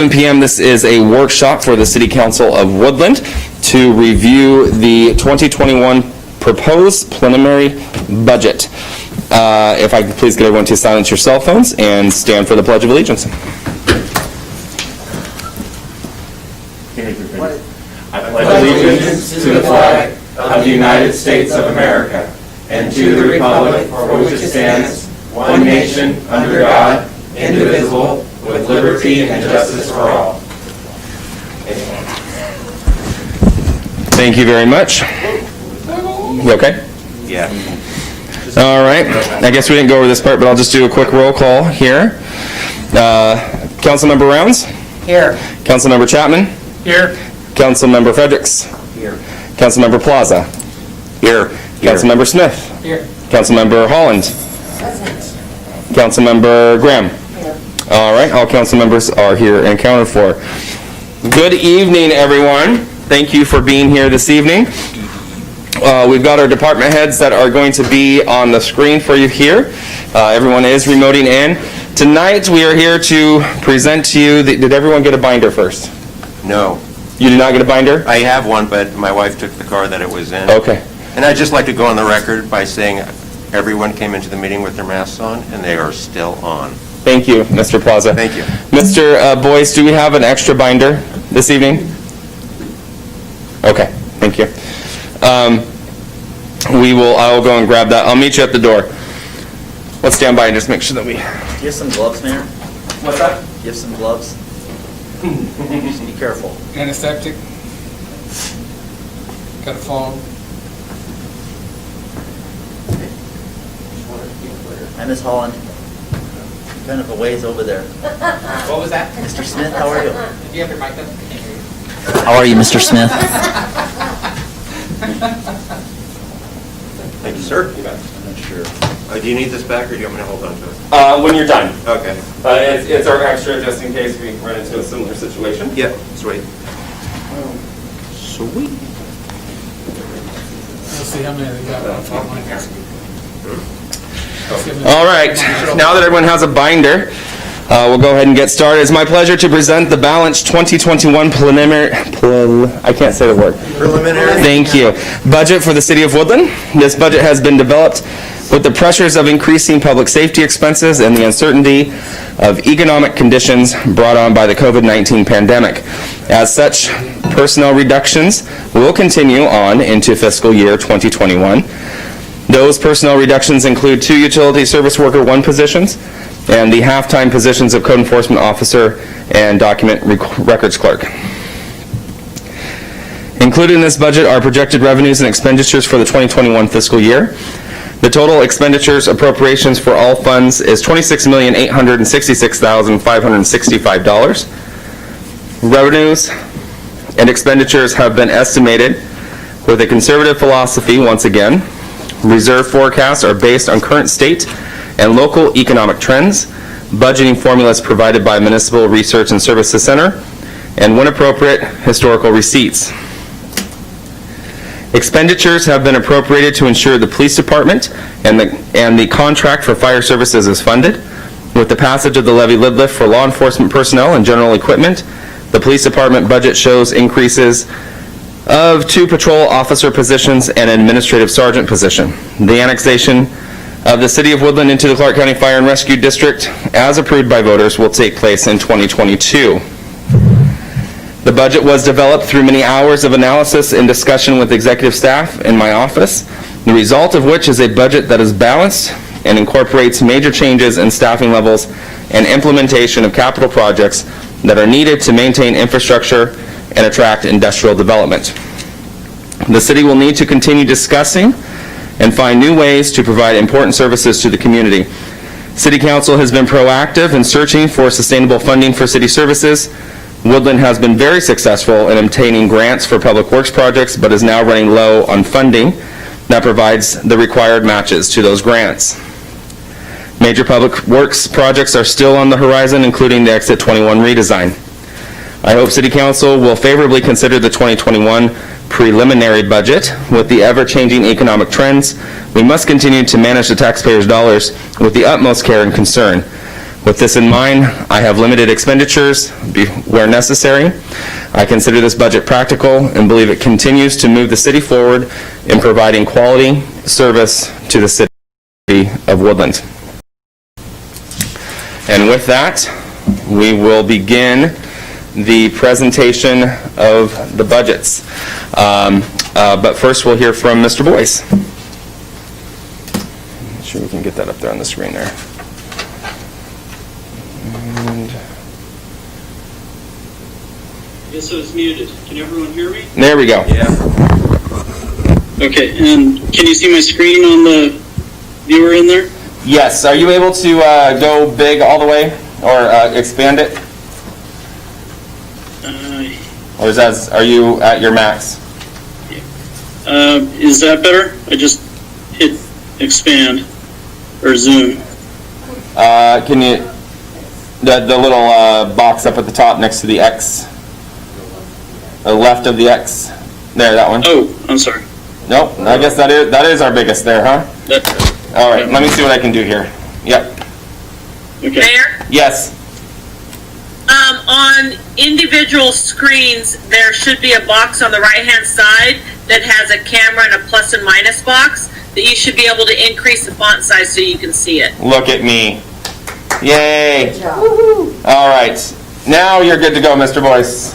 7 p.m. This is a workshop for the City Council of Woodland to review the 2021 proposed preliminary budget. If I could please get everyone to silence your cell phones and stand for the Pledge of Allegiance. I pledge allegiance to the flag of the United States of America and to the republic for which it stands, one nation, under God, indivisible, with liberty and justice for all. Thank you very much. You okay? Yeah. All right. I guess we didn't go over this part, but I'll just do a quick roll call here. Councilmember Rounds? Here. Councilmember Chapman? Here. Councilmember Fredericks? Here. Councilmember Plaza? Here. Councilmember Smith? Here. Councilmember Holland? Councilmember Graham? All right, all council members are here and accounted for. Good evening, everyone. Thank you for being here this evening. We've got our department heads that are going to be on the screen for you here. Everyone is remoting in. Tonight, we are here to present to you, did everyone get a binder first? No. You did not get a binder? I have one, but my wife took the car that it was in. Okay. And I'd just like to go on the record by saying everyone came into the meeting with their masks on, and they are still on. Thank you, Mr. Plaza. Thank you. Mr. Boyce, do we have an extra binder this evening? Okay, thank you. I will go and grab that. I'll meet you at the door. Let's stand by and just make sure that we... Do you have some gloves, Mayor? What's that? Do you have some gloves? Just be careful. Antiseptic. Got a phone. Hi, Miss Holland. Kind of a ways over there. What was that? Mr. Smith, how are you? Did you have your mic up? How are you, Mr. Smith? Thank you, sir. I'm not sure. Do you need this back, or do you want me to hold on to it? When you're done. Okay. It's our extra just in case we run into a similar situation. Yeah, sweet. Sweet. Let's see how many they got. All right, now that everyone has a binder, we'll go ahead and get started. It's my pleasure to present the balanced 2021 preliminary, I can't say the word. Preliminary. Thank you. Budget for the City of Woodland. This budget has been developed with the pressures of increasing public safety expenses and the uncertainty of economic conditions brought on by the COVID-19 pandemic. As such, personnel reductions will continue on into fiscal year 2021. Those personnel reductions include 2 utility service worker 1 positions and the half-time positions of code enforcement officer and document records clerk. Included in this budget are projected revenues and expenditures for the 2021 fiscal year. The total expenditures appropriations for all funds is $26,866,565. Revenues and expenditures have been estimated with a conservative philosophy once again. Reserve forecasts are based on current state and local economic trends, budgeting formulas provided by Municipal Research and Services Center, and when appropriate, historical receipts. Expenditures have been appropriated to ensure the police department and the contract for fire services is funded. With the passage of the levy lid lift for law enforcement personnel and general equipment, the police department budget shows increases of 2 patrol officer positions and an administrative sergeant position. The annexation of the City of Woodland into the Clark County Fire and Rescue District, as approved by voters, will take place in 2022. The budget was developed through many hours of analysis and discussion with executive staff in my office, the result of which is a budget that is balanced and incorporates major changes in staffing levels and implementation of capital projects that are needed to maintain infrastructure and attract industrial development. The city will need to continue discussing and find new ways to provide important services to the community. City Council has been proactive in searching for sustainable funding for city services. Woodland has been very successful in obtaining grants for public works projects, but is now running low on funding that provides the required matches to those grants. Major public works projects are still on the horizon, including the Exit 21 redesign. I hope City Council will favorably consider the 2021 preliminary budget. With the ever-changing economic trends, we must continue to manage the taxpayers' dollars with the utmost care and concern. With this in mind, I have limited expenditures where necessary. I consider this budget practical and believe it continues to move the city forward in providing quality service to the city of Woodland. And with that, we will begin the presentation of the budgets. But first, we'll hear from Mr. Boyce. Make sure we can get that up there on the screen there. And Yes, I was muted. Can everyone hear me? there we go. Okay, and can you see my screen on the viewer in there? Yes. Are you able to go big all the way or expand it? Or are you at your max? Is that better? I just hit expand or zoom. Can you, the little box up at the top next to the X, the left of the X, there, that one? Oh, I'm sorry. Nope, I guess that is our biggest there, huh? All right, let me see what I can do here. Yep. Okay. Mayor, Yes. on individual screens, there should be a box on the right-hand side that has a camera and a plus and minus box that you should be able to increase the font size so you can see it. Look at me. Yay. All right. Now you're good to go, Mr. Boyce.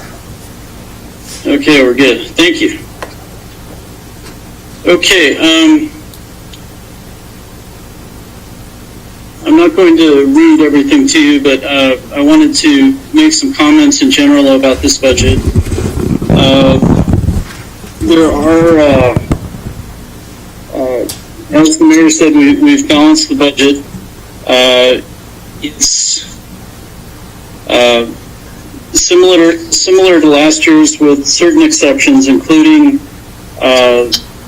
Okay, we're good. Thank you. Okay, I'm not going to read everything to you, but I wanted to make some comments in general about this budget. There are, as the mayor said, we've balanced the budget. It's similar to last year's with certain exceptions, including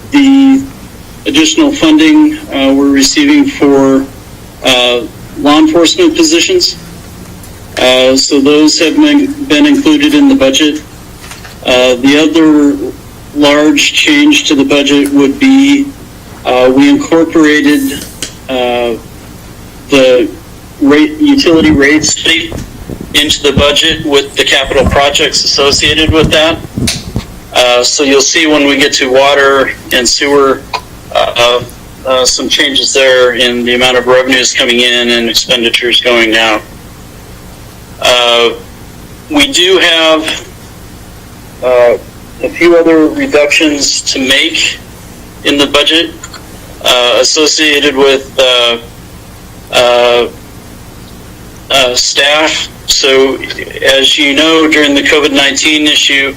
the additional funding we're receiving for law enforcement positions. So those have been included in the budget. The other large change to the budget would be we incorporated the utility rate study into the budget with the capital projects associated with that. So you'll see when we get to water and sewer, some changes there in the amount of revenues coming in and expenditures going out. We do have a few other reductions to make in the budget associated with staff. So as you know, during the COVID-19 issue,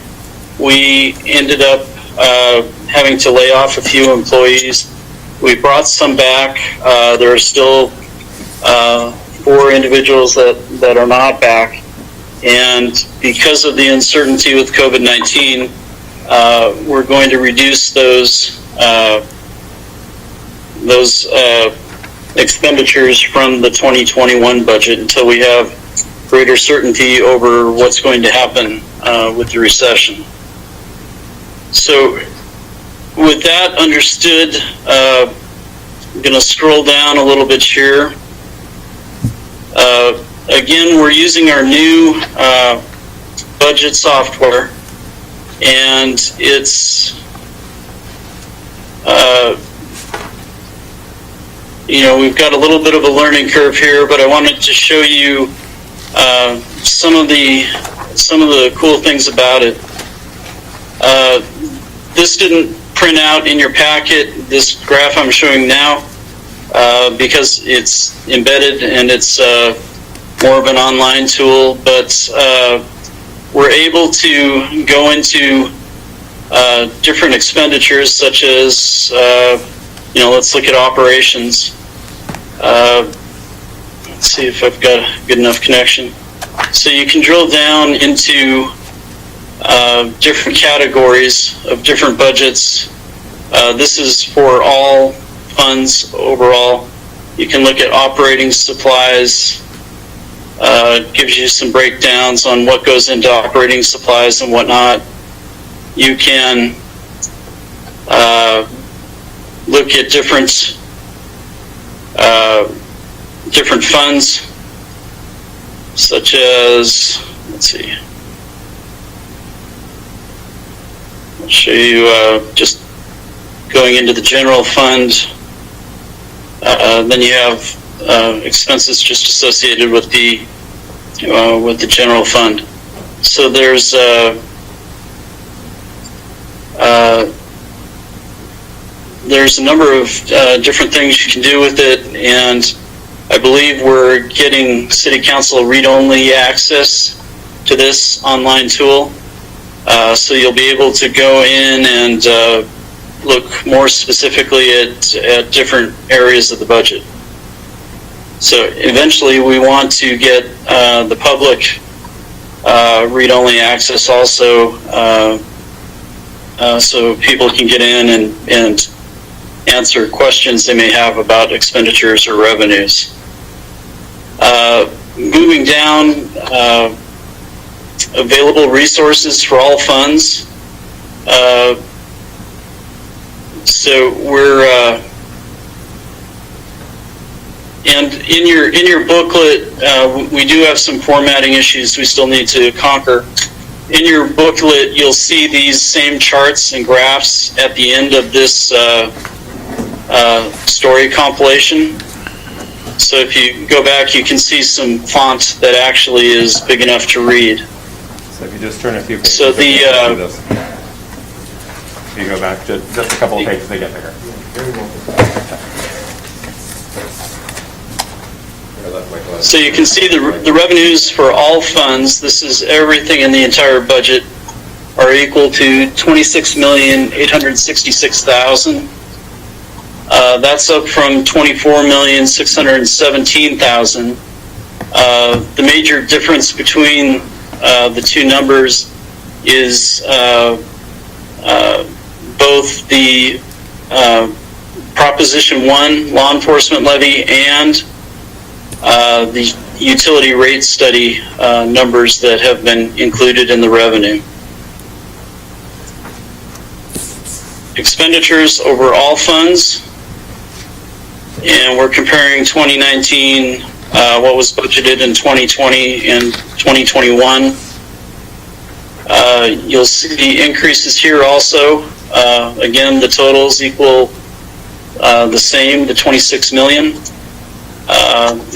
we ended up having to lay off a few employees. We brought some back. There are still 4 individuals that are not back. And because of the uncertainty with COVID-19, we're going to reduce those expenditures from the 2021 budget until we have greater certainty over what's going to happen with the recession. So with that understood, I'm going to scroll down a little bit here. Again, we're using our new budget software, and it's we've got a little bit of a learning curve here, but I wanted to show you some of the cool things about it. This didn't print out in your packet, this graph I'm showing now, because it's embedded and it's more of an online tool, but we're able to go into different expenditures such as, let's look at operations. Let's see if I've got a good enough connection. So you can drill down into different categories of different budgets. This is for all funds overall. You can look at operating supplies. It gives you some breakdowns on what goes into operating supplies and whatnot. You can look at different funds. such as, let's see, I'll show you just going into the general fund. Then you have expenses just associated with the general fund. So there's a number of different things you can do with it, and I believe we're getting City Council read-only access to this online tool. So you'll be able to go in and look more specifically at different areas of the budget. So eventually we want to get the public read-only access also, so people can get in and answer questions they may have about expenditures or revenues. Moving down, available resources for all funds. So we're and in your booklet, we do have some formatting issues we still need to conquer. In your booklet, you'll see these same charts and graphs at the end of this story compilation. So if you go back, you can see some font that actually is big enough to read. So if you just turn a few pages. So the if you go back to just a couple of pages, they get bigger. So you can see the revenues for all funds, this is everything in the entire budget, are equal to $26,866,000. That's up from $24,617,000. The major difference between the two numbers is both the Proposition 1 law enforcement levy and the utility rate study numbers that have been included in the revenue. Expenditures over all funds, and we're comparing 2019, what was budgeted in 2020 and 2021. You'll see the increases here also. Again, the totals equal the same, the 26 million.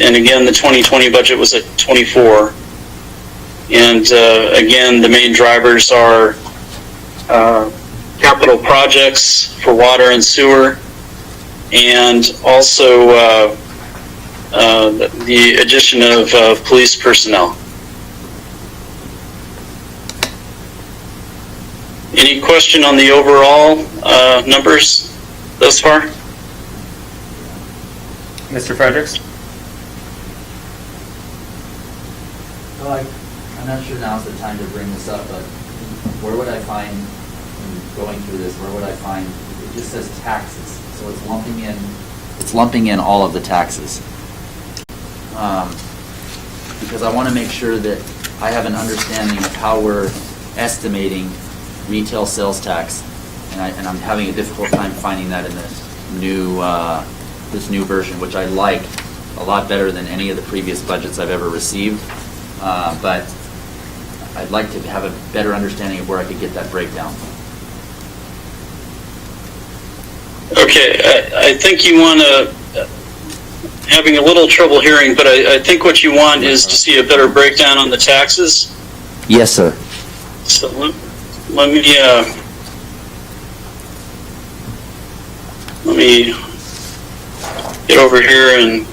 And again, the 2020 budget was at 24. And again, the main drivers are capital projects for water and sewer, and also the addition of police personnel. Any question on the overall numbers thus far? Mr. Fredericks? Well, I'm not sure now's the time to bring this up, but where would I find, in going through this, where would I find, it just says taxes, so it's lumping in all of the taxes. Because I want to make sure that I have an understanding of how we're estimating retail sales tax, and I'm having a difficult time finding that in this new version, which I like a lot better than any of the previous budgets I've ever received. But I'd like to have a better understanding of where I could get that breakdown. Okay, I think you want to, having a little trouble hearing, but I think what you want is to see a better breakdown on the taxes. Yes, sir. So let me get over here and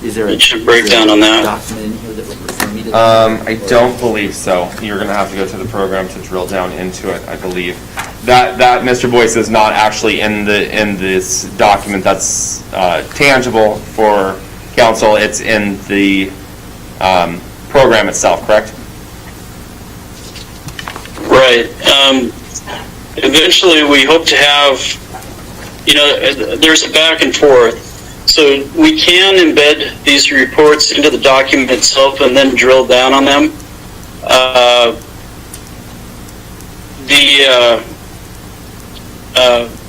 Is there get you a breakdown on that. document in here that would refer me to? I don't believe so. You're going to have to go to the program to drill down into it, I believe. That Mr. Boyce is not actually in this document that's tangible for council. It's in the program itself, correct? Right. Eventually, we hope to have, there's a back and forth. So we can embed these reports into the document itself and then drill down on them.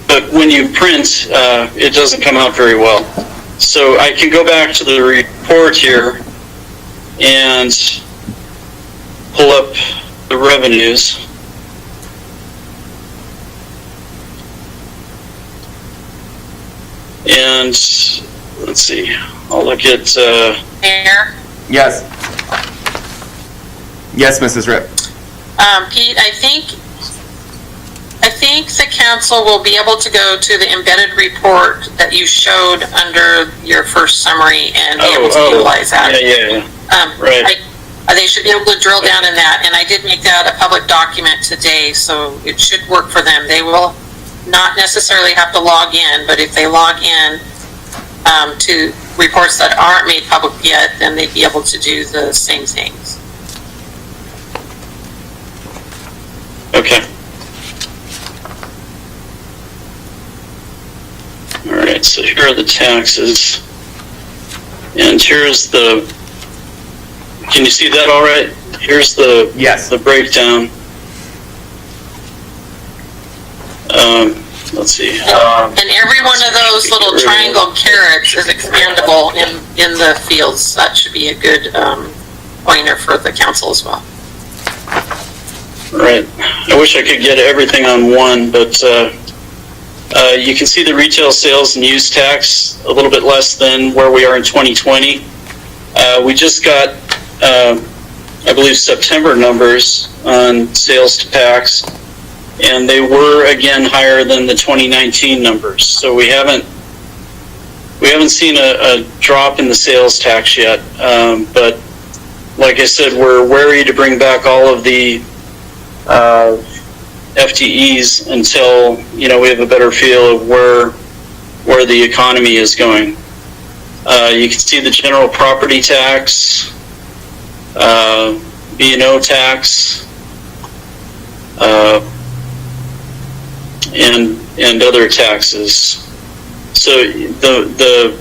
But when you print, it doesn't come out very well. So I can go back to the report here, and pull up the revenues. And let's see, I'll look at, Mayor, Yes. Yes, Mrs. Ripp. Pete, I think the council will be able to go to the embedded report that you showed under your first summary and be able to utilize that. yeah. Right. They should be able to drill down in that, and I did make that a public document today, so it should work for them. They will not necessarily have to log in, but if they log in to reports that aren't made public yet, then they'd be able to do the same things. Okay. All right, so here are the taxes. And here's the, can you see that all right? Here's the, Yes. the breakdown. Let's see. And every one of those little triangle carrots is expandable in the fields. That should be a good pointer for the council as well. Right. I wish I could get everything on one, but you can see the retail sales and use tax a little bit less than where we are in 2020. We just got, I believe, September numbers on sales to tax, and they were again higher than the 2019 numbers. So we haven't seen a drop in the sales tax yet. But like I said, we're wary to bring back all of the FTEs until we have a better feel of where the economy is going. You can see the general property tax, B&O tax, and other taxes. So the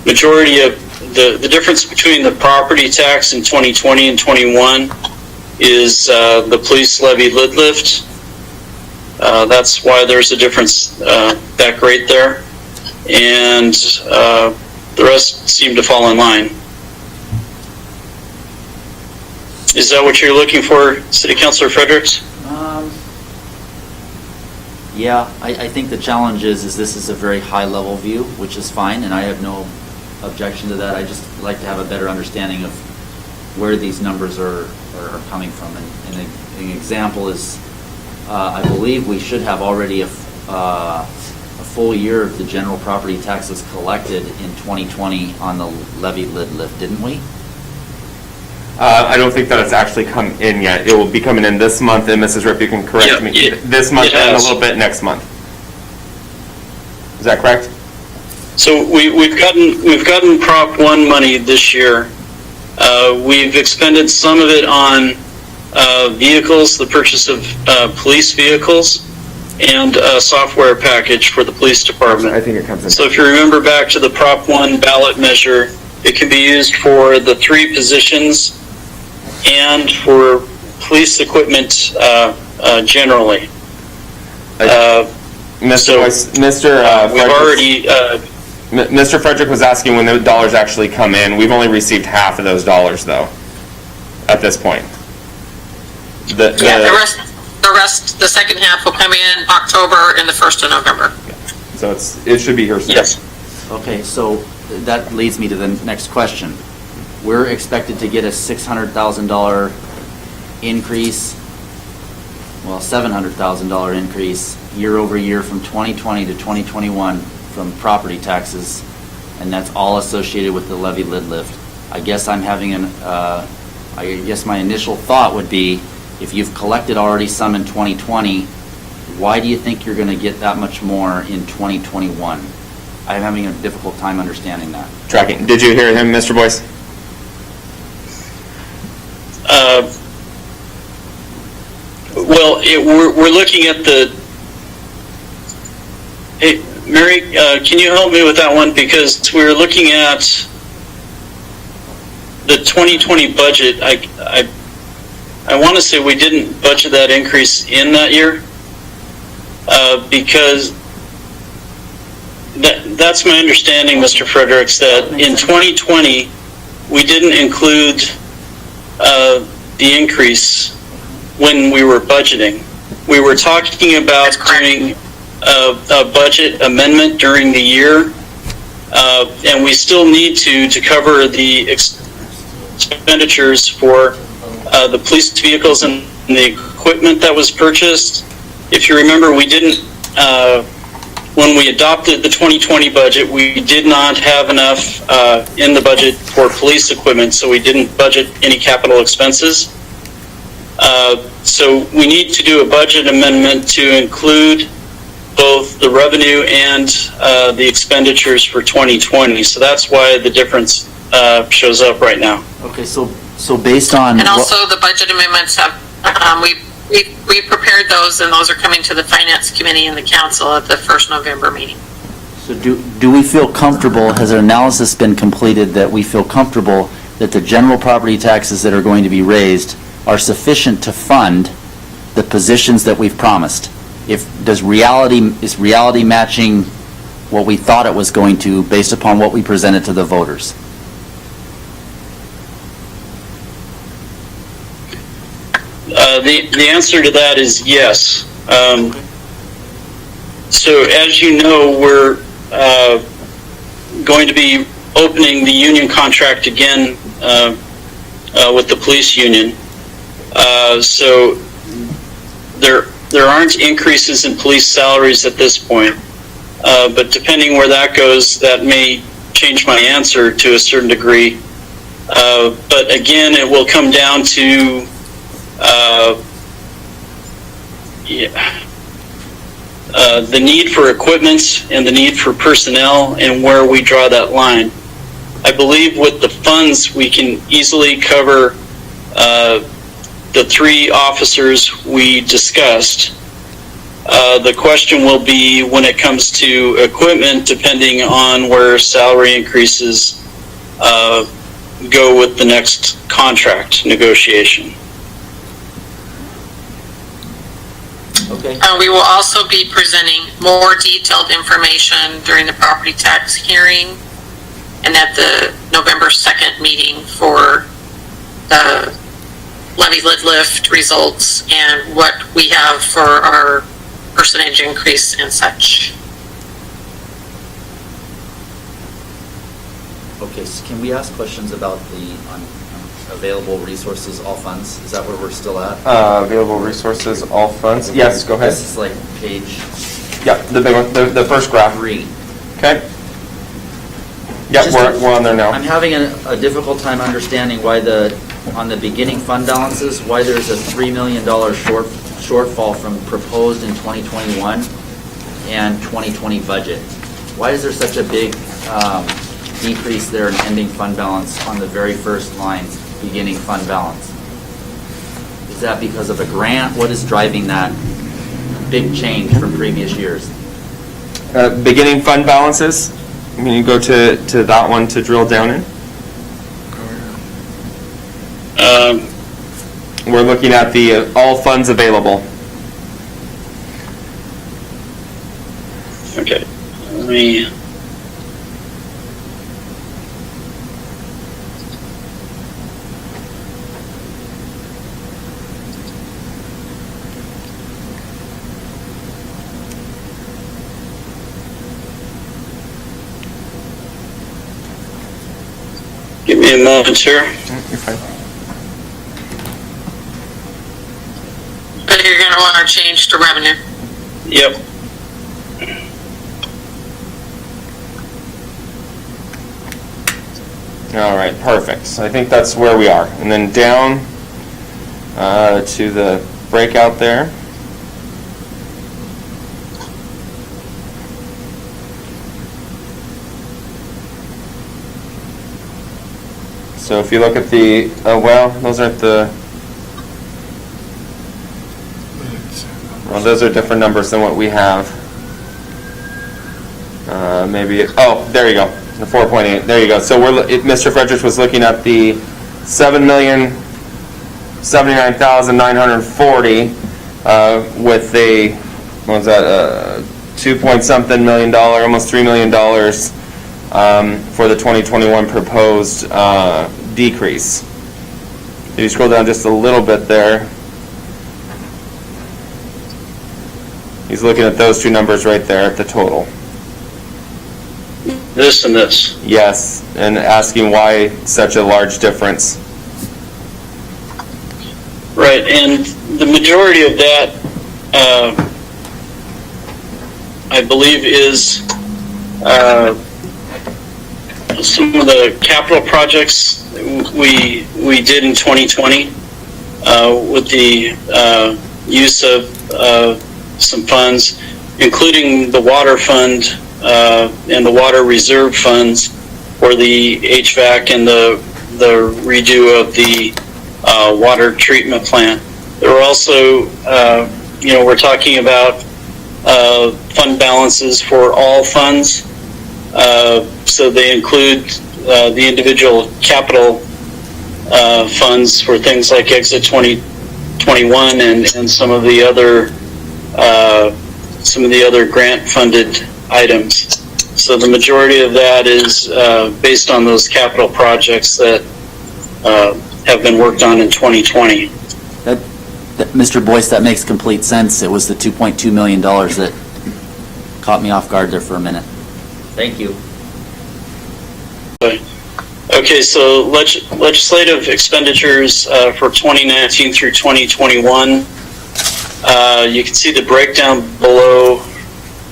majority of the difference between the property tax in 2020 and 21 is the police levy lid lift. That's why there's a difference that great there, and the rest seem to fall in line. Is that what you're looking for, City Councilor Fredericks? Yeah, I think the challenge is this is a very high-level view, which is fine, and I have no objection to that. I just like to have a better understanding of where these numbers are coming from. And an example is, I believe we should have already a full year of the general property taxes collected in 2020 on the levy lid lift, didn't we? I don't think that it's actually come in yet. It will be coming in this month, and Mrs. Ripp, you can correct me. This month and a little bit next month. Is that correct? So we've gotten Prop 1 money this year. We've expended some of it on vehicles, the purchase of police vehicles, and a software package for the police department. I think it comes in. So if you remember back to the Prop 1 ballot measure, it can be used for the 3 positions and for police equipment generally. Mr. Frederick was asking when the dollars actually come in. We've only received half of those dollars, though, at this point. The rest, the second half will come in October and the 1st of November. So it should be here soon. Yes. Okay, so that leads me to the next question. We're expected to get a $600,000 increase, well, $700,000 increase year over year from 2020 to 2021 from property taxes, and that's all associated with the levy lid lift. I guess I'm having I guess my initial thought would be, if you've collected already some in 2020, why do you think you're going to get that much more in 2021? I'm having a difficult time understanding that. Tracking. Did you hear him, Mr. Boyce? Well, we're looking at the. Hey, Mary, can you help me with that one? Because we're looking at the 2020 budget. I want to say we didn't budget that increase in that year because that's my understanding, Mr. Fredericks, that in 2020 we didn't include the increase when we were budgeting. We were talking about That's correct. doing a budget amendment during the year, and we still need to cover the expenditures for the police vehicles and the equipment that was purchased. If you remember, we didn't, when we adopted the 2020 budget, we did not have enough in the budget for police equipment, so we didn't budget any capital expenses. So we need to do a budget amendment to include both the revenue and the expenditures for 2020. So that's why the difference shows up right now. Okay, so based on. And also the budget amendments have, we prepared those, and those are coming to the Finance Committee and the Council at the first November meeting. So do we feel comfortable, has our analysis been completed that we feel comfortable that the general property taxes that are going to be raised are sufficient to fund the positions that we've promised? Is reality matching what we thought it was going to based upon what we presented to the voters? The answer to that is yes. So as you know, we're going to be opening the union contract again with the police union. So there aren't increases in police salaries at this point, but depending where that goes, that may change my answer to a certain degree. But again, it will come down to the need for equipment and the need for personnel and where we draw that line. I believe with the funds, we can easily cover the 3 officers we discussed. The question will be when it comes to equipment, depending on where salary increases go with the next contract negotiation. Okay. We will also be presenting more detailed information during the property tax hearing and at the November 2nd meeting for the levy lid lift results and what we have for our percentage increase and such. Okay, so can we ask questions about the available resources, all funds? Is that where we're still at? Available resources, all funds. Yes, go ahead. This is like page Yeah, the big one, the first graph. 3. Okay. Yeah, Just we're on there now. I'm having a difficult time understanding why on the beginning fund balances, why there's a $3 million shortfall from proposed in 2021 and 2020 budget. Why is there such a big decrease there in ending fund balance on the very first line, beginning fund balance? Is that because of a grant? What is driving that big change from previous years? Beginning fund balances. Can you go to that one to drill down in? We're looking at the all funds available. Okay, let me. Give me a moment here. You're fine. But you're going to want to change to revenue. Yep. All right, perfect. So I think that's where we are. And then down to the breakout there. So if you look at the, well, those aren't the, well, those are different numbers than what we have. Maybe, oh, there you go, the 4.8, there you go. So Mr. Fredericks was looking at the 7,079,940 with a, what was that, 2-point-something million dollar, almost $3 million for the 2021 proposed decrease. If you scroll down just a little bit there, he's looking at those two numbers right there at the total. This and this. Yes, and asking why such a large difference. Right, and the majority of that, I believe, is some of the capital projects we did in 2020 with the use of some funds, including the water fund and the water reserve funds for the HVAC and the redo of the water treatment plant. There were also, we're talking about fund balances for all funds. So they include the individual capital funds for things like Exit 2021 and some of the other grant-funded items. So the majority of that is based on those capital projects that have been worked on in 2020. Mr. Boyce, that makes complete sense. It was the $2.2 million that caught me off guard there for a minute. Thank you. Okay, so legislative expenditures for 2019 through 2021. You can see the breakdown below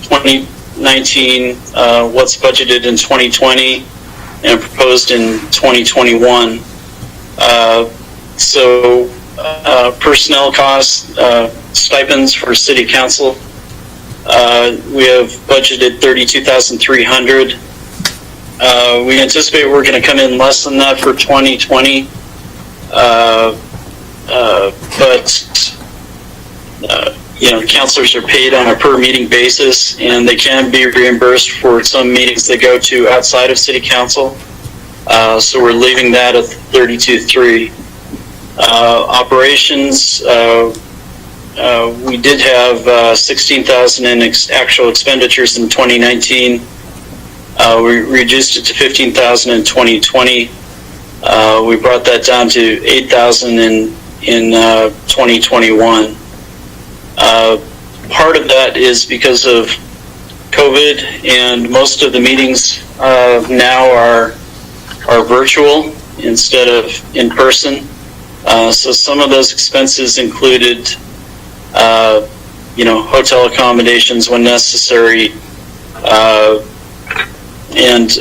2019, what's budgeted in 2020 and proposed in 2021. So personnel costs, stipends for city council. We have budgeted $32,300. We anticipate we're going to come in less than that for 2020, but councilors are paid on a per meeting basis, and they can be reimbursed for some meetings they go to outside of city council. So we're leaving that at $32,300. Operations, we did have $16,000 in actual expenditures in 2019. We reduced it to $15,000 in 2020. We brought that down to $8,000 in 2021. Part of that is because of COVID, and most of the meetings now are virtual instead of in person. So some of those expenses included, hotel accommodations when necessary, and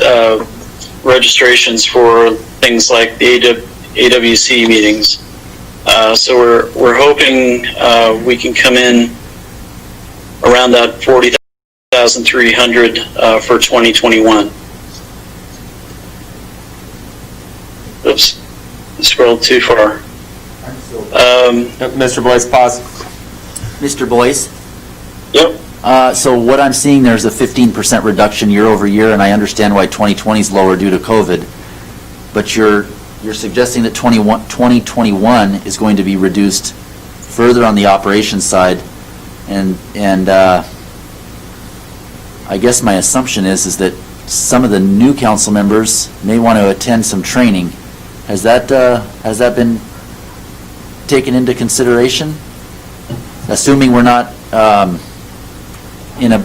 registrations for things like the AWC meetings. So we're hoping we can come in around that $40,300 for 2021. Oops, I scrolled too far. Mr. Boyce, pause. Mr. Boyce? Yep. So what I'm seeing, there's a 15% reduction year over year, and I understand why 2020 is lower due to COVID. But you're suggesting that 2021 is going to be reduced further on the operations side, and I guess my assumption is that some of the new council members may want to attend some training. Has that been taken into consideration? Assuming we're not in a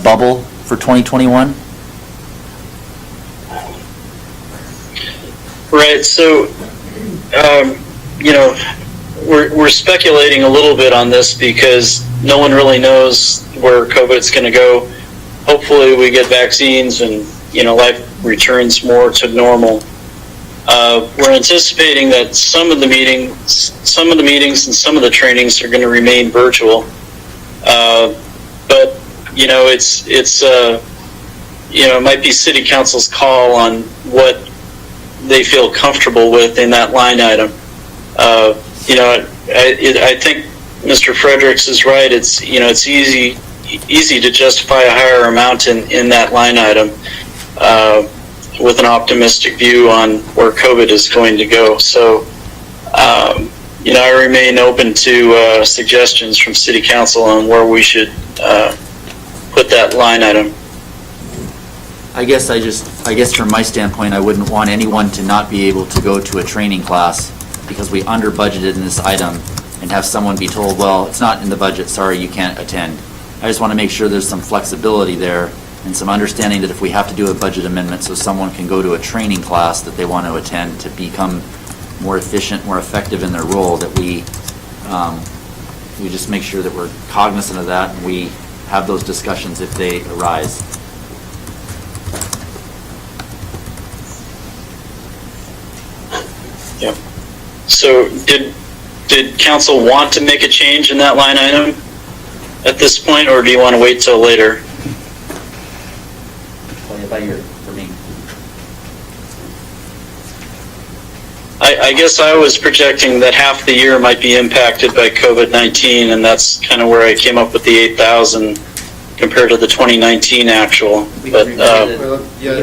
bubble for 2021? Right. So, we're speculating a little bit on this because no one really knows where COVID's going to go. Hopefully, we get vaccines and life returns more to normal. We're anticipating that some of the meetings and some of the trainings are going to remain virtual. But it might be city council's call on what they feel comfortable with in that line item. I think Mr. Fredericks is right. It's easy to justify a higher amount in that line item with an optimistic view on where COVID is going to go. So, I remain open to suggestions from City Council on where we should put that line item. I guess from my standpoint, I wouldn't want anyone to not be able to go to a training class because we under budgeted in this item and have someone be told, well, it's not in the budget, sorry, you can't attend. I just want to make sure there's some flexibility there and some understanding that if we have to do a budget amendment so someone can go to a training class that they want to attend to become more efficient, more effective in their role, that we just make sure that we're cognizant of that and we have those discussions if they arise. Yep. So did council want to make a change in that line item at this point, or do you want to wait till later? Play it by ear for me. I guess I was projecting that half the year might be impacted by COVID-19, and that's kind of where I came up with the 8,000 compared to the 2019 actual. We But, can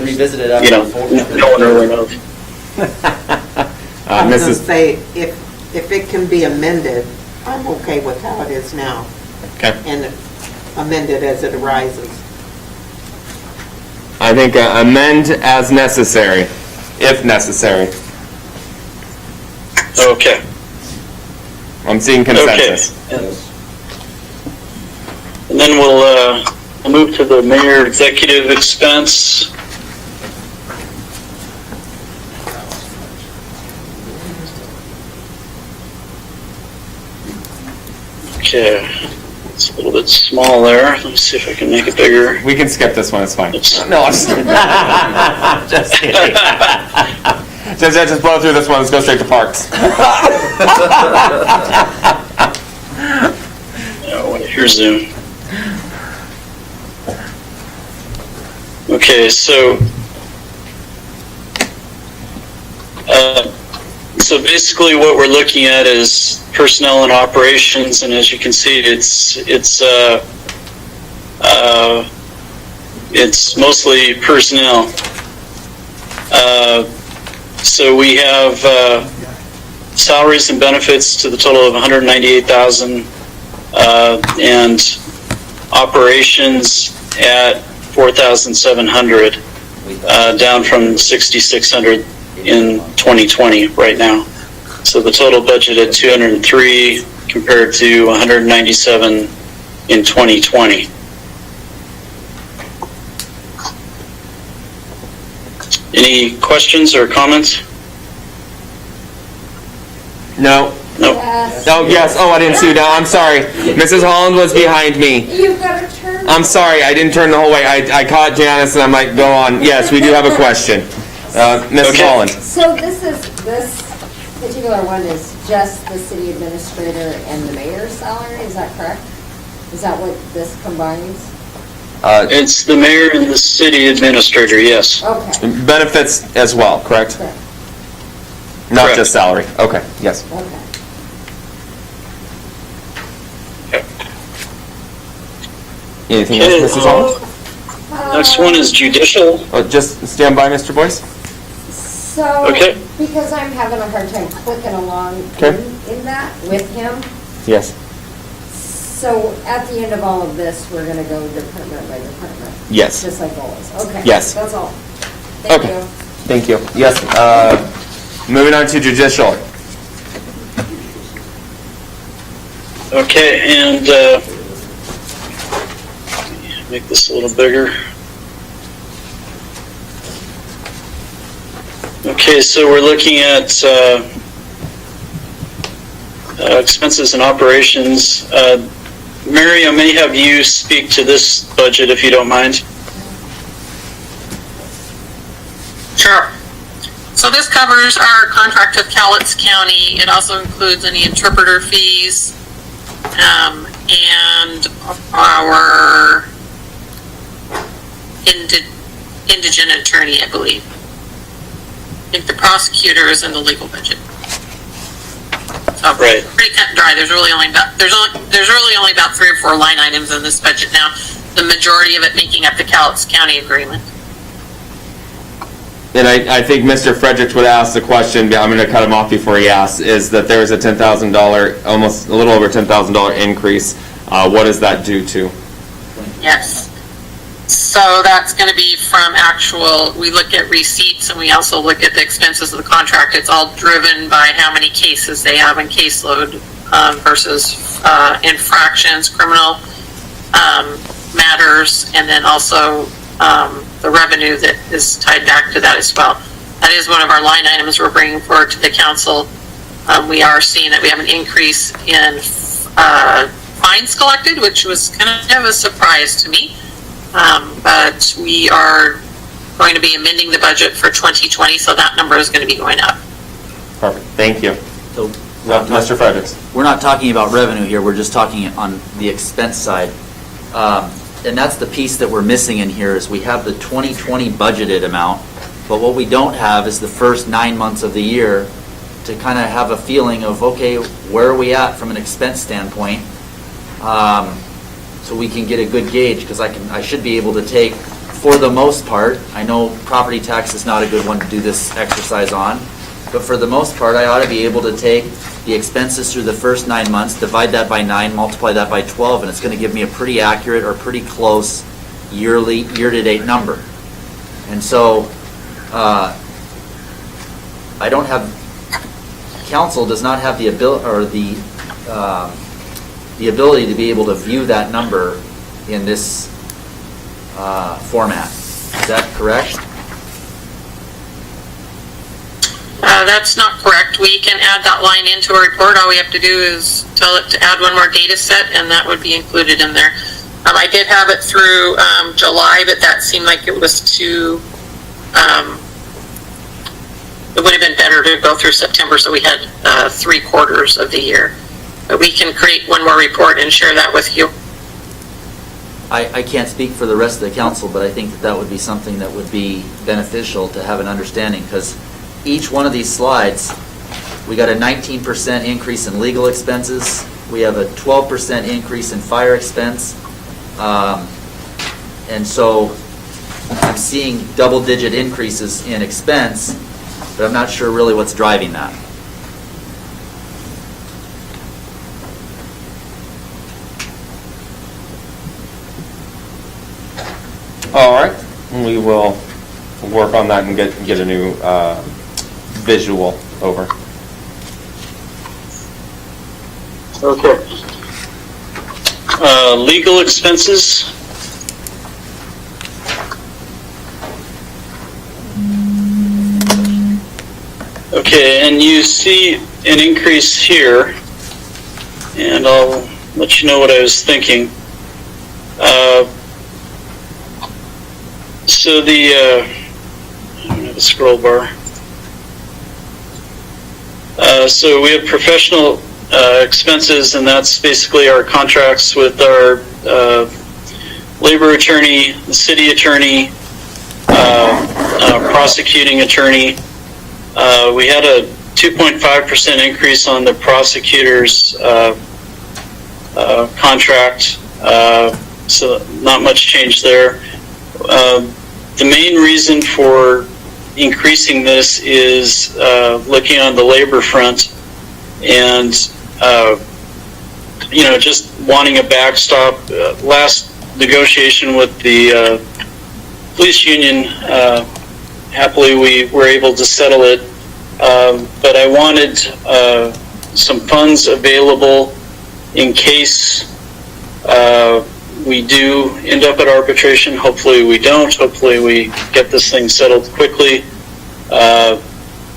revisit it after. you know, no one really knows. I was going to Mrs. say, if it can be amended, I'm okay with how it is now, Okay. and amend it as it arises. I think amend as necessary, if necessary. Okay. I'm seeing Okay. consensus. And then we'll move to the mayor executive expense. Okay, it's a little bit small there. Let me see if I can make it bigger. We can skip this one, it's fine. It's- No, I'm just kidding. Just kidding. Just blow through this one, let's go straight to parks. Oh, here's Zoom. Okay, so basically what we're looking at is personnel and operations, and as you can see, it's mostly personnel. So we have salaries and benefits to the total of $198,000, and operations at $4,700, down from $6,600 in 2020 right now. So the total budget at $203 compared to $197 in 2020. Any questions or comments? No. No. Oh, yes, oh, I didn't see you now, I'm sorry. Mrs. Holland was behind me. You've got to turn. I'm sorry, I didn't turn the whole way. I caught Janice and I'm like, go on. Yes, we do have a question. Mrs. Okay. Holland. So this particular one is just the city administrator and the mayor's salary, is that correct? Is that what this combines? It's the mayor and the city administrator, yes. Okay, Benefits as well, correct? correct, Not Correct. just salary. Okay, yes. okay. Anything Okay, else, Mrs. Holland? Next one is judicial. Oh, just stand by, Mr. Boyce. So, Okay. because I'm having a hard time clicking along Okay. in that with him, Yes. so at the end of all of this, we're gonna go department by department? Yes. Just like always, okay. Yes. That's all. Thank Okay. you. Thank you. Yes, moving on to judicial. Okay, and make this a little bigger. Okay, so we're looking at expenses and operations. Mary, I may have you speak to this budget if you don't mind. Sure. So this covers our contract with Cowlitz County. It also includes any interpreter fees, and our indigent attorney, I believe. I think the prosecutor is in the legal budget. So Right. pretty cut and dry. There's really only about 3 or 4 line items in this budget now. The majority of it making up the Cowlitz County agreement. And I think Mr. Fredericks would ask the question, but I'm going to cut him off before he asks, is that there's a $10,000, almost a little over $10,000 increase. What does that do to? Yes. So that's going to be from actual, we look at receipts and we also look at the expenses of the contract. It's all driven by how many cases they have in caseload versus infractions, criminal matters, and then also the revenue that is tied back to that as well. That is one of our line items we're bringing forward to the council. We are seeing that we have an increase in fines collected, which was kind of a surprise to me. But we are going to be amending the budget for 2020, so that number is going to be going up. Perfect, thank you. So Mr. Fredericks. we're not talking about revenue here, we're just talking on the expense side. And that's the piece that we're missing in here is we have the 2020 budgeted amount, but what we don't have is the first 9 months of the year to kind of have a feeling of, okay, where are we at from an expense standpoint? So we can get a good gauge, because I should be able to take, for the most part, I know property tax is not a good one to do this exercise on, but for the most part, I ought to be able to take the expenses through the first 9 months, divide that by 9, multiply that by 12, and it's going to give me a pretty accurate or pretty close year-to-date number. And so, I don't have, council does not have the ability, or the ability to be able to view that number in this format. Is that correct? That's not correct. We can add that line into a report. All we have to do is tell it to add one more data set, and that would be included in there. I did have it through July, but that seemed like it was too, it would have been better to go through September, so we had 3 quarters of the year. But we can create one more report and share that with you. I can't speak for the rest of the council, but I think that would be something that would be beneficial to have an understanding, because each one of these slides, we got a 19% increase in legal expenses, we have a 12% increase in fire expense, and so I'm seeing double-digit increases in expense, but I'm not sure really what's driving that. All right, we will work on that and get a new visual over. Okay. Legal expenses. Okay, and you see an increase here, and I'll let you know what I was thinking. So the, I don't have a scroll bar. So we have professional expenses, and that's basically our contracts with our labor attorney, the city attorney, prosecuting attorney. We had a 2.5% increase on the prosecutor's contract, so not much change there. The main reason for increasing this is looking on the labor front and, just wanting a backstop. Last negotiation with the police union, happily we were able to settle it, but I wanted some funds available in case we do end up at arbitration. Hopefully we don't. Hopefully we get this thing settled quickly.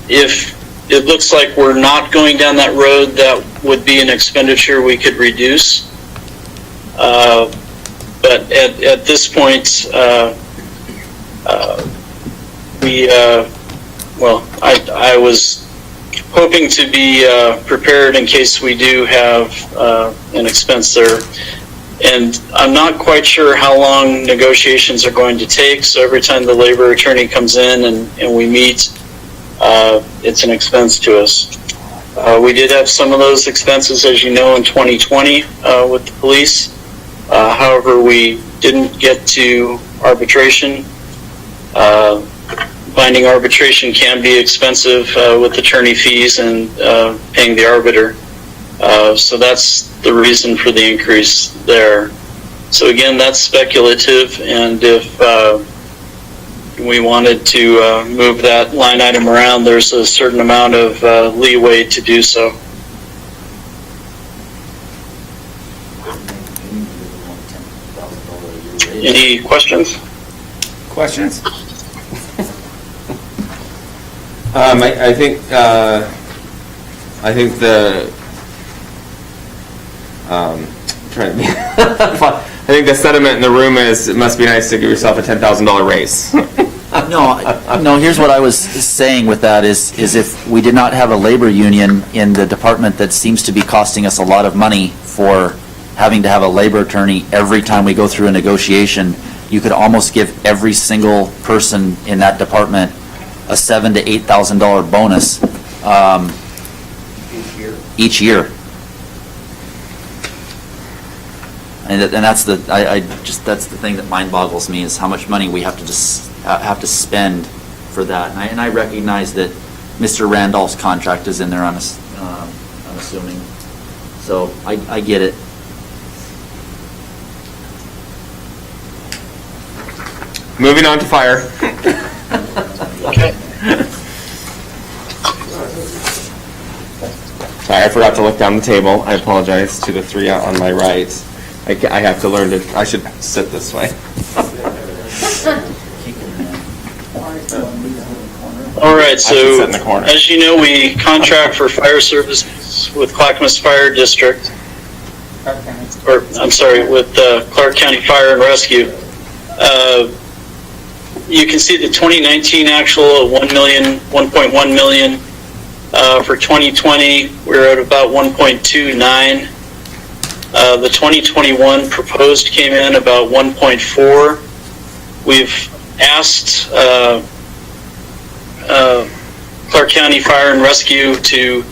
If it looks like we're not going down that road, that would be an expenditure we could reduce. But at this point, I was hoping to be prepared in case we do have an expense there. And I'm not quite sure how long negotiations are going to take, so every time the labor attorney comes in and we meet, it's an expense to us. We did have some of those expenses, as you know, in 2020 with the police. However, we didn't get to arbitration. Finding arbitration can be expensive with attorney fees and paying the arbiter. So that's the reason for the increase there. So again, that's speculative, and if we wanted to move that line item around, there's a certain amount of leeway to do so. Any questions? Questions? I think the, trying to be, I think the sentiment in the room is, it must be nice to give yourself a $10,000 raise. No, here's what I was saying with that is if we did not have a labor union in the department that seems to be costing us a lot of money for having to have a labor attorney every time we go through a negotiation, you could almost give every single person in that department a $7,000 to $8,000 bonus each year. And that's that's the thing that mind boggles me, is how much money we have to spend for that. And I recognize that Mr. Randolph's contract is in there, I'm assuming. So I get it. Moving on to fire. Okay. Sorry, I forgot to look down the table. I apologize to the three on my right. I have to learn to, I should sit this way. All right, I should sit so in the corner. as you know, we contract for fire services with Clackamas Fire District, or I'm sorry, with Clark County Fire and Rescue. You can see the 2019 actual of 1.1 million. For 2020, we're at about 1.29. The 2021 proposed came in about 1.4. We've asked Clark County Fire and Rescue to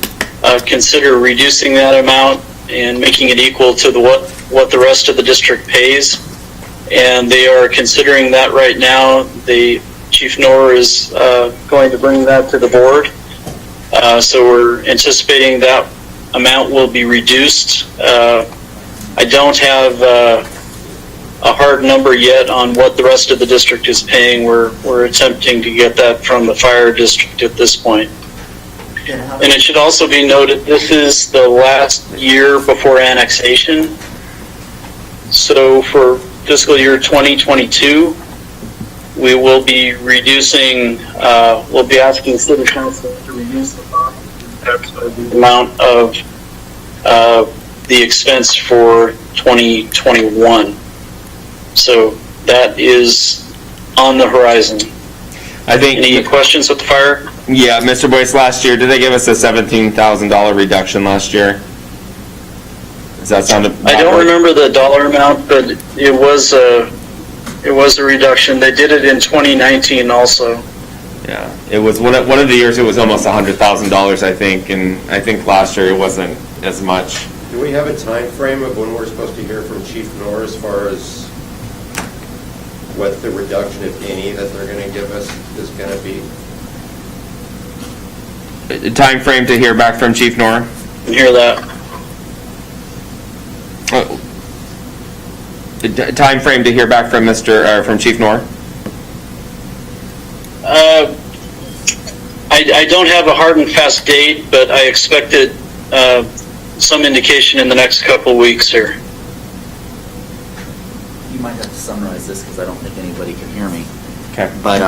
consider reducing that amount and making it equal to what the rest of the district pays. And they are considering that right now. The Chief Knorr is going to bring that to the board. So we're anticipating that amount will be reduced. I don't have a hard number yet on what the rest of the district is paying. We're attempting to get that from the fire district at this point. And it should also be noted, this is the last year before annexation. So for fiscal year 2022, we will be reducing, we'll be asking City Council to reduce the amount of the expense for 2021. So that is on the horizon. I think. Any questions with the fire? Yeah, Mr. Boyce, last year, did they give us a $17,000 reduction last year? Does that sound about I don't right? remember the dollar amount, but it was a reduction. They did it in 2019 also. Yeah, it was one of the years. It was almost $100,000, I think, and I think last year it wasn't as much. Do we have a time frame of when we're supposed to hear from Chief Knorr as far as what the reduction, if any, that they're going to give us is going to be? A time frame to hear back from Chief Knorr? You hear that? Time frame to hear back from from Chief Knorr? I don't have a hard and fast date, but I expected some indication in the next couple weeks here. You might have to summarize this because I don't think anybody can hear me. Okay. But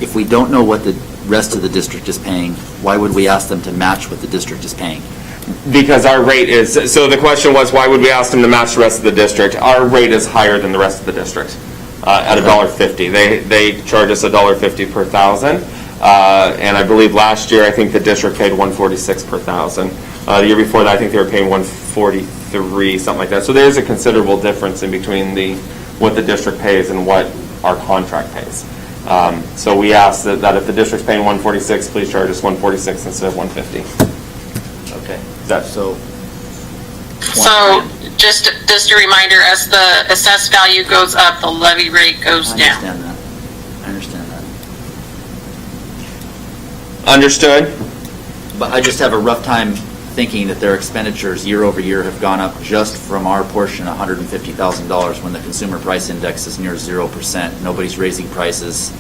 if we don't know what the rest of the district is paying, why would we ask them to match what the district is paying? Because our rate is, so the question was, why would we ask them to match the rest of the district? Our rate is higher than the rest of the district at $1.50. They charge us $1.50 per thousand. And I believe last year, I think the district paid $1.46 per thousand. The year before that, I think they were paying $1.43, something like that. So there's a considerable difference in between what the district pays and what our contract pays. So we asked that if the district's paying $1.46, please charge us $1.46 instead of $1.50. Okay. So So just a reminder, as the assessed value goes up, the levy rate goes I down. understand that. I understand that. understood? But I just have a rough time thinking that their expenditures year over year have gone up just from our portion $150,000 when the consumer price index is near 0%. Nobody's raising prices.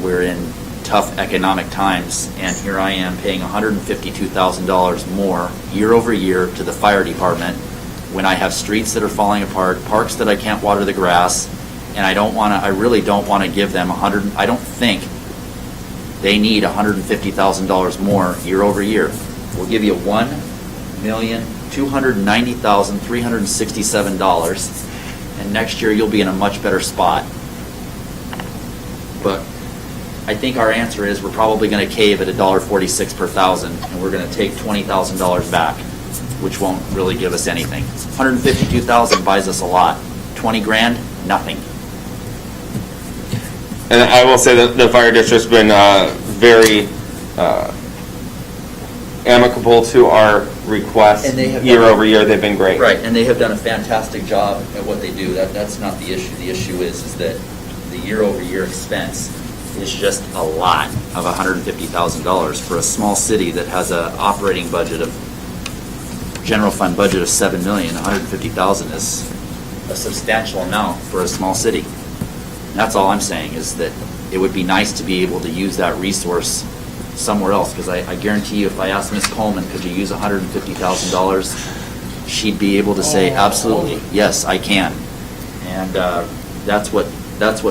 We're in tough economic times, and here I am paying $152,000 more year over year to the fire department when I have streets that are falling apart, parks that I can't water the grass, and I really don't want to give them I don't think they need $150,000 more year over year. We'll give you $1,290,367, and next year you'll be in a much better spot. But I think our answer is we're probably going to cave at $1.46 per thousand, and we're going to take $20,000 back, which won't really give us anything. $152,000 buys us a lot. 20 grand, nothing. And I will say that the fire district's been very amicable to our requests. And they have year done- over year. They've been great. Right, and they have done a fantastic job at what they do. That's not the issue. The issue is that the year-over-year expense is just a lot of $150,000 for a small city that has a operating budget of, general fund budget of $7 million. $150,000 is a substantial amount for a small city. And that's all I'm saying, is that it would be nice to be able to use that resource somewhere else, because I guarantee you, if I asked Ms. Coleman, could you use $150,000, she'd be able to say, absolutely, yes, I can. And that's what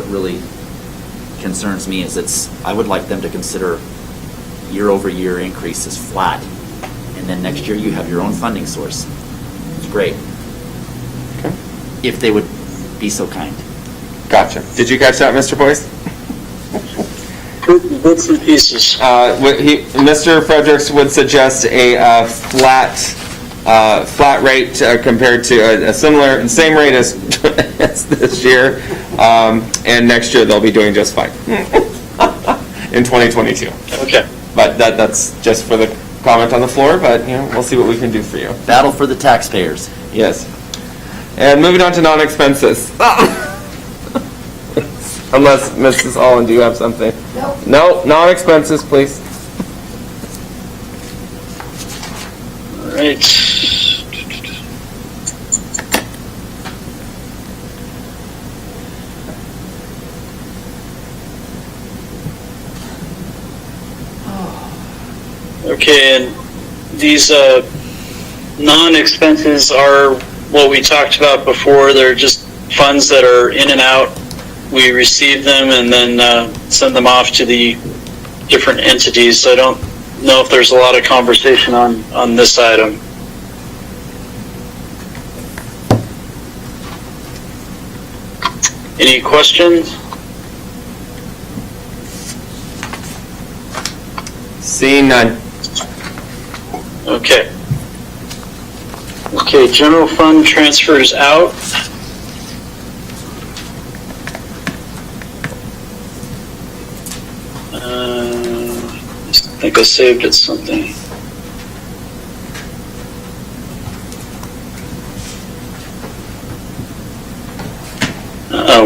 really concerns me, is I would like them to consider year-over-year increases flat, and then next year you have your own funding source. It's great. Okay. If they would be so kind. Gotcha. Did you catch that, Mr. Boyce? Bits and pieces. Mr. Fredericks would suggest a flat rate compared to a same rate as this year, and next year they'll be doing just fine in 2022. Okay. But that's just for the comment on the floor. But we'll see what we can do for you. Battle for the taxpayers. Yes. And moving on to non-expenses. Unless, Mrs. Allen, do you have something? Nope. No, non-expenses, please. All right. Okay, and these non-expenses are what we talked about before. They're just funds that are in and out. We receive them and then send them off to the different entities. So I don't know if there's a lot of conversation on this item. Any questions? Seeing none. Okay. Okay, general fund transfers out. I think I saved it something.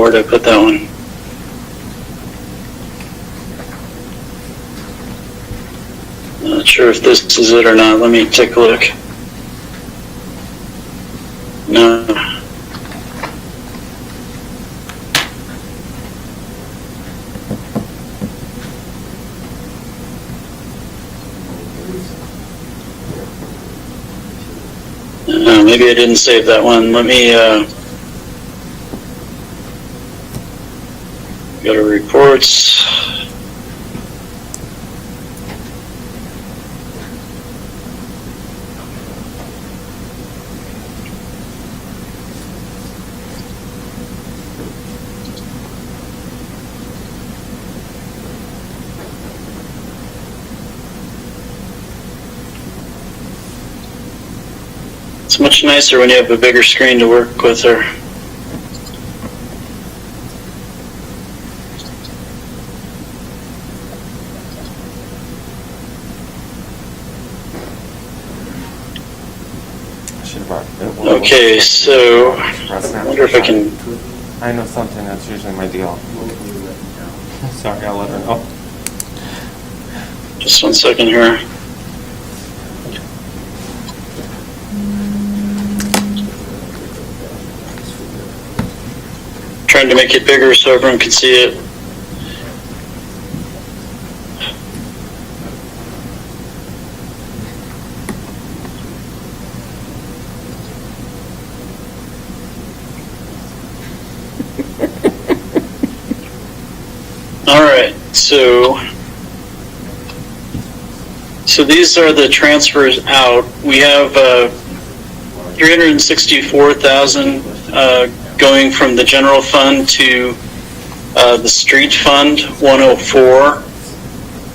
Where did I put that one? Not sure if this is it or not. Let me take a look. No. Maybe I didn't save that one. Let me go to reports. It's much nicer when you have a bigger screen to work with there. Okay, so I wonder if I can. I know something. That's usually my deal. Sorry, I'll let her know. Just 1 second here. Trying to make it bigger so everyone can see it. All right, so these are the transfers out. We have 364,000 going from the general fund to the street fund 104,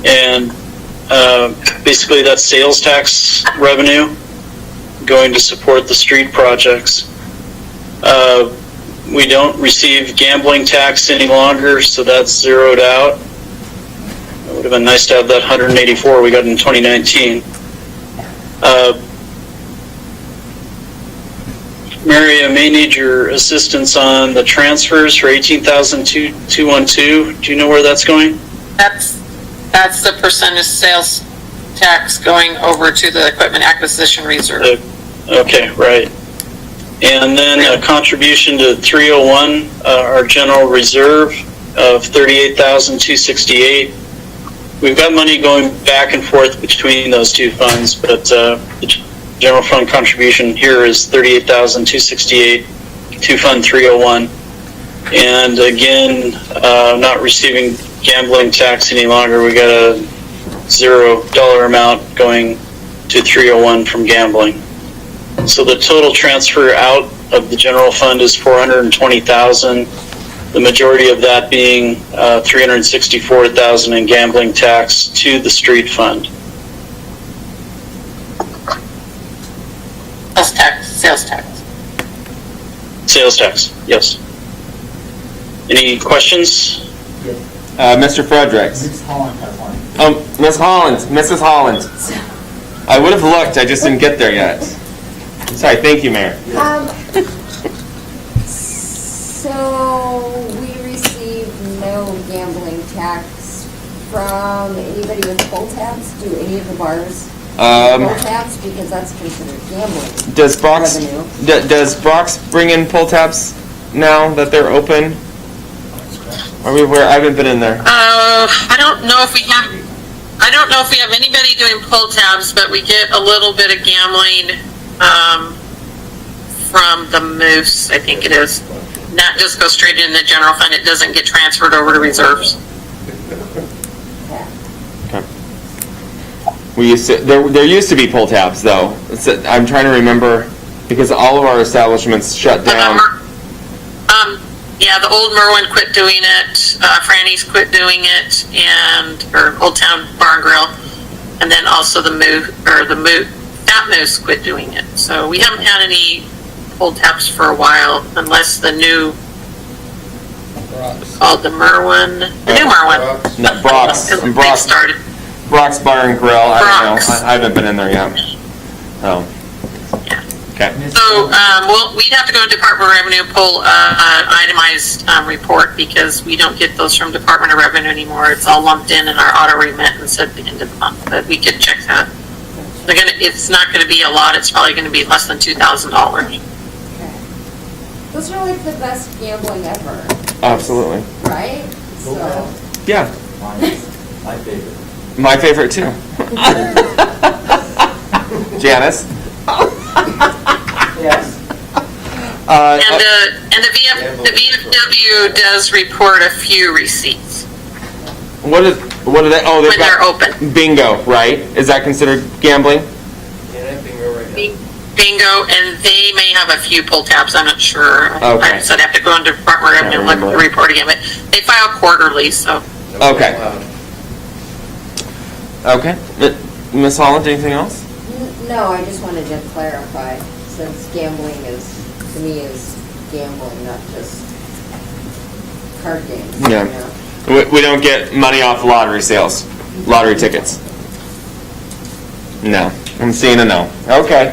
and basically that's sales tax revenue going to support the street projects. We don't receive gambling tax any longer, so that's zeroed out. It would have been nice to have that 184 we got in 2019. Mary, I may need your assistance on the transfers for 18,212. Do you know where that's going? That's the percentage sales tax going over to the equipment acquisition reserve. Okay, right. And then a contribution to 301, our general reserve of 38,268. We've got money going back and forth between those two funds, but the general fund contribution here is 38,268 to Fund 301. And again, not receiving gambling tax any longer. We got a $0 amount going to 301 from gambling. So the total transfer out of the general fund is 420,000. The majority of that being 364,000 in gambling tax to the street fund. Sales tax. Sales tax, yes. Any questions? Mr. Fredericks. Ms. Holland has one. Ms. Holland, Mrs. Holland. I would have looked, I just didn't get there yet. Sorry, thank you, Mayor. So we receive no gambling tax from anybody with pull tabs? Do any of the bars pull tabs? Because that's considered gambling. Does Brock's, Revenue. does Brock's bring in pull tabs now that they're open? Are we aware? I haven't been in there. I don't know if we have anybody doing pull tabs, but we get a little bit of gambling from the Moose, I think it is. Not just go straight in the general fund, it doesn't get transferred over to reserves. Okay. We used to, there used to be pull tabs though. I'm trying to remember because all of our establishments shut down. Yeah, the Old Merwin quit doing it, Franny's quit doing it, or Old Town Bar and Grill, and then also Fat Moose quit doing it. So we haven't had any pull tabs for a while, unless the new, called the Merwin, the new Merwin. No, Brock's started. Brock's Bar and Grill. I don't Brock's. know. I haven't been in there yet. Oh. Yeah. Okay. So, we'd have to go to Department of Revenue, pull itemized report, because we don't get those from Department of Revenue anymore. It's all lumped in our auto remittance at the end of the month, but we could check that. It's not gonna be a lot, it's probably gonna be less than $2,000. Okay. Those are like the best gambling ever, Absolutely. right? So, Yeah. My favorite. My favorite too. Janice. Yes. And the VFW does report a few receipts What are they? Oh, they've when they're got open. bingo, right? Is that considered gambling? Bingo, and they may have a few pull tabs, I'm not sure. Okay. So I'd have to go into Department of Revenue and look at the report again, but they file quarterly, so. Okay. Okay. Miss Holland, anything else? no, I just wanted to clarify, since gambling to me is gambling, not just card games. Yeah. You know? We don't get money off lottery sales, lottery tickets. No. I'm seeing a no. Okay.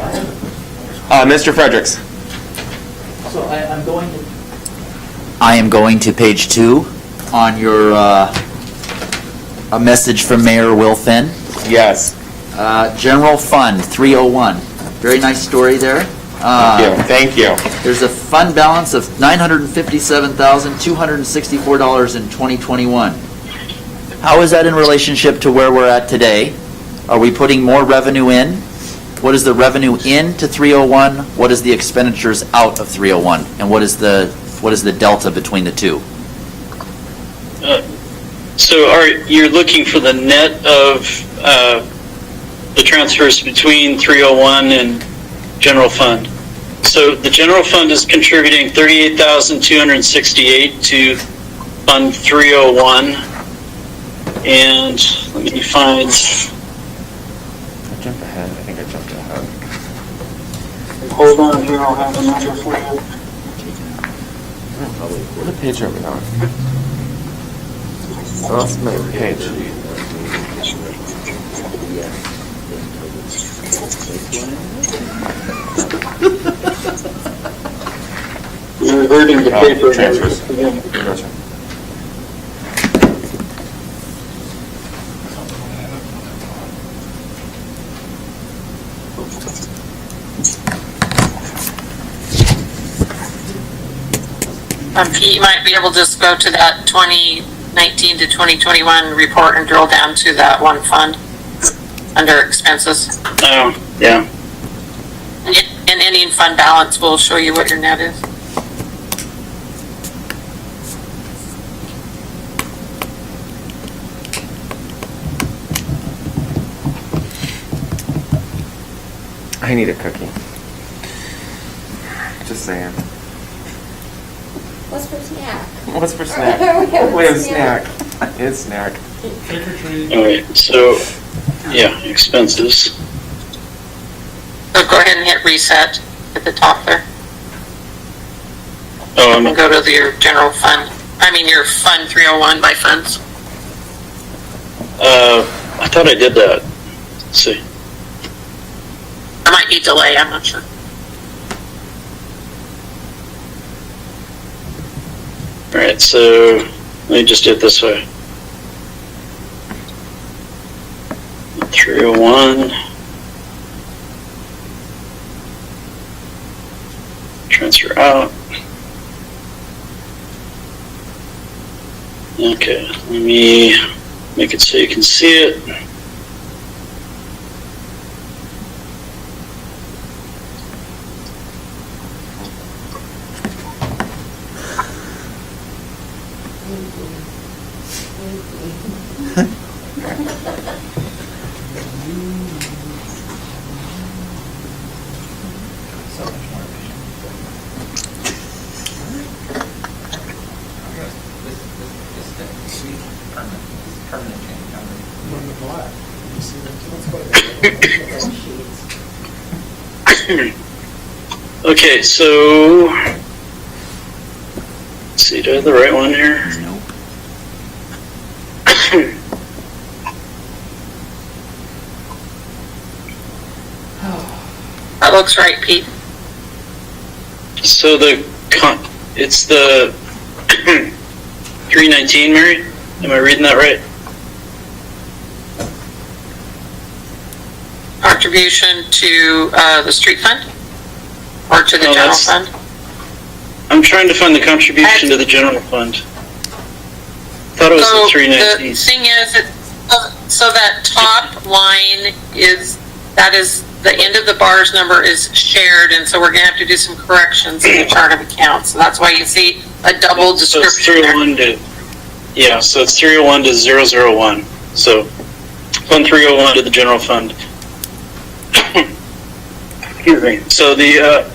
Mr. Fredericks. So I am going to page 2 on your, a message from Mayor Will Finn. Yes. General Fund 301. Very nice story there. Thank you. There's a fund balance of $957,264 in 2021. How is that in relationship to where we're at today? Are we putting more revenue in? What is the revenue into 301? What is the expenditures out of 301? And what is the delta between the two? So you're looking for the net of the transfers between 301 and general fund. So the general fund is contributing $38,268 to Fund 301. And let me find... I jumped ahead. I think I jumped ahead. Hold on here, I'll have the number for you. What page are we on? Oh, that's my page. You're reverting to paper. Transfers. Gotcha. Pete, you might be able to just go to that 2019 to 2021 report and drill down to that one fund under expenses. Yeah. And ending fund balance will show you what your net is. I need a cookie. Just saying. What's for snack? What's for snack? We have snack. It's snack. Trick or treat. All right, so, yeah, expenses. So go ahead and hit reset at the top there. Oh, And go to your general fund, your Fund 301 by funds. I thought I did that. Let's see. There might be delay, I'm not sure. All right, so let me just do it this way. 301. Transfer out. Okay, let me make it so you can see it. Permanent change. Okay, so let's see, do I have the right one here? Nope. That looks right, Pete. So it's the 319, Mary? Am I reading that right? Contribution to the street fund? Or to the No, general that's- fund? I'm trying to find the contribution to the general fund. Thought it was the So the 319. thing is, so that top line that is, the end of the bars number is shared, and so we're gonna have to do some corrections in the chart of accounts. So that's why you see a double So it's description there. 301 to, yeah, so it's 301 to 001. So Fund 301 to the general fund. Excuse me. So the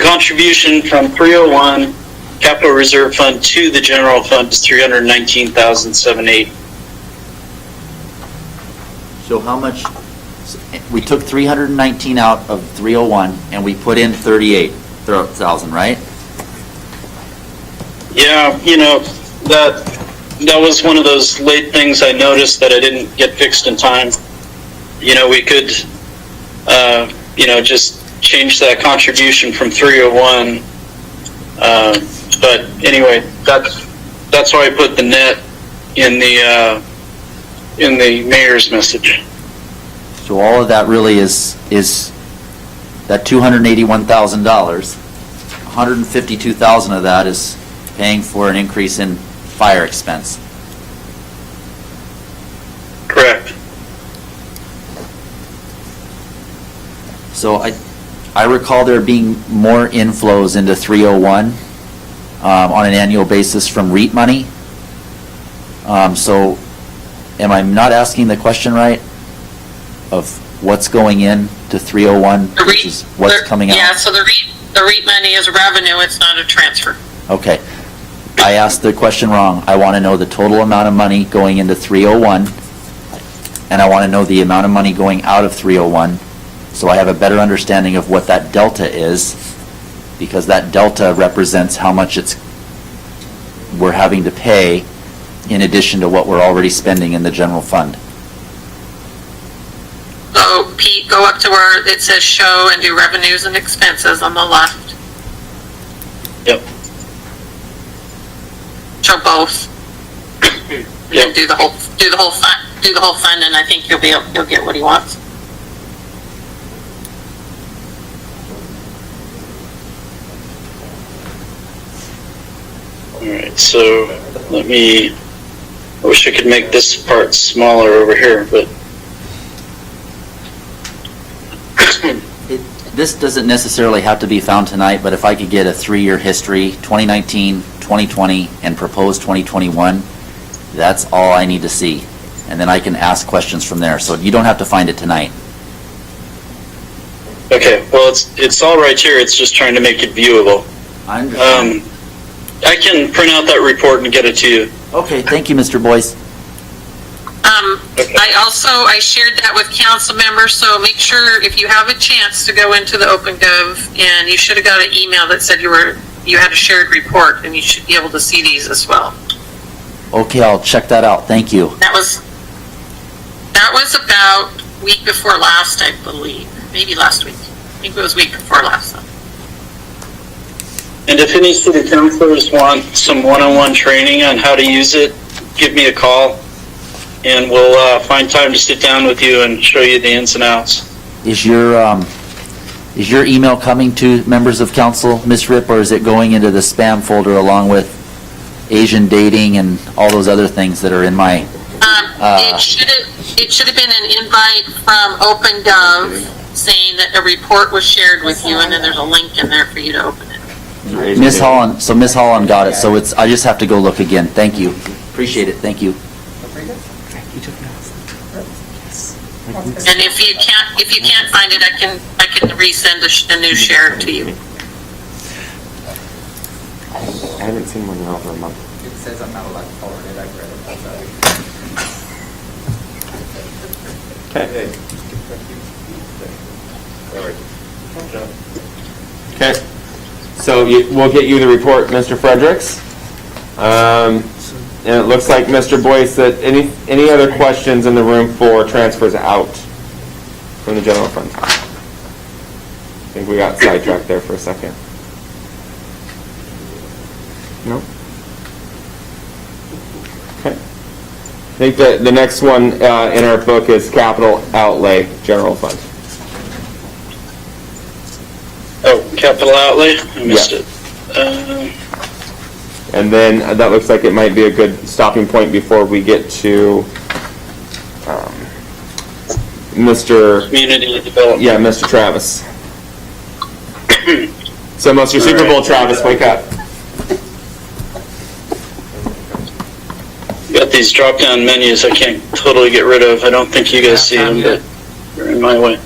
contribution from 301 Capital Reserve Fund to the general fund is $319,708. So how much, we took 319 out of 301 and we put in 38,000, right? Yeah, that was one of those late things I noticed that I didn't get fixed in time. We could, just change that contribution from 301. But anyway, that's why I put the net in the mayor's message. So all of that really is that $281,000, $152,000 of that is paying for an increase in fire expense. Correct. So I recall there being more inflows into 301 on an annual basis from REIT money. So am I not asking the question right of what's going in to 301 versus what's coming out? Yeah, so the REIT money is revenue, it's not a transfer. Okay. I asked the question wrong. I want to know the total amount of money going into 301, and I want to know the amount of money going out of 301, so I have a better understanding of what that delta is, because that delta represents how much we're having to pay in addition to what we're already spending in the general fund. So Pete, go up to where it says show and do revenues and expenses on the left. Yep. Show both. And then do the whole fund, and I think you'll get what he wants. All right, so I wish I could make this part smaller over here, but This doesn't necessarily have to be found tonight, but if I could get a 3-year history, 2019, 2020, and proposed 2021, that's all I need to see. And then I can ask questions from there, so you don't have to find it tonight. okay, well, it's all right here, it's just trying to make it viewable. I understand. I can print out that report and get it to you. Okay, thank you, Mr. Boyce. Okay. I shared that with council members, so make sure if you have a chance to go into the OpenGov, and you should have got an email that said you had a shared report, and you should be able to see these as well. Okay, I'll check that out, thank you. That was about week before last, I believe. Maybe last week. I think it was week before last. And if any city councilors want some one-on-one training on how to use it, give me a call, and we'll find time to sit down with you and show you the ins and outs. Is your email coming to members of council, Ms. Ripp, or is it going into the spam folder along with Asian dating and all those other things that are in my... It should have been an invite from OpenGov saying that a report was shared with you, and then there's a link in there for you to open it. Ms. Holland got it, so I just have to go look again. Thank you. Appreciate it, thank you. And if you can't find it, I can resend a new share to you. I haven't seen one in over a month. It says I'm not allowed to forward it, I've read it, Okay. Okay. So we'll get you the report, Mr. Fredericks. And it looks like, Mr. Boyce, that any other questions in the room for transfers out from the general fund? I think we got sidetracked there for a second. No? Okay. I think that the next one in our book is capital outlay, general fund. Oh, capital outlay? I missed Yeah. it. And then that looks like it might be a good stopping point before we get to Mr. Community development. Yeah, Mr. Travis. So, Mr. Super Bowl Travis, wake up. Got these drop-down menus I can't totally get rid of. I don't think you guys see them, but they're in my way.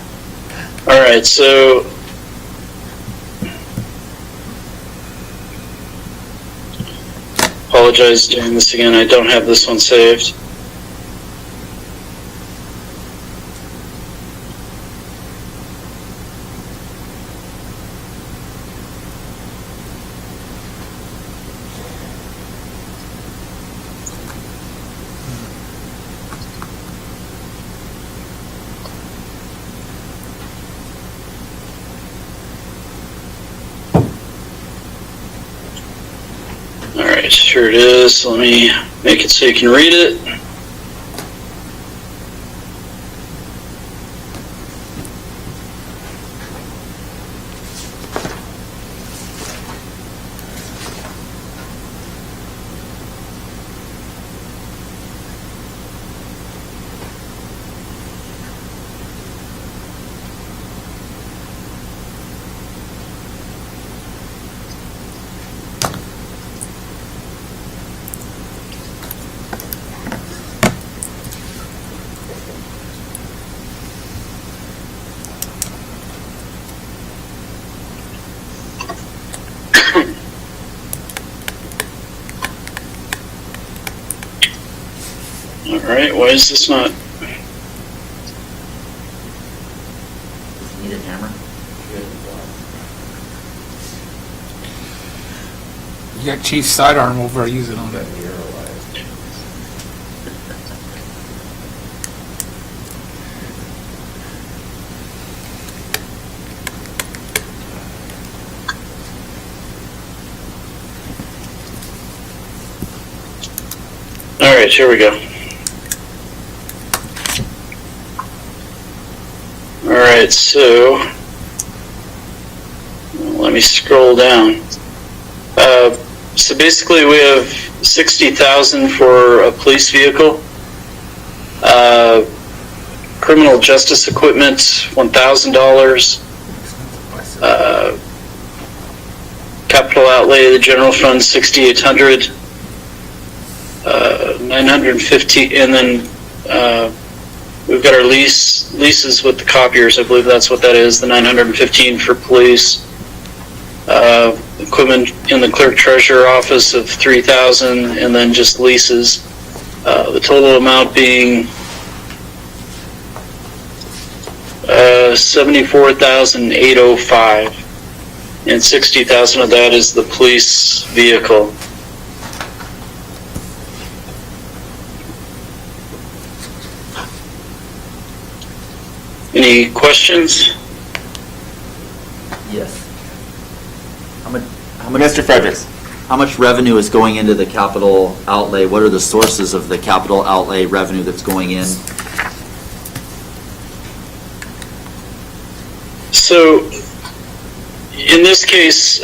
All right, so apologize doing this again. I don't have this one saved. All right, here it is. Let me make it so you can read it. All right, why is this not? Need a hammer? You got Chief's sidearm over, use it on it. All right, here we go. All right, so let me scroll down. So basically, we have 60,000 for a police vehicle. Criminal justice equipment, $1,000. Capital outlay of the general fund, 6,800. 950, and then we've got our leases with the copiers. I believe that's what that is. The 915 for police. Equipment in the clerk treasurer office of 3,000, and then just leases. The total amount being 74,805, and 60,000 of that is the police vehicle. Any questions? Yes. How much, Mr. Fredericks. how much revenue is going into the capital outlay? What are the sources of the capital outlay revenue that's going in? So, in this case,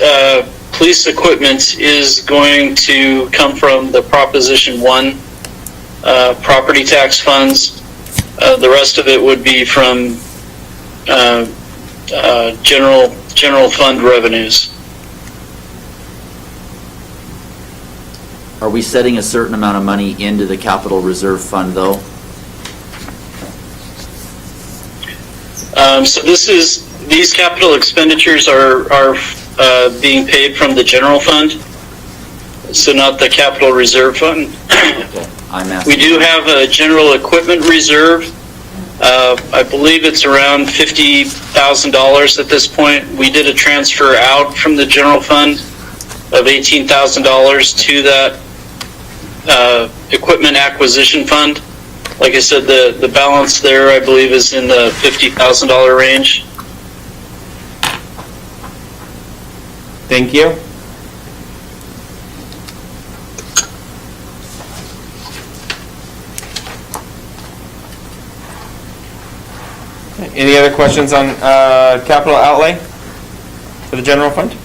police equipment is going to come from the Proposition 1 property tax funds. The rest of it would be from general fund revenues. Are we setting a certain amount of money into the capital reserve fund, though? So these capital expenditures are being paid from the general fund, so not the capital reserve fund. Okay, I'm asking. We do have a general equipment reserve. I believe it's around $50,000 at this point. We did a transfer out from the general fund of $18,000 to that equipment acquisition fund. Like I said, the balance there, I believe, is in the $50,000 range. Thank you. Any other questions on capital outlay for the general fund?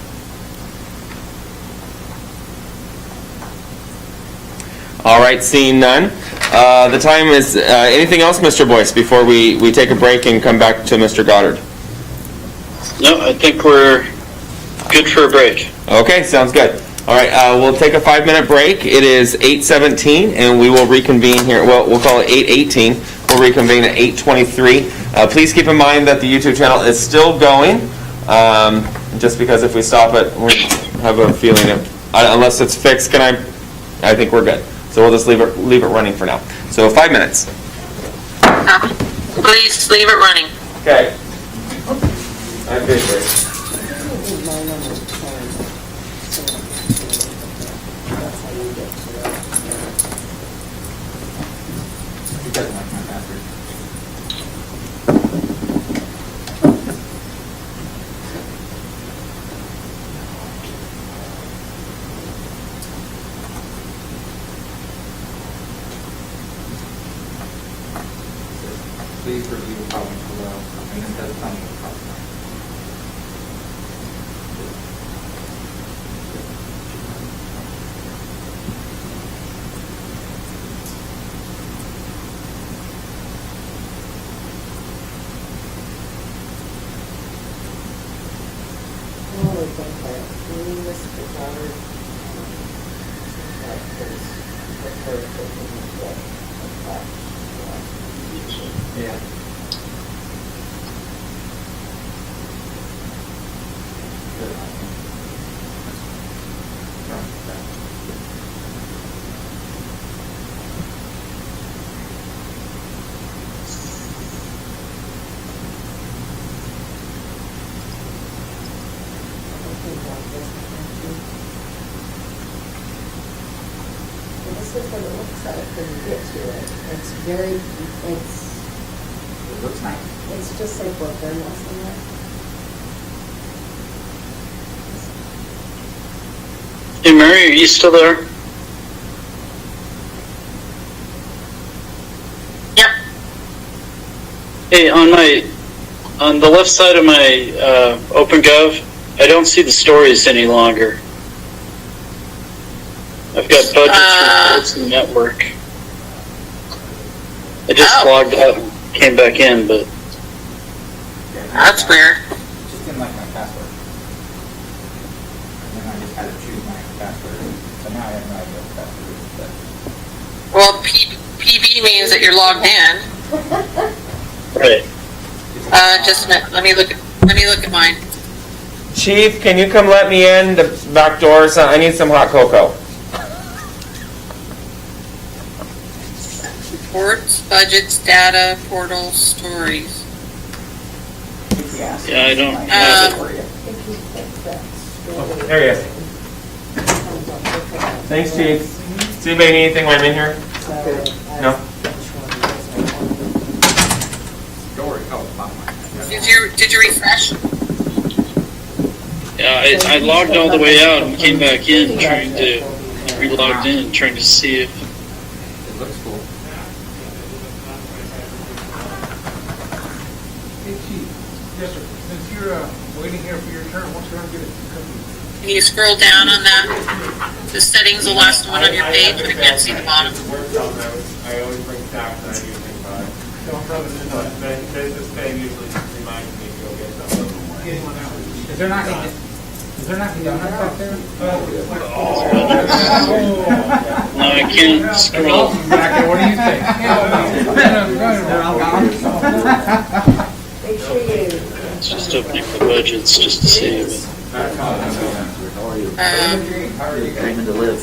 All right, seeing none. The time is, anything else, Mr. Boyce, before we take a break and come back to Mr. Goddard? No, I think we're good for a break. Okay, sounds good. All right, we'll take a 5-minute break. It is 8:17, and we will reconvene here. Well, we'll call it 8:18. We'll reconvene at 8:23. Please keep in mind that the YouTube channel is still going. Just because if we stop it, we have a feeling of, unless it's fixed, I think we're good. So we'll just leave it running for now. So 5 minutes. Please leave it running. Okay. I appreciate it. He doesn't like my password. Please review the comments below, and then does tell me what comments. Yeah. just look what it looks like when you get to it. It's very, It looks nice. it's just like what they're messing with. Hey, Mary, are you still there? Yep. Hey, on the left side of my OpenGov, I don't see the stories any longer. I've got budgets, reports, and network. I just logged out and came back in, but That's weird. Just didn't like my password. And then I just had to choose my password. So now I have no idea what password is. Well, PB means that you're logged in. right. Just a minute. Let me look at mine. Chief, can you come let me in the back door? I need some hot cocoa. Reports, budgets, data, portals, stories. Yeah, Yeah, I don't have it. for you. If you click that scroll, There he is. it comes up with that. Thanks, Chief. Does anybody need anything while I'm in here? So, No. Story, oh, bottom line. Did you refresh? Yeah, I logged all the way out and came back in, trying to re-logged in, trying to see if It looks cool. Hey, Chief. Yes, sir. Since you're waiting here for your turn, what's going to get it? Can you scroll down on that? The settings, the last one on your page, but I can't see the bottom. I always bring facts and I do think about it. Business pay usually reminds me to go get them. Getting one out. Is there not any donuts back there? no, I can't scroll. Exactly, what do you think? They're all gone. Make sure you. It's just opening the budgets just to see if How are you? Dreaming to live.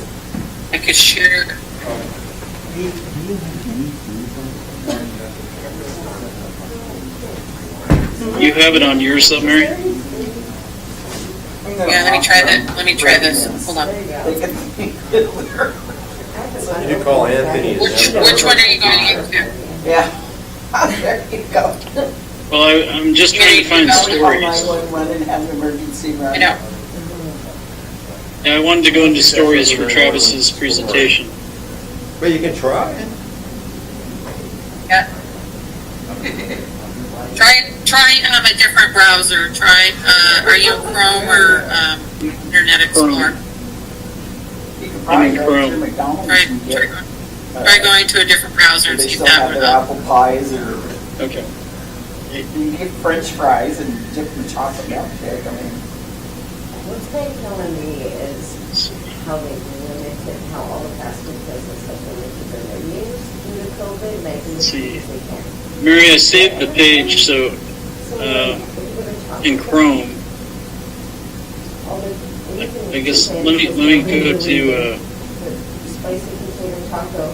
I could share. you have it on yours though, Mary. Yeah, let me try that. Let me try this. Hold on. You call Anthony. Which one are you going into? Yeah. There you go. Well, I'm just trying to find stories. 911 and have an emergency run. I know. Yeah, I wanted to go into stories for Travis's presentation. But you can try. Yeah. Try a different browser. Try, are you in Chrome or Internet Explorer? I'm in Chrome. Try going to a different browser and They see if still that have would their help. apple pies or Okay. you can get French fries and dip in chocolate milk cake. I mean, What's been killing me is how they've limited, how all the fast food places have limited their menus due to COVID, making it See. as they can. Mary, I saved the page, so in Chrome, I guess let me go to Spicy potato taco.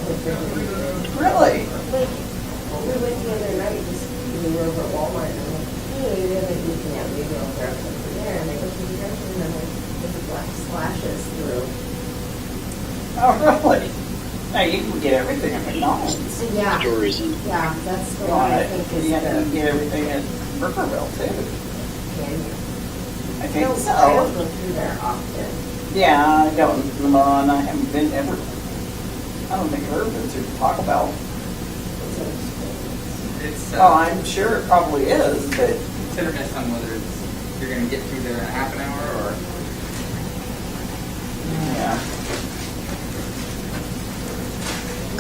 really? Like, we went the other night, we were over at Walmart, and I'm like, hey, we haven't eaten yet, maybe I'll grab something there, and they go to the grocery, and I'm like, there's black splashes through. Oh, really? Now you can get everything at McDonald's. Yeah, stories in. yeah, that's the one I think is You the, can get everything at Burgerville too. can you? I think I don't so. go through there often. Yeah, I don't, Lamont, I haven't been ever. I don't think I've ever been to Taco Bell. It's an experience. It's, Oh, I'm sure it probably is, but it's hit or miss on whether it's, you're gonna get through there in a half an hour or. yeah.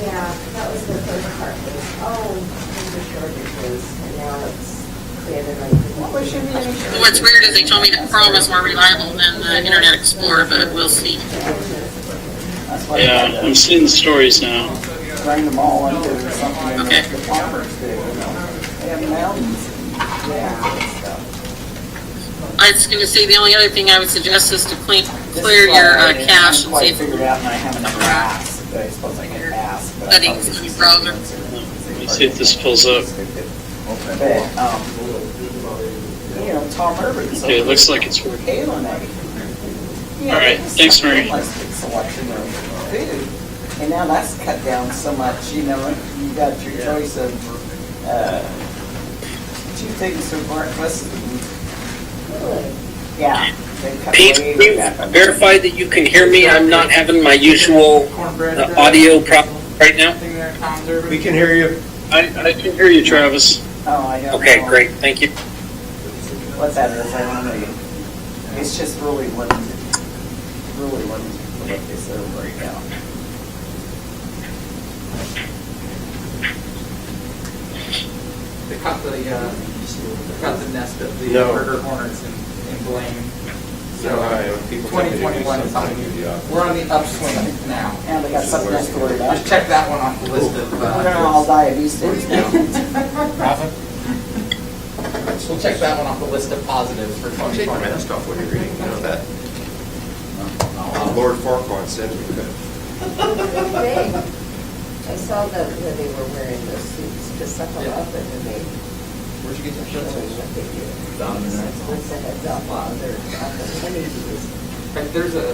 Yeah, that was the first part, was, oh, these are shortages, and now it's the other night. Well, there shouldn't be any. What's weird is they told me that Chrome is more reliable than the Internet Explorer, but we'll see. That's why Yeah, I'm seeing the stories now. bring them all into something in Okay. the farmers do, you know. They have mountains and stuff. I was gonna say, the only other thing I would suggest is to clear your cache and see if figured out, and I haven't ever asked, but I suppose I can ask. but I Settings thought in your this browser. was- Let me see if this pulls up. But, you know, Tom Urban's. Okay, it looks like it's working. Kalen, All right, thanks, Mary. Selection of food. And now that's cut down so much, you know, you got your choice of, 2 things so far, plus, Really? yeah. they cut Pete, way can you back on that. verify that you can hear me? I'm not having my usual audio problem right now. Thing there, Tom's Urban. We can hear you. I can hear you, Travis. Oh, I don't know. Okay, great, thank you. What that is, I don't know. It's just really limited, what they said right now. They caught the nest of the No. murder hornets in Blaine. So No, I know. People think they do 2021 is something something, to the office. we're on the upswing now. And they got something else to worry about. Just check that one off the list of, We're gonna all die of these things now. we'll check that one off the list of positives for I'll take my 2020. mask off when you're reading, you know that? Lord Farquaad said we could. They, I saw that they were wearing the suits to suckle up and then they. Where'd you get that shirt? Once they had up on their, honeybees. There's a, I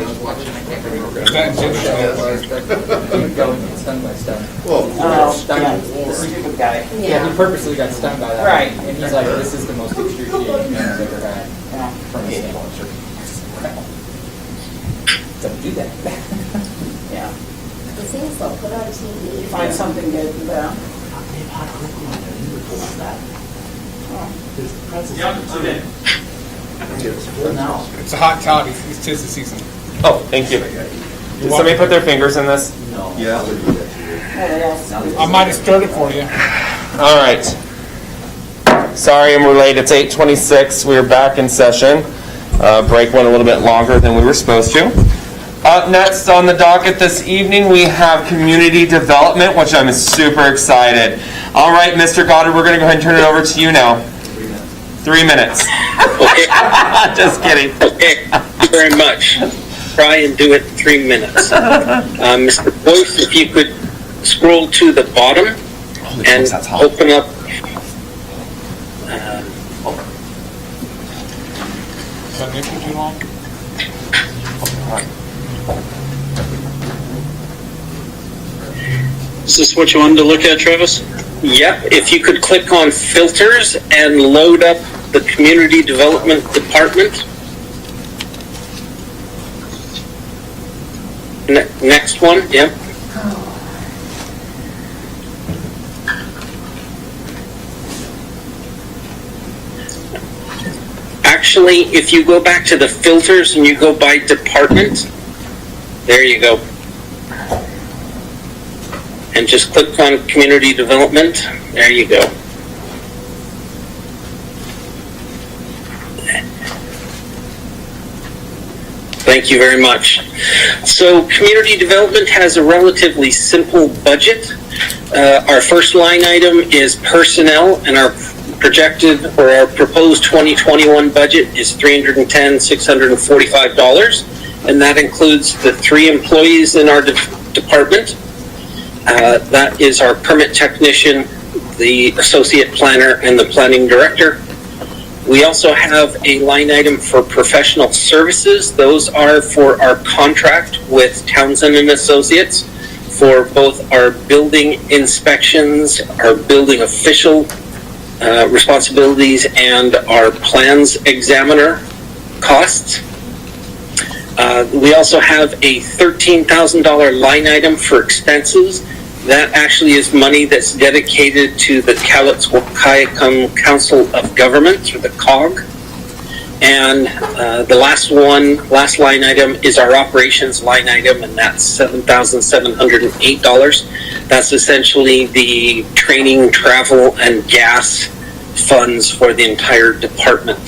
was watching, I can't remember. Is that Jim Keep going, get stung by stuff. Well, Oh, yeah, the stupid guy. Yeah, he purposely got stung by that. Right. And he's like, this is the most excruciating thing I've ever had Yeah. from a standpoint. Don't do that. Yeah. The things they'll put on TV. Find something good, yeah. It's a hot toddy, it's tis the season. Oh, thank you. Did somebody put their fingers in this? yeah. What else? I might have stirred it for you. All right. Sorry I'm late. It's 8:26. We are back in session. Break went a little bit longer than we were supposed to. Up next on the docket this evening, we have community development, which I'm super excited. All right, Mr. Goddard, we're going to go ahead and turn it over to you now. 3 minutes. Okay, Just kidding. okay, thank you very much. Try and do it in 3 minutes. Mr. Boyce, if you could scroll to the bottom and that's hot. open up. Is that making too long? Is this what you wanted to look at, Travis? Yep, if you could click on filters and load up the community development department. Next one, yep. Actually, if you go back to the filters and you go by department, there you go. And just click on community development. There you go. Thank you very much. So community development has a relatively simple budget. Our first line item is personnel, and our projected or our proposed 2021 budget is $310,645, and that includes the 3 employees in our department. That is our permit technician, the associate planner, and the planning director. We also have a line item for professional services. Those are for our contract with Townsend and Associates for both our building inspections, our building official responsibilities, and our plans examiner costs. We also have a $13,000 line item for expenses. That actually is money that's dedicated to the Cowlitz-Wahkiakum Council of Governments, or the COG. And the last line item is our operations line item, and that's $7,708. That's essentially the training, travel, and gas funds for the entire department.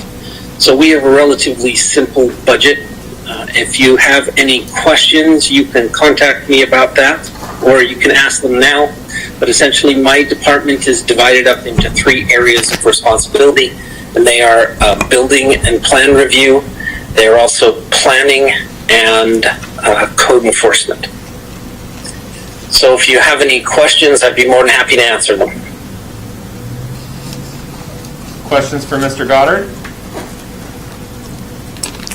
So we have a relatively simple budget. If you have any questions, you can contact me about that, or you can ask them now. But essentially, my department is divided up into 3 areas of responsibility, and they are building and plan review. They are also planning and code enforcement. So if you have any questions, I'd be more than happy to answer them. Questions for Mr. Goddard?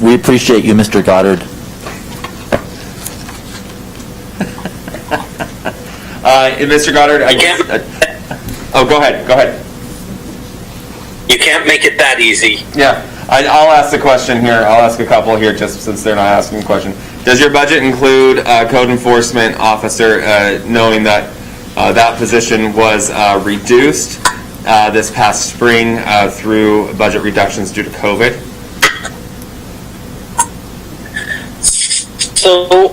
We appreciate you, Mr. Goddard. Mr. Goddard, I guess, oh, go ahead. You can't make it that easy. Yeah, I'll ask the question here. I'll ask a couple here just since they're not asking a question. Does your budget include a code enforcement officer, knowing that that position was reduced this past spring through budget reductions due to COVID? So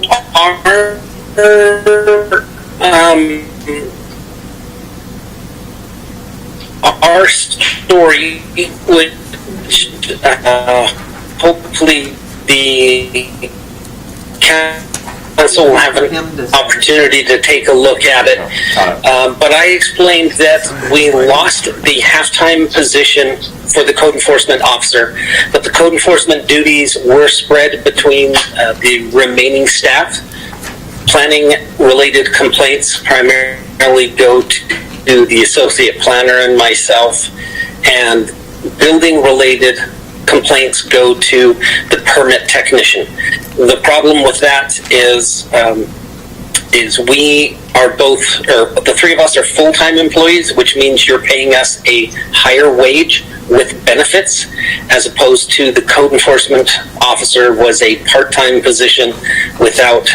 our story, which hopefully the council will have an opportunity to take a look at it. But I explained that we lost the halftime position for the code enforcement officer, but the code enforcement duties were spread between the remaining staff. Planning-related complaints primarily go to the associate planner and myself, and building-related complaints go to the permit technician. The problem with that is we are both, or the three of us are full-time employees, which means you're paying us a higher wage with benefits, as opposed to the code enforcement officer was a part-time position without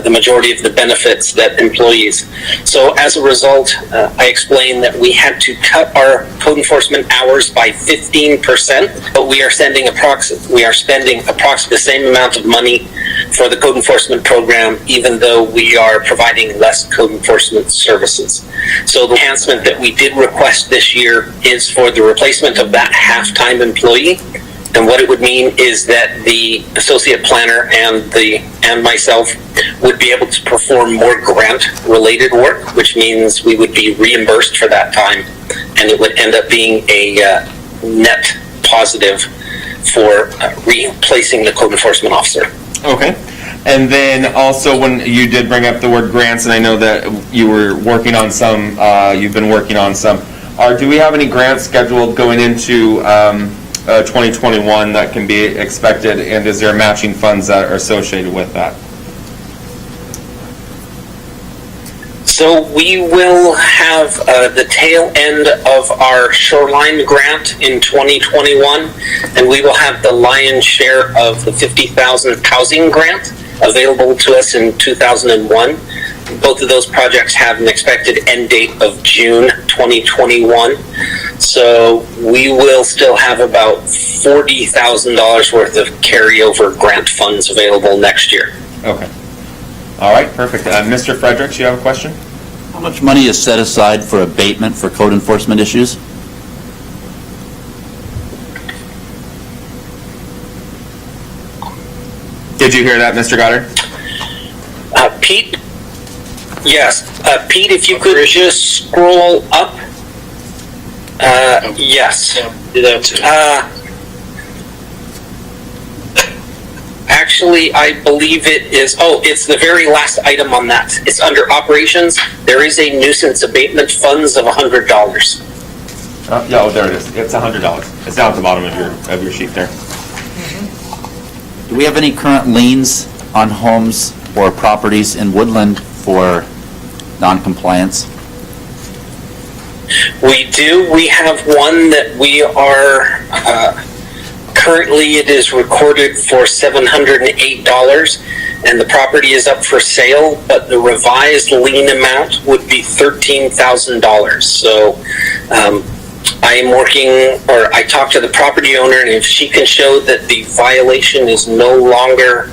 the majority of the benefits that employees. So as a result, I explained that we had to cut our code enforcement hours by 15%, but we are spending approximately the same amount of money for the code enforcement program, even though we are providing less code enforcement services. So the enhancement that we did request this year is for the replacement of that half-time employee. And what it would mean is that the associate planner and myself would be able to perform more grant-related work, which means we would be reimbursed for that time, and it would end up being a net positive for replacing the code enforcement officer. Okay. And then also when you did bring up the word grants, and I know that you were working on some, you've been working on some, do we have any grants scheduled going into 2021 that can be expected, and is there matching funds that are associated with that? So we will have the tail end of our shoreline grant in 2021, and we will have the lion's share of the 50,000 housing grant available to us in 2001. Both of those projects have an expected end date of June 2021. So we will still have about $40,000 worth of carryover grant funds available next year. Okay. All right, perfect. Mr. Fredericks, you have a question? How much money is set aside for abatement for code enforcement issues? Did you hear that, Mr. Goddard? Pete? Yes. Pete, if you could just scroll up. Yes. Do that too. Actually, I believe it is, it's the very last item on that. It's under operations. There is a nuisance abatement funds of $100. Yeah, oh, there it is. It's $100. It's down at the bottom of your sheet there. Do we have any current liens on homes or properties in Woodland for non-compliance? We do. We have one that we are, currently it is recorded for $708, and the property is up for sale, but the revised lien amount would be $13,000. So I am working, or I talked to the property owner, and if she can show that the violation is no longer,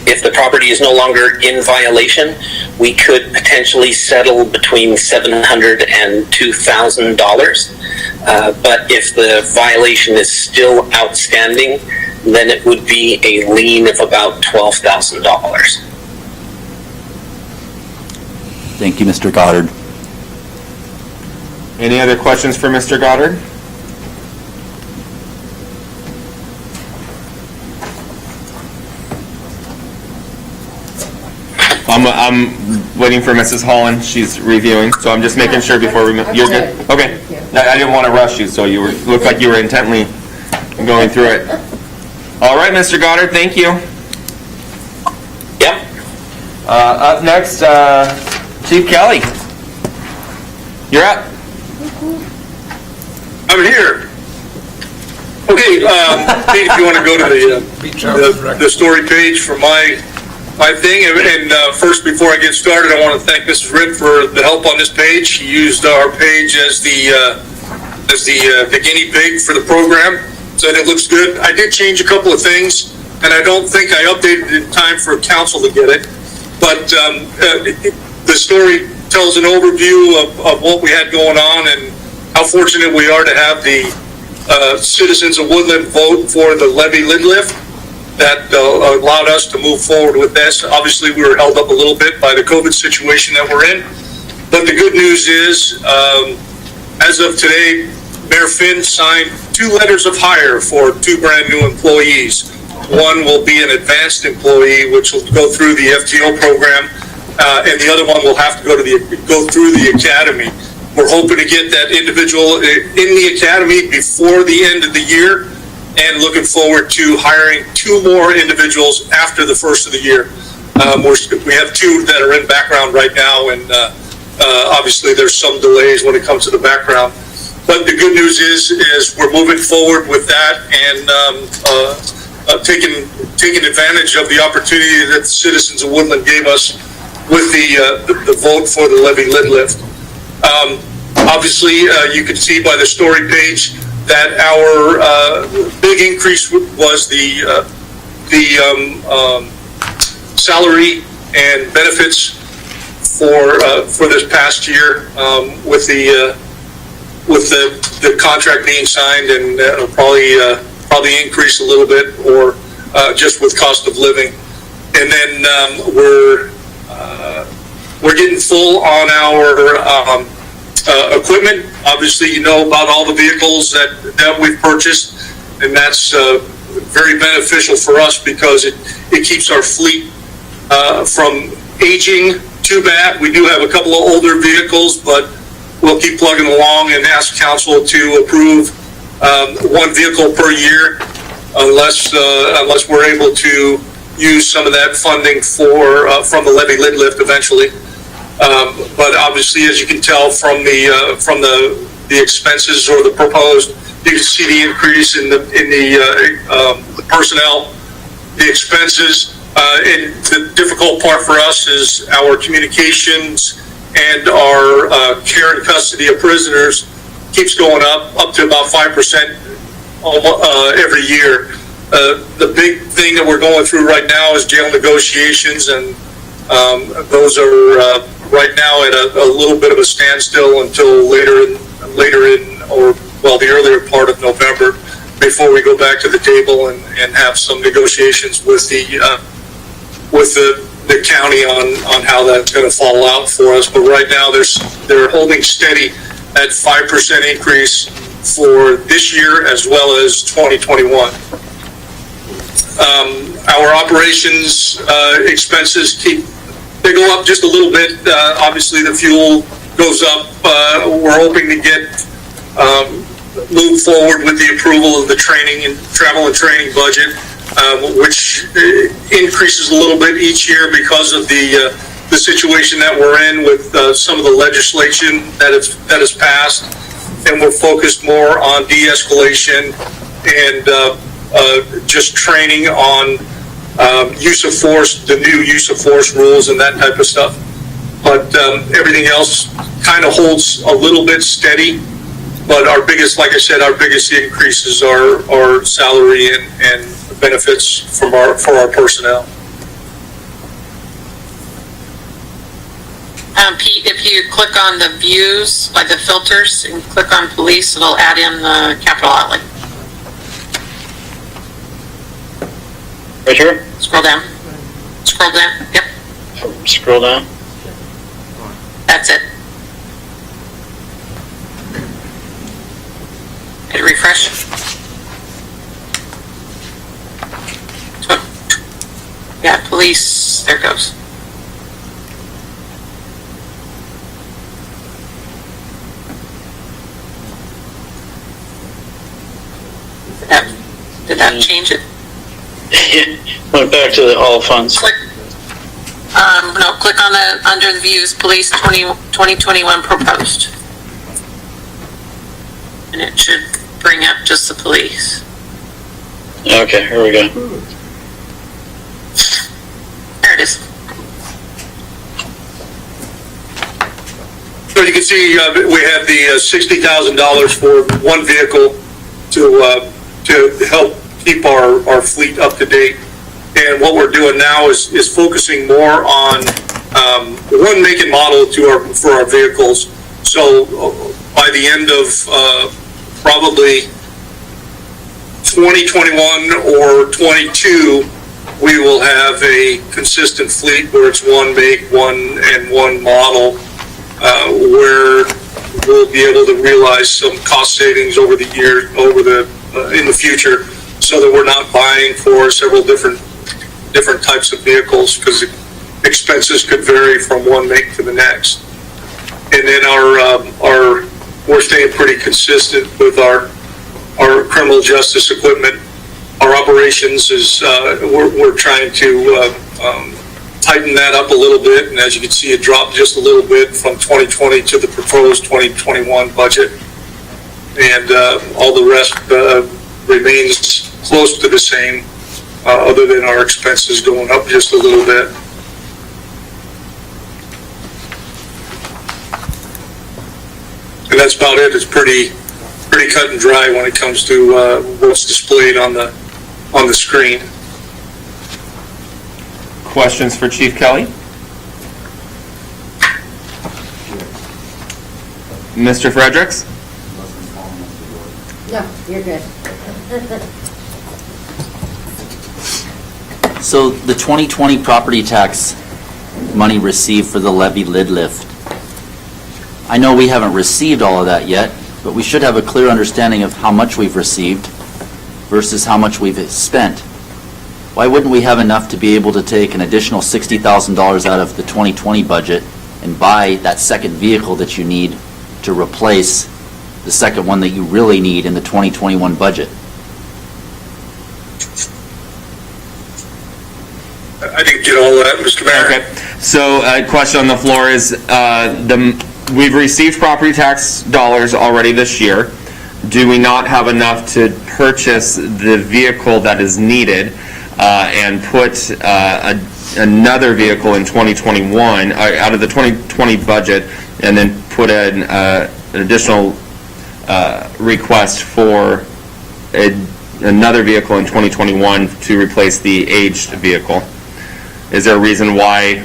if the property is no longer in violation, we could potentially settle between $700 and $2,000. But if the violation is still outstanding, then it would be a lien of about $12,000. Thank you, Mr. Goddard. Any other questions for Mr. Goddard? I'm waiting for Mrs. Holland. She's reviewing, so I'm just making sure before we. You're good. Okay. I didn't want to rush you, so you looked like you were intently going through it. All right, Mr. Goddard. Thank you. Yep. Up next, Chief Kelly. You're up. I'm here. Okay, Pete, if you want to go to the story page for my thing, and first, before I get started, I want to thank Mrs. Ritt for the help on this page. She used our page as the guinea pig for the program, so it looks good. I did change a couple of things, and I don't think I updated it in time for council to get it, but the story tells an overview of what we had going on and how fortunate we are to have the citizens of Woodland vote for the levy lid lift that allowed us to move forward with this. Obviously, we were held up a little bit by the COVID situation that we're in, but the good news is, as of today, Mayor Finn signed 2 letters of hire for 2 brand new employees. One will be an advanced employee, which will go through the FTO program, and the other one will have to go through the academy. We're hoping to get that individual in the academy before the end of the year, and looking forward to hiring 2 more individuals after the first of the year. We have 2 that are in background right now, and obviously there's some delays when it comes to the background. But the good news is we're moving forward with that and taking advantage of the opportunity that the citizens of Woodland gave us with the vote for the levy lid lift. Obviously, you can see by the story page that our big increase was the salary and benefits for this past year, with the contract being signed, and probably increase a little bit, or just with cost of living. And then we're getting full on our equipment. Obviously, you know about all the vehicles that we've purchased, and that's very beneficial for us because it keeps our fleet from aging too bad. We do have a couple of older vehicles, but we'll keep plugging along and ask council to approve 1 vehicle per year, unless we're able to use some of that funding from the levy lid lift eventually. But obviously, as you can tell from the expenses or the proposed, you can see the increase in the personnel, the expenses. And the difficult part for us is our communications and our care and custody of prisoners keeps going up to about 5% every year. The big thing that we're going through right now is jail negotiations, and those are right now at a little bit of a standstill until later in the earlier part of November, before we go back to the table and have some negotiations with the county on how that's going to fall out for us. But right now they're holding steady at 5% increase for this year as well as 2021. Our operations expenses they go up just a little bit. Obviously, the fuel goes up. We're hoping to get move forward with the approval of the training and travel and training budget, which increases a little bit each year because of the situation that we're in with some of the legislation that has passed, and we're focused more on de-escalation and just training on use of force, the new use of force rules and that type of stuff. But everything else kind of holds a little bit steady. But our biggest, like I said, our biggest increases are salary and benefits for our personnel. Pete, if you click on the views, like the filters, and click on police, it'll add in the capital outlay. Right here? Scroll down. Scroll down. Yep. Scroll down. That's it. Hit refresh. Yeah, police. There it goes. Did that change it? Went back to the all funds. Click. No, click on under the views, police 2021 proposed. And it should bring up just the police. Okay, here we go. There it is. So you can see, we have the $60,000 for one vehicle to help keep our fleet up to date. And what we're doing now is focusing more on one make and model for our vehicles. So by the end of probably 2021 or 22, we will have a consistent fleet where it's one make, one model, where we'll be able to realize some cost savings over the year, in the future, so that we're not buying for several different types of vehicles, because expenses could vary from one make to the next. And then we're staying pretty consistent with our criminal justice equipment. Our operations is, we're trying to tighten that up a little bit, and as you can see, it dropped just a little bit from 2020 to the proposed 2021 budget. And all the rest remains close to the same, other than our expenses going up just a little bit. And that's about it. It's pretty cut and dry when it comes to what's displayed on the screen. Questions for Chief Kelly? Mr. Fredericks? No, you're good. So the 2020 property tax money received for the levy lid lift, I know we haven't received all of that yet, but we should have a clear understanding of how much we've received versus how much we've spent. Why wouldn't we have enough to be able to take an additional $60,000 out of the 2020 budget and buy that second vehicle that you need to replace the second one that you really need in the 2021 budget? I didn't get all that, Mr. Mayor. Okay, so a question on the floor is, we've received property tax dollars already this year. Do we not have enough to purchase the vehicle that is needed and put another vehicle in 2021 out of the 2020 budget, and then put an additional request for another vehicle in 2021 to replace the aged vehicle? Is there a reason why?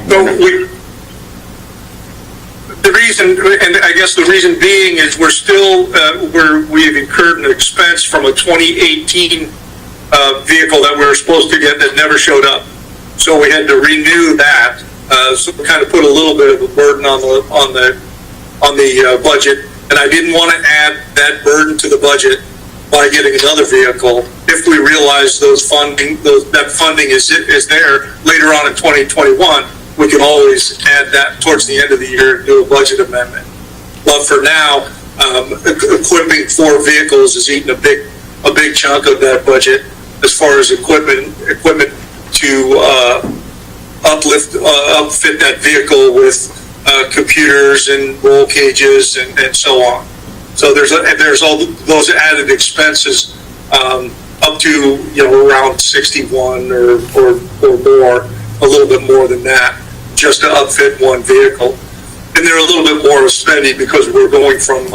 The reason, and I guess the reason being, is we're still, we've incurred an expense from a 2018 vehicle that we were supposed to get that never showed up. So we had to renew that. So we kind of put a little bit of a burden on the budget, and I didn't want to add that burden to the budget by getting another vehicle. If we realize that funding is there later on in 2021, we can always add that towards the end of the year and do a budget amendment. But for now, equipping 4 vehicles is eating a big chunk of that budget, as far as equipment to upfit that vehicle with computers and roll cages and so on. So there's all those added expenses up to around 61 or more, a little bit more than that, just to upfit one vehicle. And they're a little bit more spending because we're going from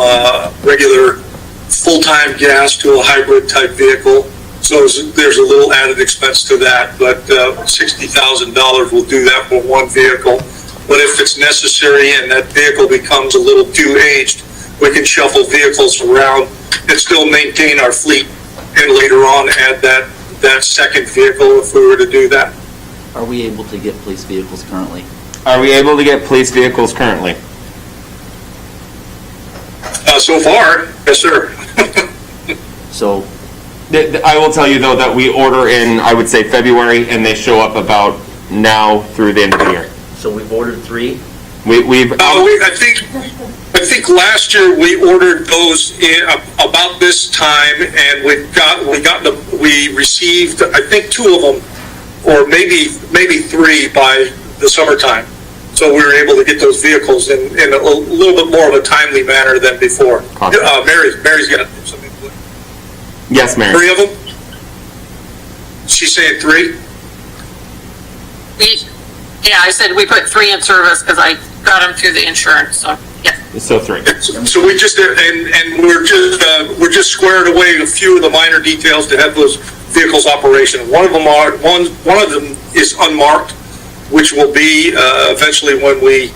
regular full-time gas to a hybrid type vehicle. So there's a little added expense to that, but $60,000 will do that for one vehicle. But if it's necessary and that vehicle becomes a little too aged, we can shuffle vehicles around and still maintain our fleet, and later on add that second vehicle if we were to do that. Are we able to get police vehicles currently? Are we able to get police vehicles currently? So far, yes, sir. So I will tell you, though, that we order in, I would say, February, and they show up about now through the end of the year. So we've ordered 3? I think last year we ordered those in about this time, and we received, I think, 2 of them, or maybe 3 by the summertime. So we were able to get those vehicles in a little bit more of a timely manner than before. Mary's got some input. Yes, Mary. 3 of them? She's saying 3? Yeah, I said we put 3 in service because I got them through the insurance, so, yeah. So 3. So we just, and we're just squared away a few of the minor details to have those vehicles operational. One of them is unmarked, which will be eventually when we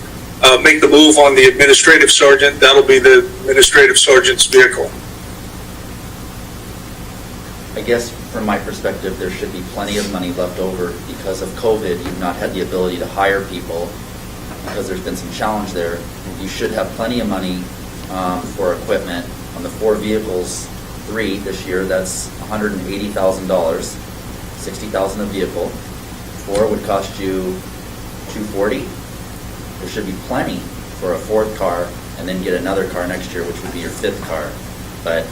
make the move on the administrative sergeant. That'll be the administrative sergeant's vehicle. I guess from my perspective, there should be plenty of money left over because of COVID. You've not had the ability to hire people because there's been some challenge there. You should have plenty of money for equipment. On the 4 vehicles, 3 this year, that's $180,000, $60,000 a vehicle. 4 would cost you $240,000. There should be plenty for a 4th car and then get another car next year, which would be your 5th car. But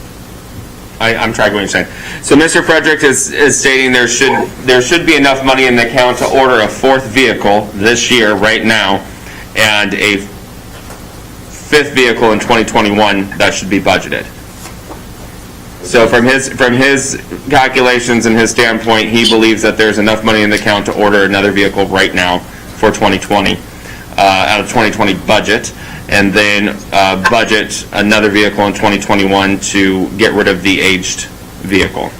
I'm tracking what you're saying. So Mr. Frederick is stating there should be enough money in the account to order a 4th vehicle this year, right now, and a 5th vehicle in 2021 that should be budgeted. So from his calculations and his standpoint, he believes that there's enough money in the account to order another vehicle right now for 2020, out of 2020 budget, and then budget another vehicle in 2021 to get rid of the aged vehicle.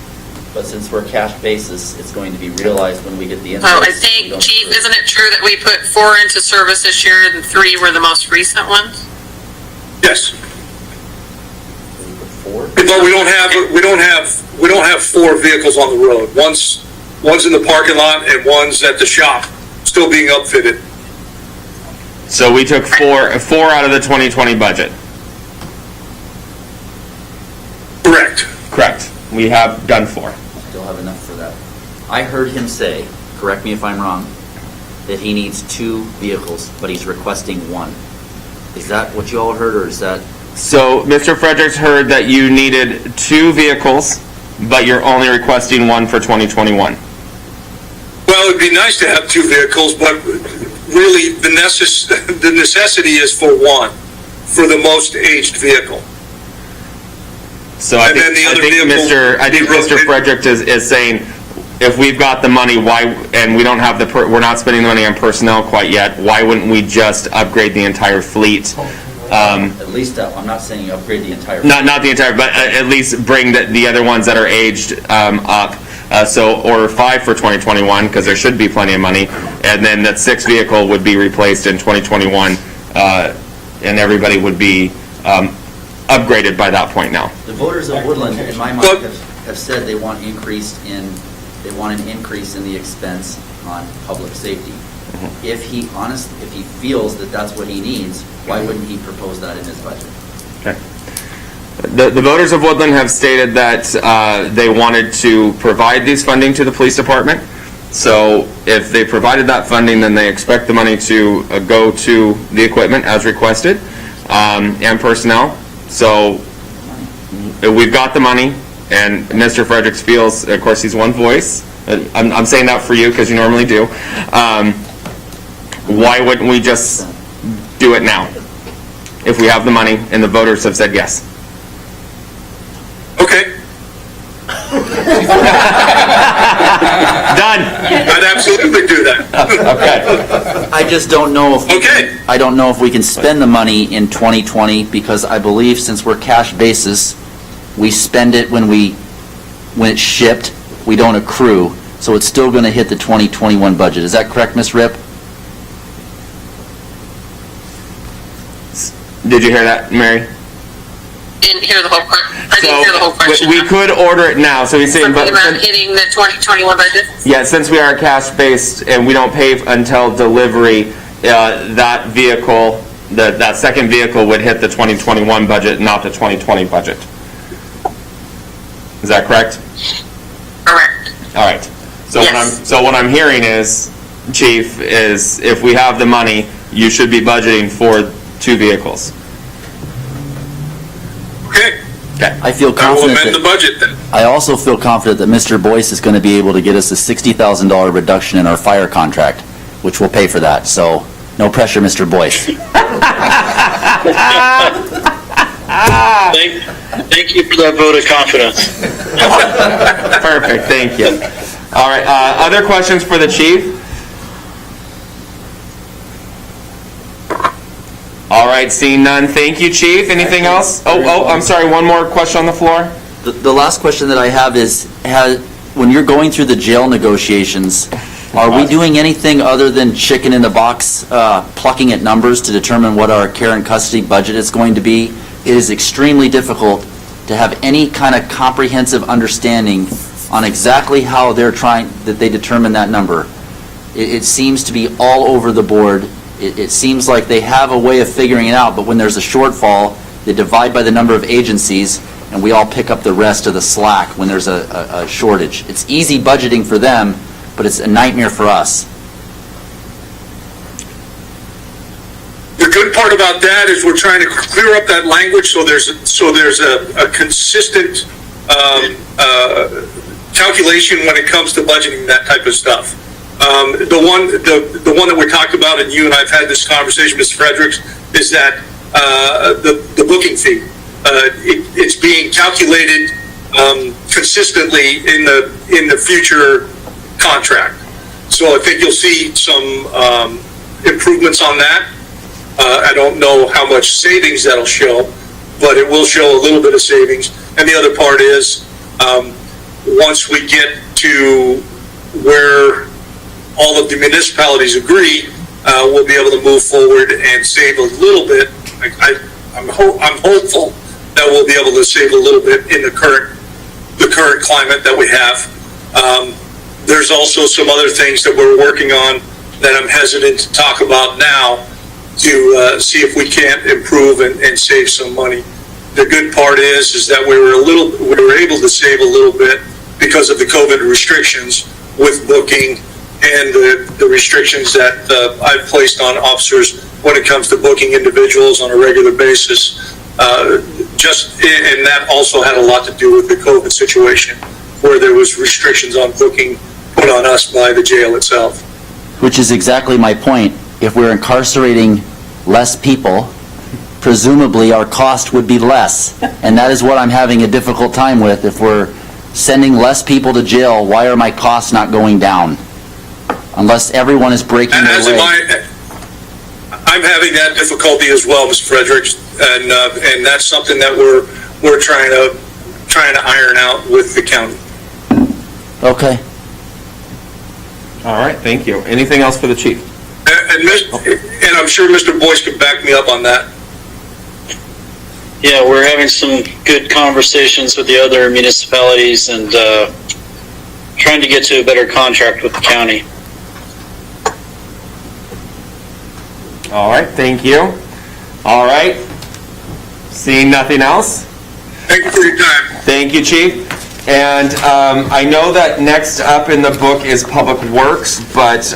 But since we're cash basis, it's going to be realized when we get the invoice. Well, I think, Chief, isn't it true that we put 4 into service this year and 3 were the most recent ones? Yes. Four? But we don't have 4 vehicles on the road. One's in the parking lot and one's at the shop, still being upfitted. So we took four out of the 2020 budget. Correct. Correct. We have done 4. Still have enough for that. I heard him say, correct me if I'm wrong, that he needs 2 vehicles, but he's requesting 1. Is that what you all heard, or is that? So Mr. Fredericks heard that you needed 2 vehicles, but you're only requesting 1 for 2021. Well, it'd be nice to have 2 vehicles, but really the necessity is for 1, for the most aged vehicle. So I think Mr. Frederick is saying, if we've got the money, why, and we don't have we're not spending the money on personnel quite yet, why wouldn't we just upgrade the entire fleet? At least, I'm not saying you upgrade the entire. Not the entire, but at least bring the other ones that are aged up. So order 5 for 2021, because there should be plenty of money, and then that 6th vehicle would be replaced in 2021, and everybody would be upgraded by that point now. The voters of Woodland, in my mind, have said they want an increase in the expense on public safety. Mm-hmm. If he feels that that's what he needs, why wouldn't he propose that in his budget? Okay. The voters of Woodland have stated that they wanted to provide these funding to the police department. So if they provided that funding, then they expect the money to go to the equipment as requested, and personnel. So we've got the money, and Mr. Fredericks feels, of course, he's one voice. I'm saying that for you because you normally do. Why wouldn't we just do it now if we have the money and the voters have said yes? Okay. Done. I'd absolutely do that. Okay. I just don't know if Okay. I don't know if we can spend the money in 2020, because I believe since we're cash basis, we spend it when it's shipped. We don't accrue, so it's still going to hit the 2021 budget. Is that correct, Ms. Ripp? Did you hear that, Mary? Didn't hear the whole question. We could order it now. So he's saying, Something about hitting the 2021 budget? yeah, since we are cash-based and we don't pay until delivery, that vehicle, that 2nd vehicle would hit the 2021 budget, not the 2020 budget. Is that correct? Correct. All right. So Yes. what I'm hearing is, Chief, is if we have the money, you should be budgeting for 2 vehicles. Okay. I feel I will confident amend the budget then. I also feel confident that Mr. Boyce is going to be able to get us a $60,000 reduction in our fire contract, which will pay for that. So no pressure, Mr. Boyce. Thank you for that vote of confidence. Perfect, thank you. All right, other questions for the chief? All right, seeing none, thank you, chief. Anything else? Oh, I'm sorry, one more question on the floor? The last question that I have is, when you're going through the jail negotiations, are we doing anything other than chicken in the box, plucking at numbers to determine what our care and custody budget is going to be? It is extremely difficult to have any kind of comprehensive understanding on exactly how they're trying, that they determine that number. It seems to be all over the board. It seems like they have a way of figuring it out, but when there's a shortfall, they divide by the number of agencies, and we all pick up the rest of the slack when there's a shortage. It's easy budgeting for them, but it's a nightmare for us. The good part about that is we're trying to clear up that language so there's a consistent calculation when it comes to budgeting that type of stuff. The one that we talked about, and you and I've had this conversation, Mr. Fredericks, is that the booking fee. It's being calculated consistently in the future contract. So I think you'll see some improvements on that. I don't know how much savings that'll show, but it will show a little bit of savings. And the other part is, once we get to where all of the municipalities agree, we'll be able to move forward and save a little bit. I'm hopeful that we'll be able to save a little bit in the current climate that we have. There's also some other things that we're working on that I'm hesitant to talk about now to see if we can't improve and save some money. The good part is that we were able to save a little bit because of the COVID restrictions with booking and the restrictions that I've placed on officers when it comes to booking individuals on a regular basis. And that also had a lot to do with the COVID situation, where there was restrictions on booking put on us by the jail itself. Which is exactly my point. If we're incarcerating less people, presumably our cost would be less. And that is what I'm having a difficult time with. If we're sending less people to jail, why are my costs not going down? Unless everyone is breaking their leg. I'm having that difficulty as well, Mr. Fredericks, and that's something that we're trying to iron out with the county. Okay. All right, thank you. Anything else for the chief? And I'm sure Mr. Boyce can back me up on that. Yeah, we're having some good conversations with the other municipalities and trying to get to a better contract with the county. All right, thank you. All right, seeing nothing else? Thank you for your time. Thank you, chief. And I know that next up in the book is Public Works, but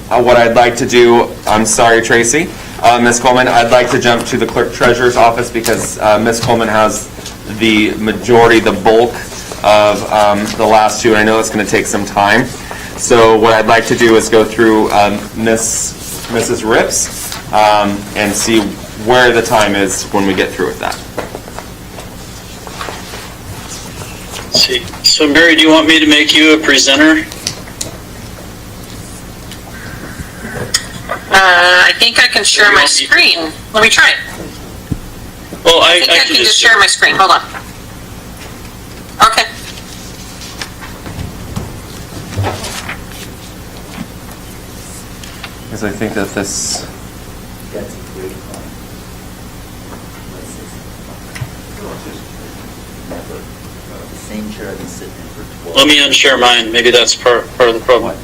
what I'd like to do, I'm sorry, Tracy, Ms. Coleman, I'd like to jump to the clerk treasurer's office because Ms. Coleman has the majority, the bulk of the last two, and I know it's going to take some time. So what I'd like to do is go through Mrs. Rips and see where the time is when we get through with that. Let's see. So Mary, do you want me to make you a presenter? I think I can share my screen. Let me try it. Well, I think I can just share my screen. Hold on. Okay. Because I think that this... That's a great point. The same chair I've been sitting in for 12. Let me unshare mine. Maybe that's part of the problem.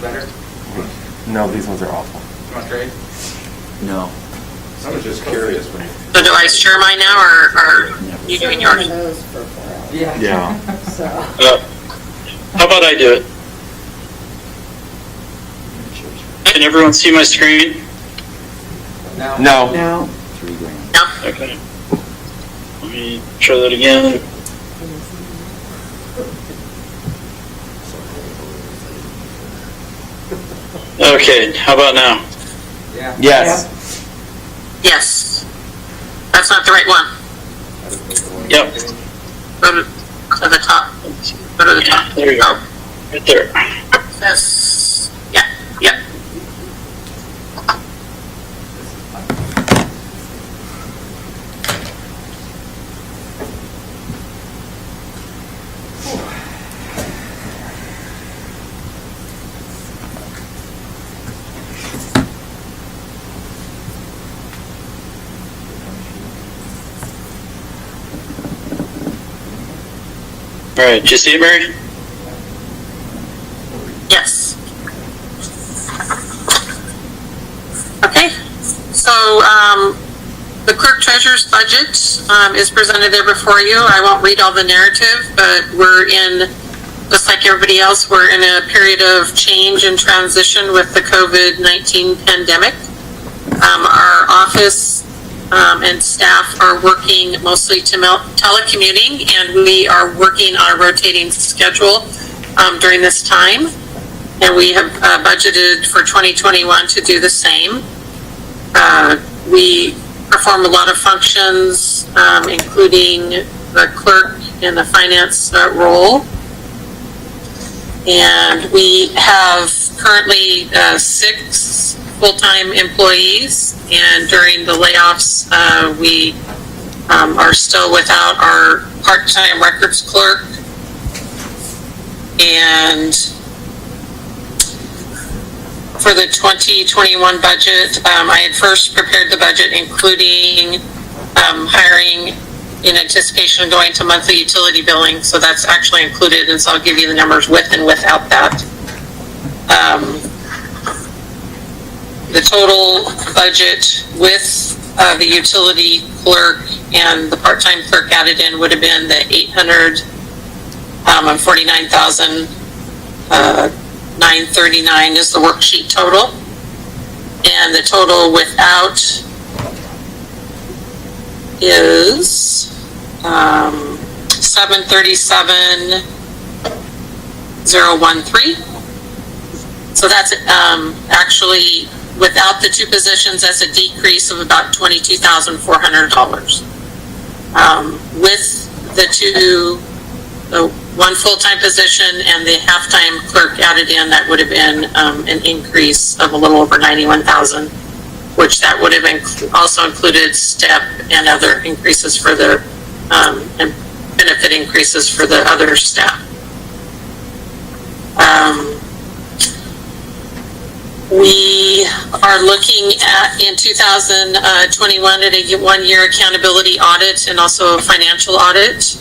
Better? No, these ones are awful. You want to trade? No. I was just curious when you... So do I share mine now, or are you doing yours? Those for 4 hours. Yeah. So, How about I do it? Can everyone see my screen? No. No. no. $3,000. No? Okay. Let me try that again. Okay, how about now? Yes. Yes. That's not the right one. Yep. Go to the top. Go to the top. There you go. Right there. Yes. Yeah, yeah. All right, did you see it, Mary? Yes. Okay, so, the clerk treasurer's budget, is presented there before you. I won't read all the narrative, but we're in, just like everybody else, we're in a period of change and transition with the COVID-19 pandemic. Our office, and staff are working mostly telecommuting, and we are working on a rotating schedule, during this time. And we have budgeted for 2021 to do the same. We perform a lot of functions, including the clerk and the finance role. And we have currently 6 full-time employees, and during the layoffs, we are still without our part-time records clerk. And for the 2021 budget, I had first prepared the budget including hiring in anticipation of going to monthly utility billing, so that's actually included, and so I'll give you the numbers with and without that. The total budget with the utility clerk and the part-time clerk added in would have been the $849,939 is the worksheet total. And the total without is $737,013. So that's actually, without the 2 positions, that's a decrease of about $22,400. With the 1 full-time position and the half-time clerk added in, that would have been an increase of a little over $91,000, which that would have also included step and other increases for the and benefit increases for the other staff. We are looking at, in 2021, at a 1-year accountability audit and also a financial audit.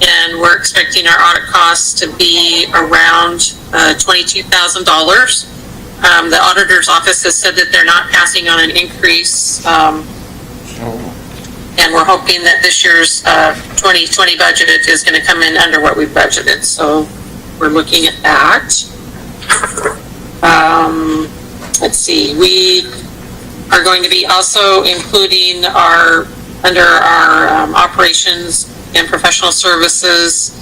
And we're expecting our audit costs to be around $22,000. The auditor's office has said that they're not passing on an increase. And we're hoping that this year's 2020 budget is going to come in under what we budgeted. So we're looking at that. Let's see, we are going to be also including under our operations and professional services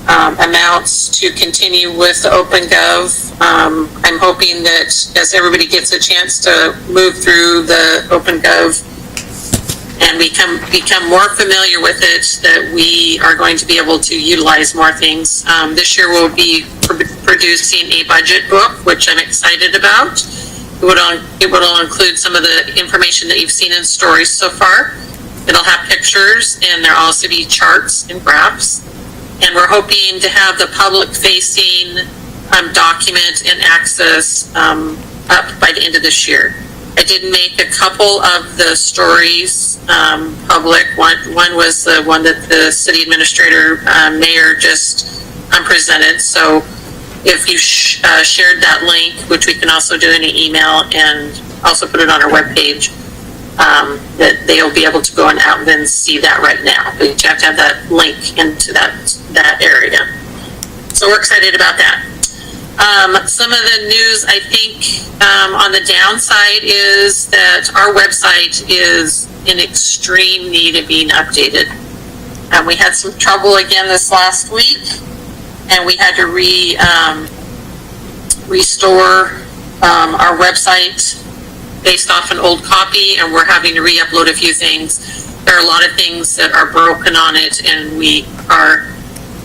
amounts to continue with the OpenGov. I'm hoping that as everybody gets a chance to move through the OpenGov and become more familiar with it, that we are going to be able to utilize more things. This year we'll be producing a budget book, which I'm excited about. It will include some of the information that you've seen in stories so far. It'll have pictures, and there'll also be charts and graphs. And we're hoping to have the public-facing document and access up by the end of this year. I did make a couple of the stories public. One was the one that the city administrator, mayor, just presented. So if you shared that link, which we can also do in an email and also put it on our webpage, that they'll be able to go and out and see that right now. But you have to have that link into that area. So we're excited about that. Some of the news, I think, on the downside is that our website is in extreme need of being updated. We had some trouble again this last week, and we had to restore our website based off an old copy, and we're having to re-upload a few things. There are a lot of things that are broken on it, and we are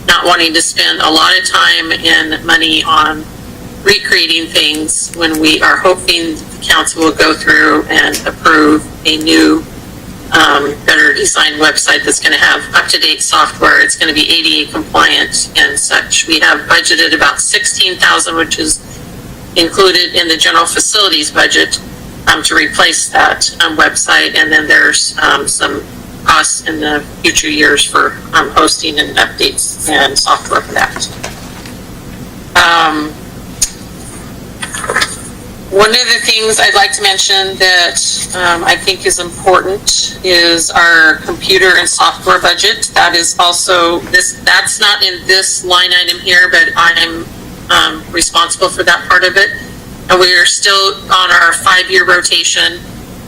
not wanting to spend a lot of time and money on recreating things when we are hoping the council will go through and approve a new, better designed website that's going to have up-to-date software. It's going to be ADA compliant and such. We have budgeted about $16,000, which is included in the general facilities budget, to replace that website, and then there's some costs in the future years for hosting and updates and software for that. One of the things I'd like to mention that I think is important is our computer and software budget. That is also that's not in this line item here, but I'm responsible for that part of it. And we are still on our 5-year rotation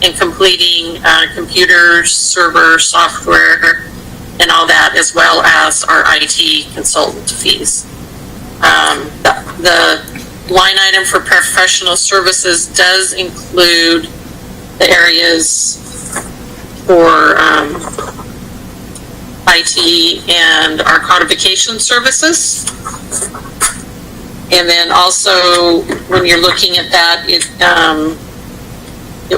and completing computers, server, software, and all that, as well as our IT consultant fees. The line item for professional services does include the areas for IT and our codification services. And then also, when you're looking at that, it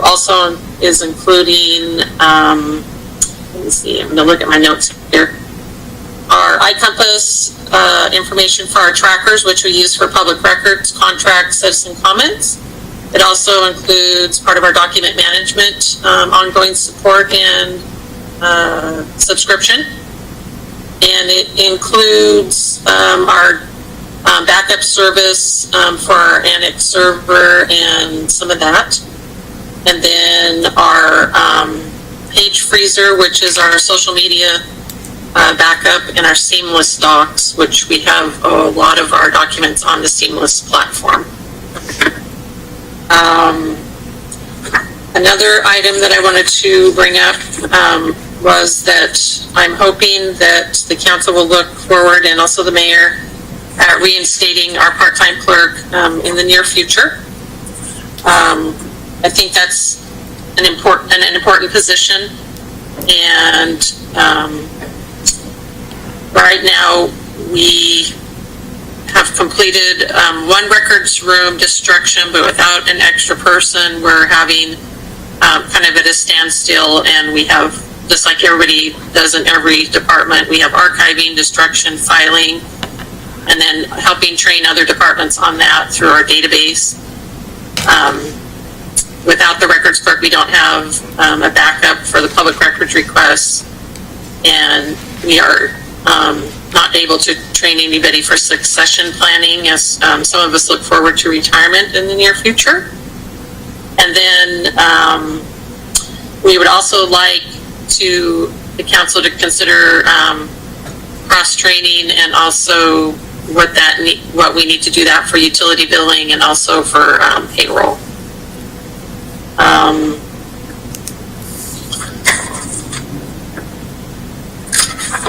also is including, let me see, I'm going to look at my notes here. Our iCompass information for our trackers, which we use for public records, contracts, citizen comments. It also includes part of our document management, ongoing support, and subscription. And it includes our backup service for our Annex server and some of that. And then our page freezer, which is our social media backup, and our Seamless docs, which we have a lot of our documents on the Seamless platform. Another item that I wanted to bring up was that I'm hoping that the council will look forward, and also the mayor, at reinstating our part-time clerk in the near future. I think that's an important position, and right now we have completed one records room destruction, but without an extra person. We're having kind of at a standstill, and we have, just like everybody does in every department, we have archiving, destruction, filing, and then helping train other departments on that through our database. Without the records clerk, we don't have a backup for the public records requests, and we are not able to train anybody for succession planning, as some of us look forward to retirement in the near future. And then we would also like the council to consider cross-training, and also what we need to do that for utility billing, and also for payroll.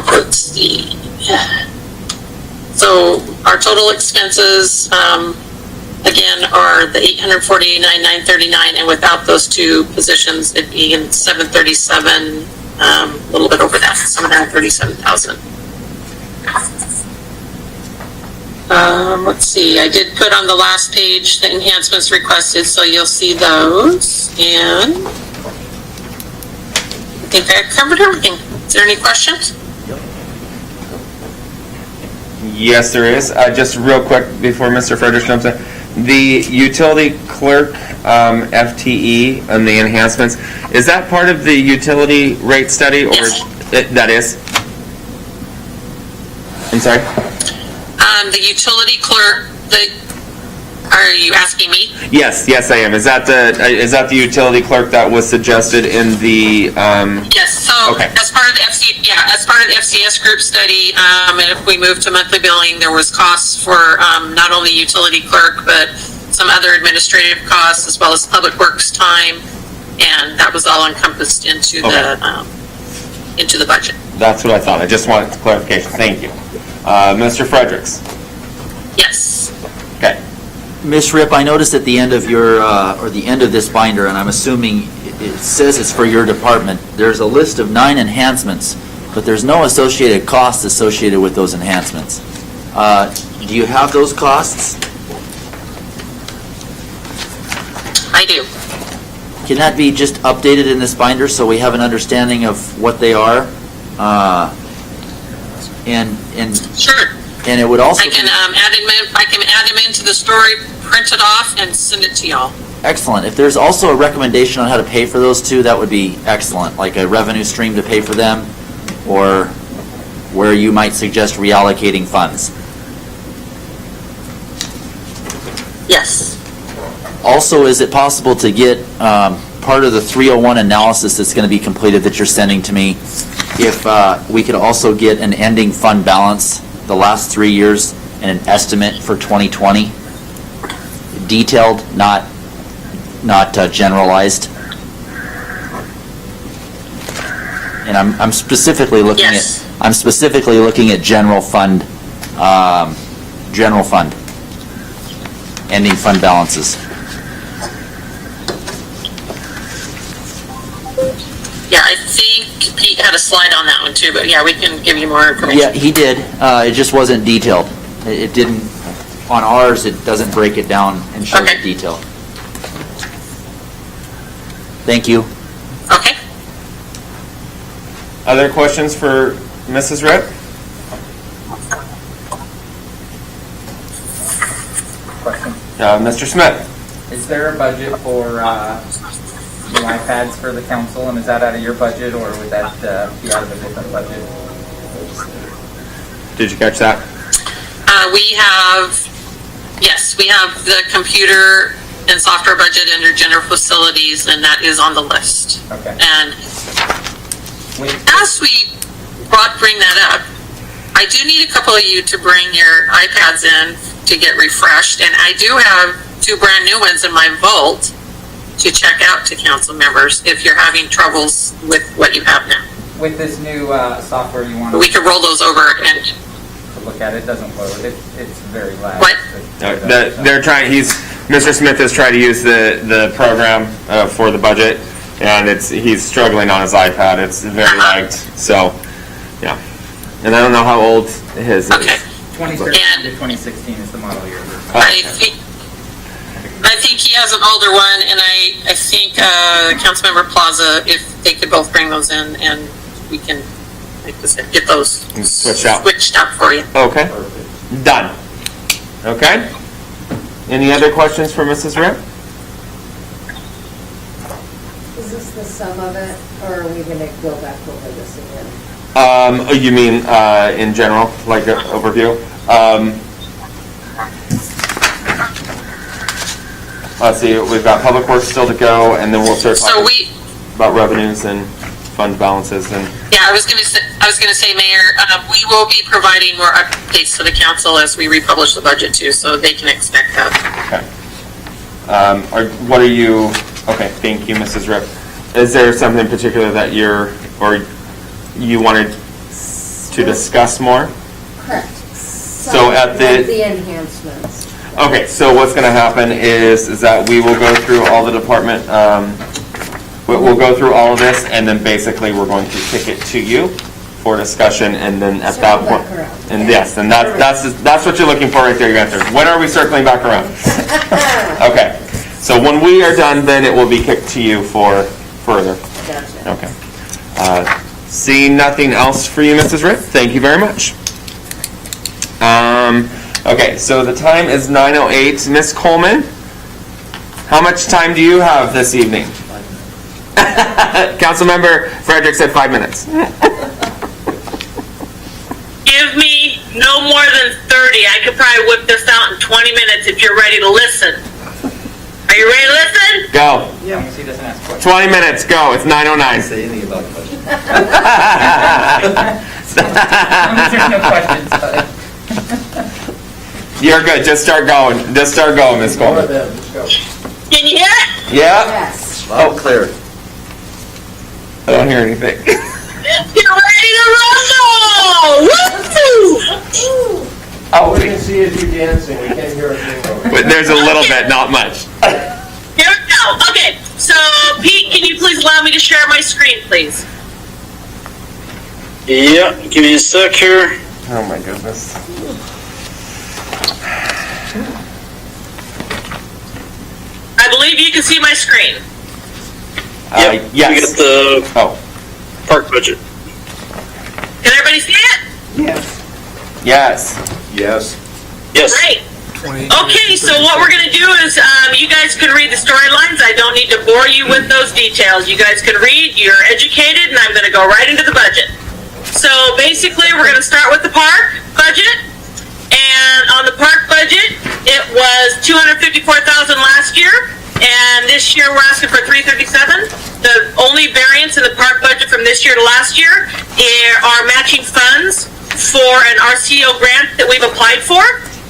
Let's see. So our total expenses, again, are the $849,939, and without those two positions, it'd be in $737, a little bit over that, $737,000. Let's see, I did put on the last page the enhancements requested, so you'll see those, and I think I covered everything. Is there any questions? Yes, there is. Just real quick before Mr. Frederick jumps in, the utility clerk FTE and the enhancements, is that part of the utility rate study, or Yes. That is? I'm sorry? The utility clerk, are you asking me? Yes, I am. Is that the utility clerk that was suggested in the? Yes. So Okay. as part of the FCS group study, and if we move to monthly billing, there was costs for not only utility clerk, but some other administrative costs, as well as public works time, and that was all encompassed into the into the budget. That's what I thought. I just wanted clarification. Thank you. Mr. Fredericks? Yes. Okay. Ms. Ripp, I noticed at the end of your, or the end of this binder, and I'm assuming it says it's for your department, there's a list of 9 enhancements, but there's no associated costs associated with those enhancements. Do you have those costs? I do. Can that be just updated in this binder so we have an understanding of what they are? And Sure. and it would also I can add them in. I can add them into the story, print it off, and send it to y'all. excellent. If there's also a recommendation on how to pay for those two, that would be excellent, like a revenue stream to pay for them, or where you might suggest reallocating funds. Yes. Also, is it possible to get part of the 301 analysis that's going to be completed that you're sending to me, if we could also get an ending fund balance the last 3 years and an estimate for 2020? Detailed, not generalized. And I'm specifically looking Yes. at general fund ending fund balances. Yeah, I think Pete had a slide on that one too, but yeah, we can give you more information. Yeah, he did. It just wasn't detailed. It didn't, on ours, it doesn't break it down and show Okay. the detail. Thank you. Okay. Other questions for Mrs. Ripp? Question. Mr. Smith? Is there a budget for the iPads for the council, and is that out of your budget, or would that be out of a different budget? Did you catch that? We have the computer and software budget under general facilities, and that is on the list. Okay. And Wait, as we bring that up, I do need a couple of you to bring your iPads in to get refreshed, and I do have 2 brand new ones in my vault to check out to council members if you're having troubles with what you have now. with this new software you want We can roll those over and, to look at, it doesn't load. It's very loud. What? They're trying, Mr. Smith is trying to use the program for the budget, and he's struggling on his iPad. It's very lagged, so, yeah. And I don't know how old his okay. is. 2013 to 2016 is the model year. I think he has an older one, and I think Councilmember Plaza, if they could both bring those in, and we can, like I said, get those Switched out. for you. Okay, done. Okay? Any other questions for Mrs. Ripp? Is this the sum of it, or are we gonna go back over this again? You mean in general, like an overview? Let's see, we've got Public Works still to go, and then we'll start So talking about revenues and fund balances and... yeah, I was going to say, Mayor, we will be providing more updates to the council as we republish the budget too, so they can expect that. Okay. What are you... Okay, thank you, Mrs. Ripp. Is there something in particular that you wanted to discuss more? Correct. So at the enhancements. Okay, so what's going to happen is that we will go through all the department, we'll go through all of this, and then basically we're going to kick it to you for discussion, and then at that point, and yes, and that's what you're looking for right there, your answer. When are we circling back around? Okay, so when we are done, then it will be kicked to you for further. Gotcha. Okay. Seeing nothing else for you, Mrs. Ripp, thank you very much. Okay, so the time is 9:08. Ms. Coleman, how much time do you have this evening? Councilmember Frederick said 5 minutes. Give me no more than 30. I could probably whip this out in 20 minutes if you're ready to listen. Are you ready to listen? Go. Yeah, he doesn't ask questions. 20 minutes, go. It's 9:09. Say anything about questions. There's no questions, but... You're good. Just start going. Just start going, Ms. Coleman. Can you hear it? Yeah. Yes. Loud, clear. I don't hear anything. You know see is you dancing. We can't hear a thing over But there's a little bit, not much. Here we go. Okay, so Pete, can you please allow me to share my screen, please? Yeah, give me a sec here. Oh my goodness. I believe you can see my screen. Yep, Yes. we got the Oh, park budget. Can everybody see it? yes. Yes. Yes. Great. Okay, so what we're gonna do is, you guys can read the storylines. I don't need to bore you with those details. You guys can read, you're educated, and I'm gonna go right into the budget. So basically, we're gonna start with the park budget. And on the park budget, it was $254,000 last year, and this year we're asking for $337. The only variance in the park budget from this year to last year are matching funds for an RCO grant that we've applied for,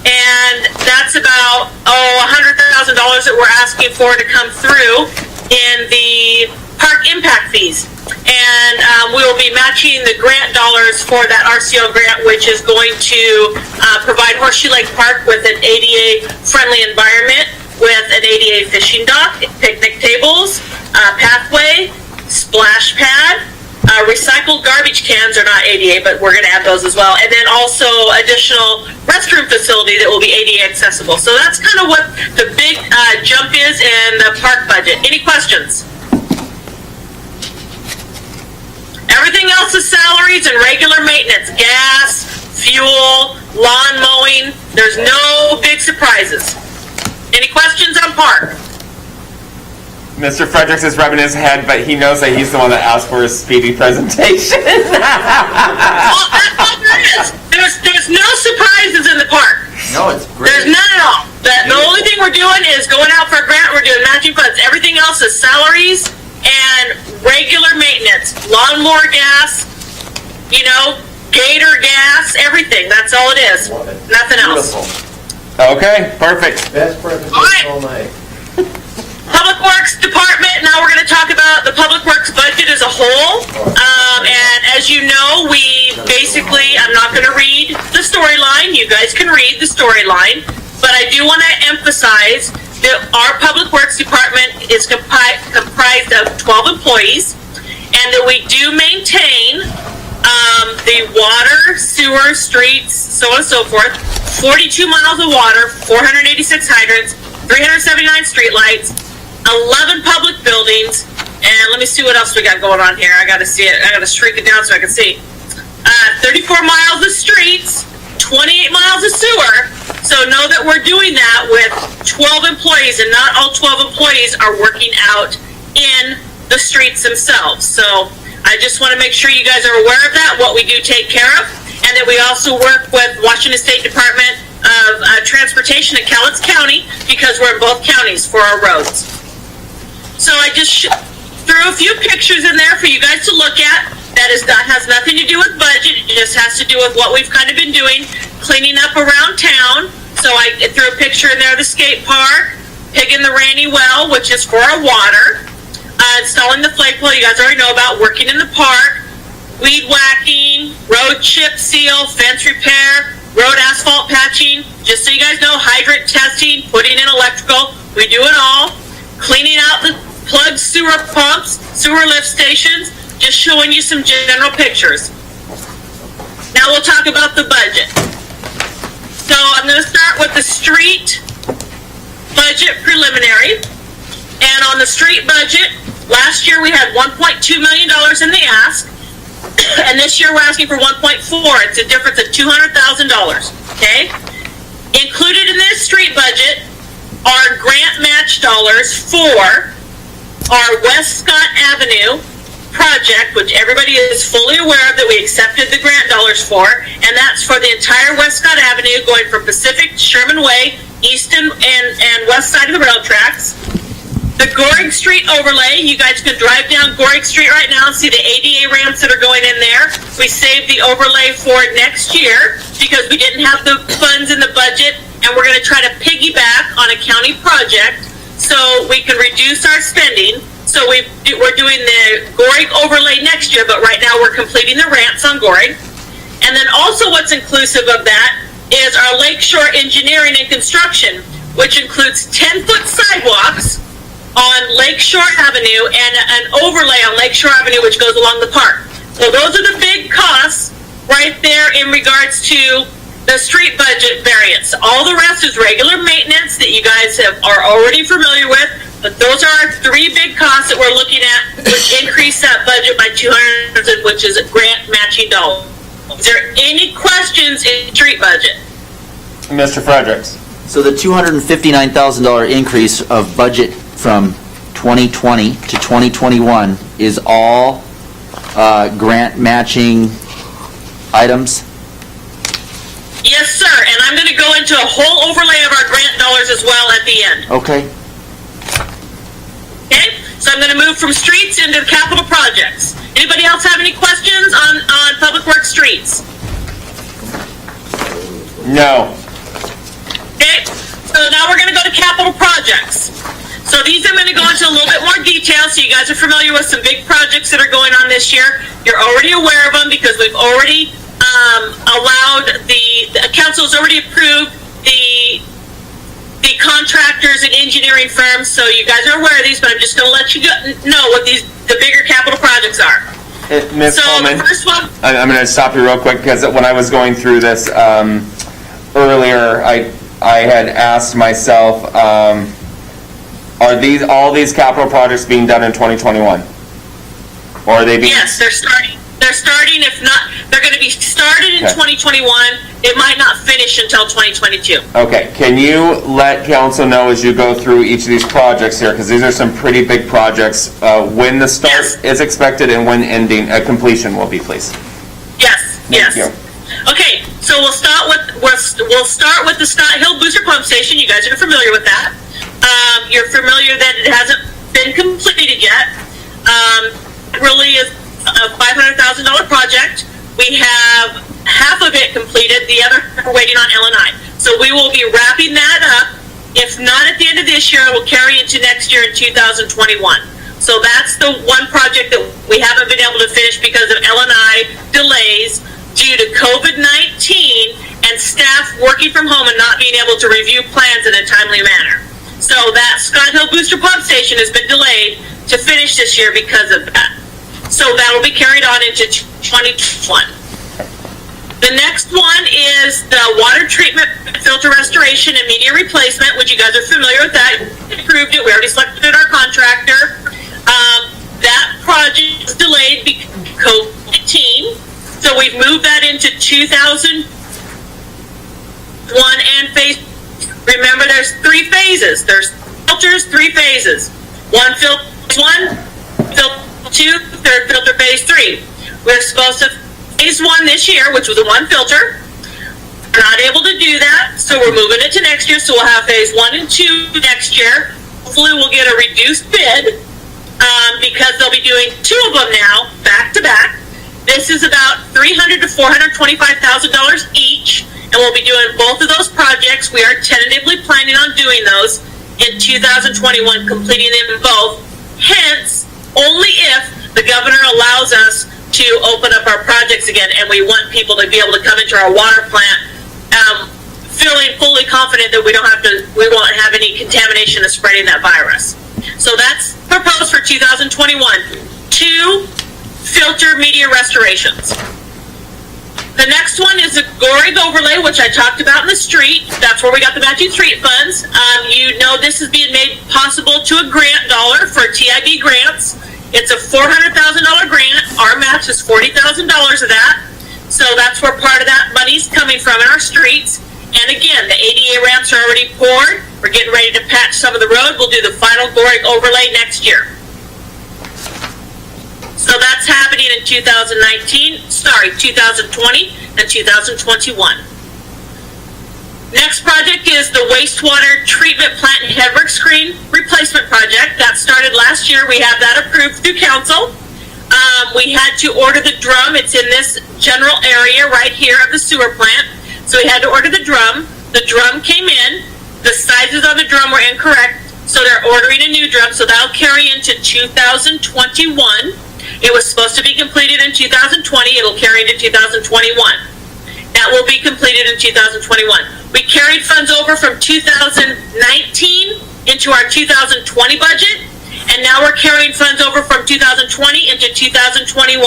and that's about $100,000 that we're asking for to come through in the park impact fees. And we will be matching the grant dollars for that RCO grant, which is going to provide Horseshoe Lake Park with an ADA-friendly environment, with an ADA fishing dock, picnic tables, pathway, splash pad. Recycled garbage cans are not ADA, but we're going to add those as well. And then also additional restroom facility that will be ADA accessible. So that's kind of what the big jump is in the park budget. Any questions? Everything else is salaries and regular maintenance, gas, fuel, lawn mowing. There's no big surprises. Any questions on park? Mr. Fredericks is rubbing his head, but he knows that he's the one that asked for a speedy presentation. Well, that's all there is. There's no surprises in the park. No, it's There's great. none at all. The only thing we're doing is going out for a grant, we're doing matching funds. Everything else is salaries and regular maintenance. Lawnmower gas, gator gas, everything. That's all it is. Nothing else. Okay, perfect. Best presentation all night. Public Works Department, now we're going to talk about the Public Works budget as a whole. And as you know, I'm not going to read the storyline. You guys can read the storyline. But I do want to emphasize that our Public Works Department is comprised of 12 employees, and that we do maintain the water, sewer, streets, so on and so forth, 42 miles of water, 486 hydrants, 379 streetlights, 11 public buildings, and let me see what else we got going on here. I got to see it. I got to shrink it down so I can see. 34 miles of streets, 28 miles of sewer. So know that we're doing that with 12 employees, and not all 12 employees are working out in the streets themselves. So I just want to make sure you guys are aware of that, what we do take care of, and that we also work with Washington State Department of Transportation in Cowlitz County, because we're in both counties for our roads. So I just threw a few pictures in there for you guys to look at. That has nothing to do with budget. It just has to do with what we've kind of been doing, cleaning up around town. So I threw a picture in there of the skate park, pigging the rainy well, which is for our water, installing the flagpole you guys already know about, working in the park, weed whacking, road chip seal, fence repair, road asphalt patching. Just so you guys know, hydrant testing, putting in electrical, we do it all. Cleaning out the plugged sewer pumps, sewer lift stations, just showing you some general pictures. Now we'll talk about the budget. So I'm going to start with the street budget preliminary. And on the street budget, last year we had $1.2 million in the ask, and this year we're asking for 1.4. It's a difference of $200,000, okay? Included in this street budget are grant match dollars for our West Scott Avenue project, which everybody is fully aware of, that we accepted the grant dollars for, and that's for the entire West Scott Avenue going from Pacific, Sherman Way, east and west side of the rail tracks. The Gorig Street overlay, you guys can drive down Gorig Street right now and see the ADA ramps that are going in there. We saved the overlay for next year because we didn't have the funds in the budget, and we're going to try to piggyback on a county project so we can reduce our spending. So we're doing the Gorig overlay next year, but right now we're completing the ramps on Gorig. And then also what's inclusive of that is our Lakeshore Engineering and Construction, which includes 10-foot sidewalks on Lakeshore Avenue and an overlay on Lakeshore Avenue, which goes along the park. So those are the big costs right there in regards to the street budget variance. All the rest is regular maintenance that you guys are already familiar with, but those are our three big costs that we're looking at, which increase that budget by $200, which is a grant matching dollars. Is there any questions in street budget? Mr. Fredericks. So the $259,000 increase of budget from 2020 to 2021 is all grant matching items? Yes, sir, and I'm going to go into a whole overlay of our grant dollars as well at the end. Okay. Okay, so I'm going to move from streets into capital projects. Anybody else have any questions on Public Works streets? No. Okay, so now we're going to go to capital projects. So these I'm going to go into a little bit more detail so you guys are familiar with some big projects that are going on this year. You're already aware of them because we've already allowed the council's already approved the contractors and engineering firms, so you guys are aware of these, but I'm just going to let you know what the bigger capital projects are. Ms. So Coleman, the first one, I'm going to stop you real quick because when I was going through this earlier, I had asked myself, are all these capital projects being done in 2021? Or are they being? yes, they're starting. They're starting. If not, they're going to be started in Okay. 2021. It might not finish until 2022. Okay, can you let council know as you go through each of these projects here, because these are some pretty big projects, when the start Yes. is expected and when completion will be, please? Yes. Thank yes. you. Okay, so we'll start with the Scott Hill Booster Pump Station. You guys are familiar with that. You're familiar that it hasn't been completed yet. It really is a $500,000 project. We have half of it completed. The other we're waiting on L&I. So we will be wrapping that up. If not at the end of this year, we'll carry into next year in 2021. So that's the one project that we haven't been able to finish because of L&I delays due to COVID-19 and staff working from home and not being able to review plans in a timely manner. So that Scott Hill Booster Pump Station has been delayed to finish this year because of that. So that will be carried on into 2021. The next one is the water treatment filter restoration and media replacement, which you guys are familiar with that. We approved it. We already selected our contractor. That project is delayed because of COVID-19. So we've moved that into 2001 and phase. Remember, there's 3 phases. There's filters, 3 phases. One filter phase 1, filter 2, third filter phase 3. We're supposed to phase 1 this year, which was a 1 filter. We're not able to do that, so we're moving it to next year. So we'll have phase 1 and 2 next year. Hopefully, we'll get a reduced bid because they'll be doing 2 of them now, back to back. This is about $300,000 to $425,000 each, and we'll be doing both of those projects. We are tentatively planning on doing those in 2021, completing them both. Hence, only if the governor allows us to open up our projects again, and we want people to be able to come into our water plant feeling fully confident that we won't have any contamination of spreading that virus. So that's proposed for 2021. 2 filter media restorations. The next one is the Gorig overlay, which I talked about in the street. That's where we got the matching street funds. You know this is being made possible to a grant dollar for TIB grants. It's a $400,000 grant. Our match is $40,000 of that. So that's where part of that money's coming from in our streets. And again, the ADA ramps are already poured. We're getting ready to patch some of the road. We'll do the final Gorig overlay next year. So that's happening in 2020 and 2021. Next project is the wastewater treatment plant and headwork screen replacement project. That started last year. We have that approved through council. We had to order the drum. It's in this general area right here of the sewer plant. So we had to order the drum. The drum came in. The sizes on the drum were incorrect. So they're ordering a new drum. So that'll carry into 2021. It was supposed to be completed in 2020. It'll carry into 2021. Now, that will be completed in 2021. We carried funds over from 2019 into our 2020 budget, and now we're carrying funds over from 2020 into 2021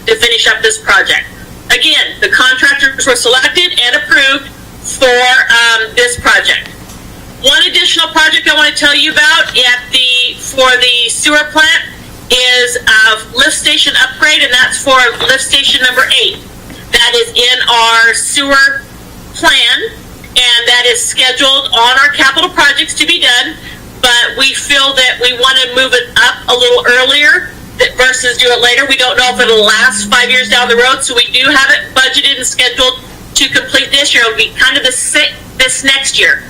to finish up this project. Again, the contractors were selected and approved for this project. One additional project I want to tell you about for the sewer plant is lift station upgrade, and that's for lift station number 8. That is in our sewer plan, and that is scheduled on our capital projects to be done, but we feel that we want to move it up a little earlier versus do it later. We don't know if it'll last 5 years down the road, so we do have it budgeted and scheduled to complete this year. It'll be kind of this next year.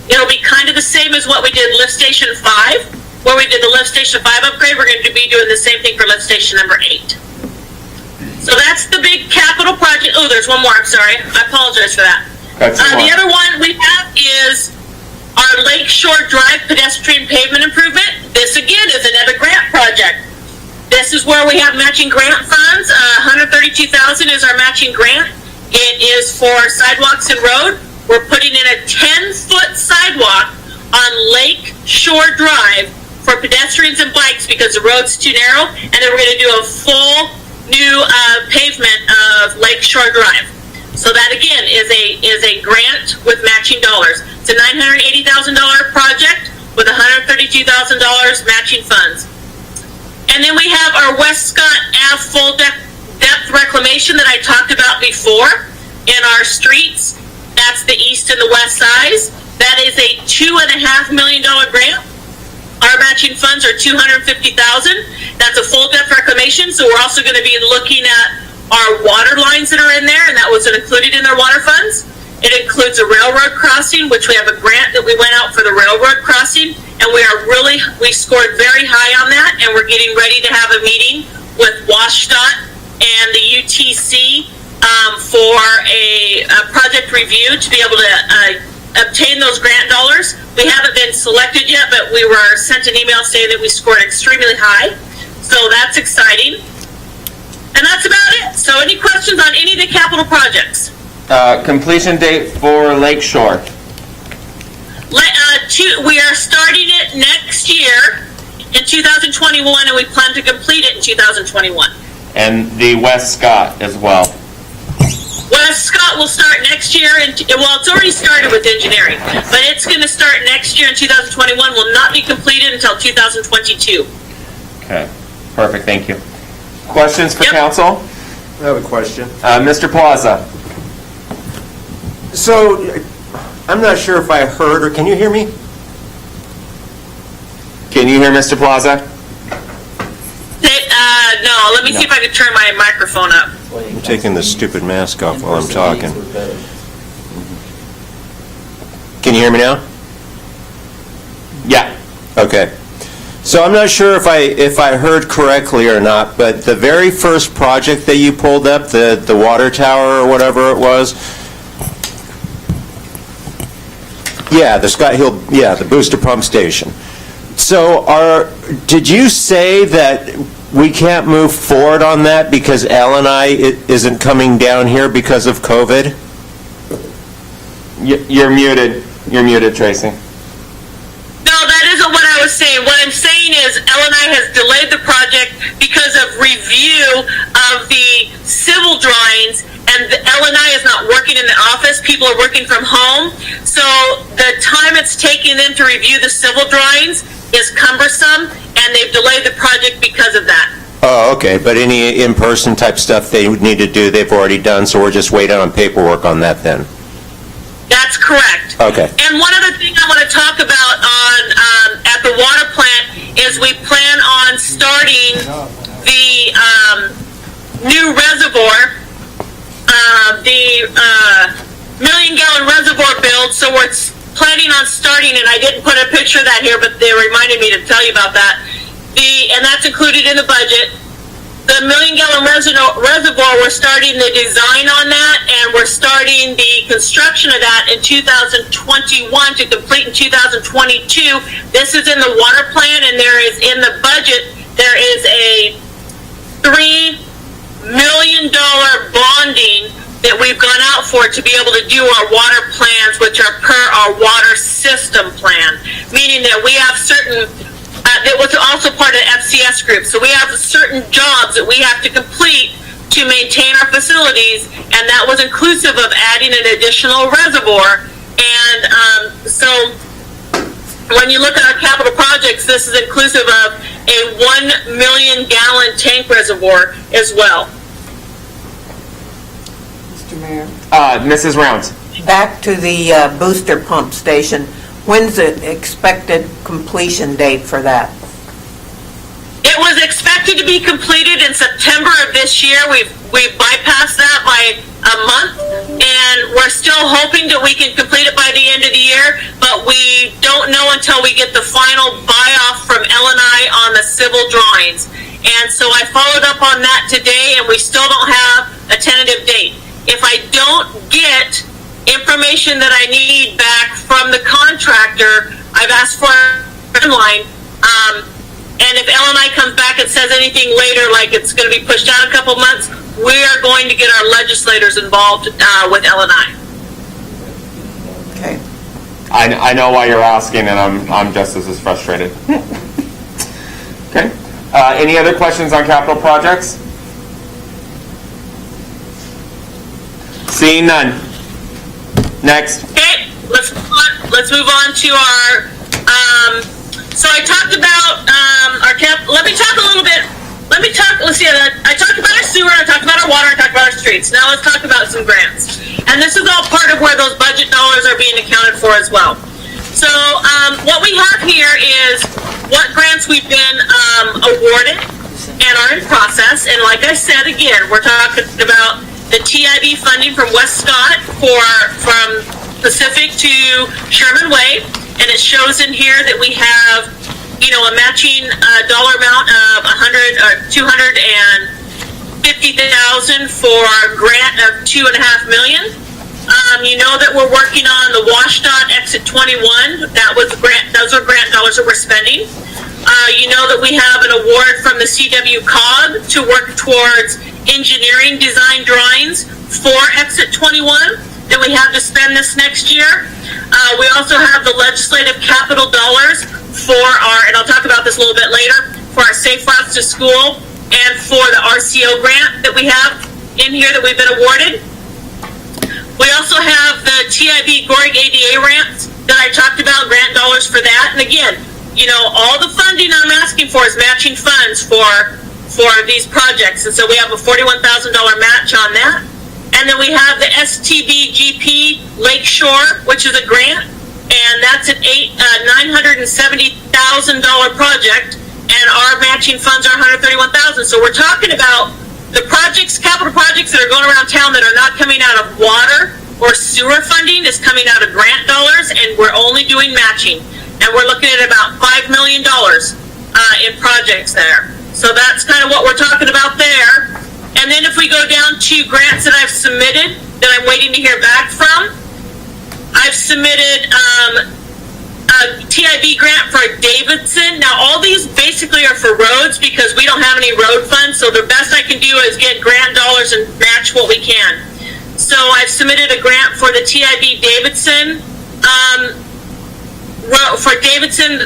It'll be kind of the same as what we did lift station 5. Where we did the lift station 5 upgrade, we're going to be doing the same thing for lift station number 8. So that's the big capital project. Oh, there's one more. I'm sorry. I apologize for that. The other one we have is our Lakeshore Drive pedestrian pavement improvement. This again is another grant project. This is where we have matching grant funds. $132,000 is our matching grant. It is for sidewalks and road. We're putting in a 10-foot sidewalk on Lakeshore Drive for pedestrians and bikes because the road's too narrow, and then we're going to do a full new pavement of Lakeshore Drive. So that again is a grant with matching dollars. It's a $980,000 project with $132,000 matching funds. And then we have our West Scott Ave full depth reclamation that I talked about before in our streets. That's the east and the west sides. That is a $2.5 million grant. Our matching funds are $250,000. That's a full depth reclamation. So we're also going to be looking at our water lines that are in there, and that was included in their water funds. It includes a railroad crossing, which we have a grant that we went out for the railroad crossing, and we scored very high on that, and we're getting ready to have a meeting with WashDOT and the UTC for a project review to be able to obtain those grant dollars. We haven't been selected yet, but we were sent an email saying that we scored extremely high. So that's exciting. And that's about it. So any questions on any of the capital projects? Completion date for Lakeshore. We are starting it next year in 2021, and we plan to complete it in 2021. And the West Scott as well. West Scott will start next year, well, it's already started with engineering, but it's going to start next year in 2021, will not be completed until 2022. Okay, perfect, thank you. Questions for council? I have a question. Mr. Plaza. So, I'm not sure if I heard, or can you hear me? Can you hear Mr. Plaza? No, let me see if I can turn my microphone up. I'm taking this stupid mask off while I'm talking. Can you hear me now? Yeah. Okay. So I'm not sure if I heard correctly or not, but the very first project that you pulled up, the water tower or whatever it was, yeah, the Scott Hill, yeah, the booster pump station. So did you say that we can't move forward on that because LNI isn't coming down here because of COVID? You're muted. You're muted, Tracy. No, that isn't what I was saying. What I'm saying is LNI has delayed the project because of review of the civil drawings, and the LNI is not working in the office. People are working from home. So the time it's taking them to review the civil drawings is cumbersome, and they've delayed the project because of that. Oh, okay, but any in-person type stuff they would need to do, they've already done, so we're just waiting on paperwork on that then? That's correct. Okay. And one other thing I want to talk about at the water plant is we plan on starting the new reservoir, the million-gallon reservoir build, so we're planning on starting, and I didn't put a picture of that here, but they reminded me to tell you about that. And that's included in the budget. The million-gallon reservoir, we're starting the design on that, and we're starting the construction of that in 2021 to complete in 2022. This is in the water plan, and there is in the budget, there is a $3 million bonding that we've gone out for to be able to do our water plans, which are per our water system plan, meaning that we have certain, that was also part of the FCS group. So we have certain jobs that we have to complete to maintain our facilities, and that was inclusive of adding an additional reservoir. And so when you look at our capital projects, this is inclusive of a 1 million gallon tank reservoir as well. Mr. Mayor, Mrs. Rounds. back to the booster pump station. When's the expected completion date for that? It was expected to be completed in September of this year. We've bypassed that by a month, and we're still hoping that we can complete it by the end of the year, but we don't know until we get the final buy-off from L&I on the civil drawings. And so I followed up on that today, and we still don't have a tentative date. If I don't get information that I need back from the contractor, I've asked for a timeline. And if L&I comes back and says anything later, like it's going to be pushed out a couple months, we are going to get our legislators involved with L&I. Okay. I know why you're asking, and I'm just as frustrated. Okay. Any other questions on capital projects? Seeing none. Next. Okay, let's move on to our, so I talked about our let me talk a little bit, let's see, I talked about our sewer, I talked about our water, I talked about our streets. Now let's talk about some grants. And this is all part of where those budget dollars are being accounted for as well. So what we have here is what grants we've been awarded and are in process. And like I said, again, we're talking about the TIB funding from West Scott from Pacific to Sherman Way, and it shows in here that we have, you know, a matching dollar amount of $250,000 for a grant of $2.5 million. You know that we're working on the WashDOT Exit 21. Those are grant dollars that we're spending. You know that we have an award from the CW COG to work towards engineering design drawings for Exit 21 that we have to spend this next year. We also have the legislative capital dollars for our, and I'll talk about this a little bit later, for our Safe Routes to School and for the RCO grant that we have in here that we've been awarded. We also have the TIB Gorg ADA ramps that I talked about, grant dollars for that. And again, you know, all the funding I'm asking for is matching funds for these projects. And so we have a $41,000 match on that. And then we have the STBGP Lakeshore, which is a grant, and that's an $970,000 project, and our matching funds are $131,000. So we're talking about the projects, capital projects that are going around town that are not coming out of water or sewer funding, is coming out of grant dollars, and we're only doing matching. And we're looking at about $5 million in projects there. So that's kind of what we're talking about there. And then if we go down to grants that I've submitted that I'm waiting to hear back from, I've submitted a TIB grant for Davidson. Now all these basically are for roads because we don't have any road funds, so the best I can do is get grant dollars and match what we can. So I've submitted a grant for the TIB Davidson, for Davidson,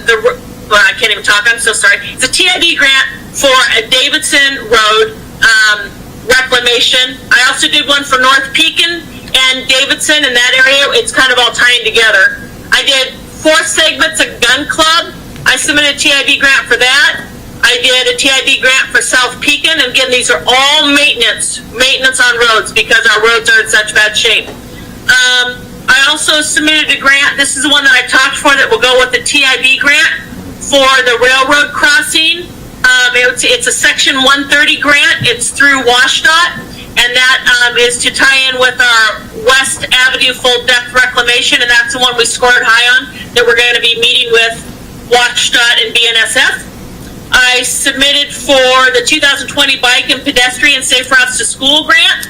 I can't even talk, I'm so sorry. It's a TIB grant for a Davidson Road reclamation. I also did one for North Pekin and Davidson in that area. It's kind of all tying together. I did 4 segments of Gun Club. I submitted a TIB grant for that. I did a TIB grant for South Pekin, and again, these are all maintenance on roads because our roads are in such bad shape. I also submitted a grant. This is the one that I talked for that will go with the TIB grant for the railroad crossing. It's a Section 130 grant. It's through WashDOT, and that is to tie in with our West Avenue full depth reclamation, and that's the one we scored high on that we're going to be meeting with WashDOT and BNSF. I submitted for the 2020 Bike and Pedestrian Safe Routes to School grant.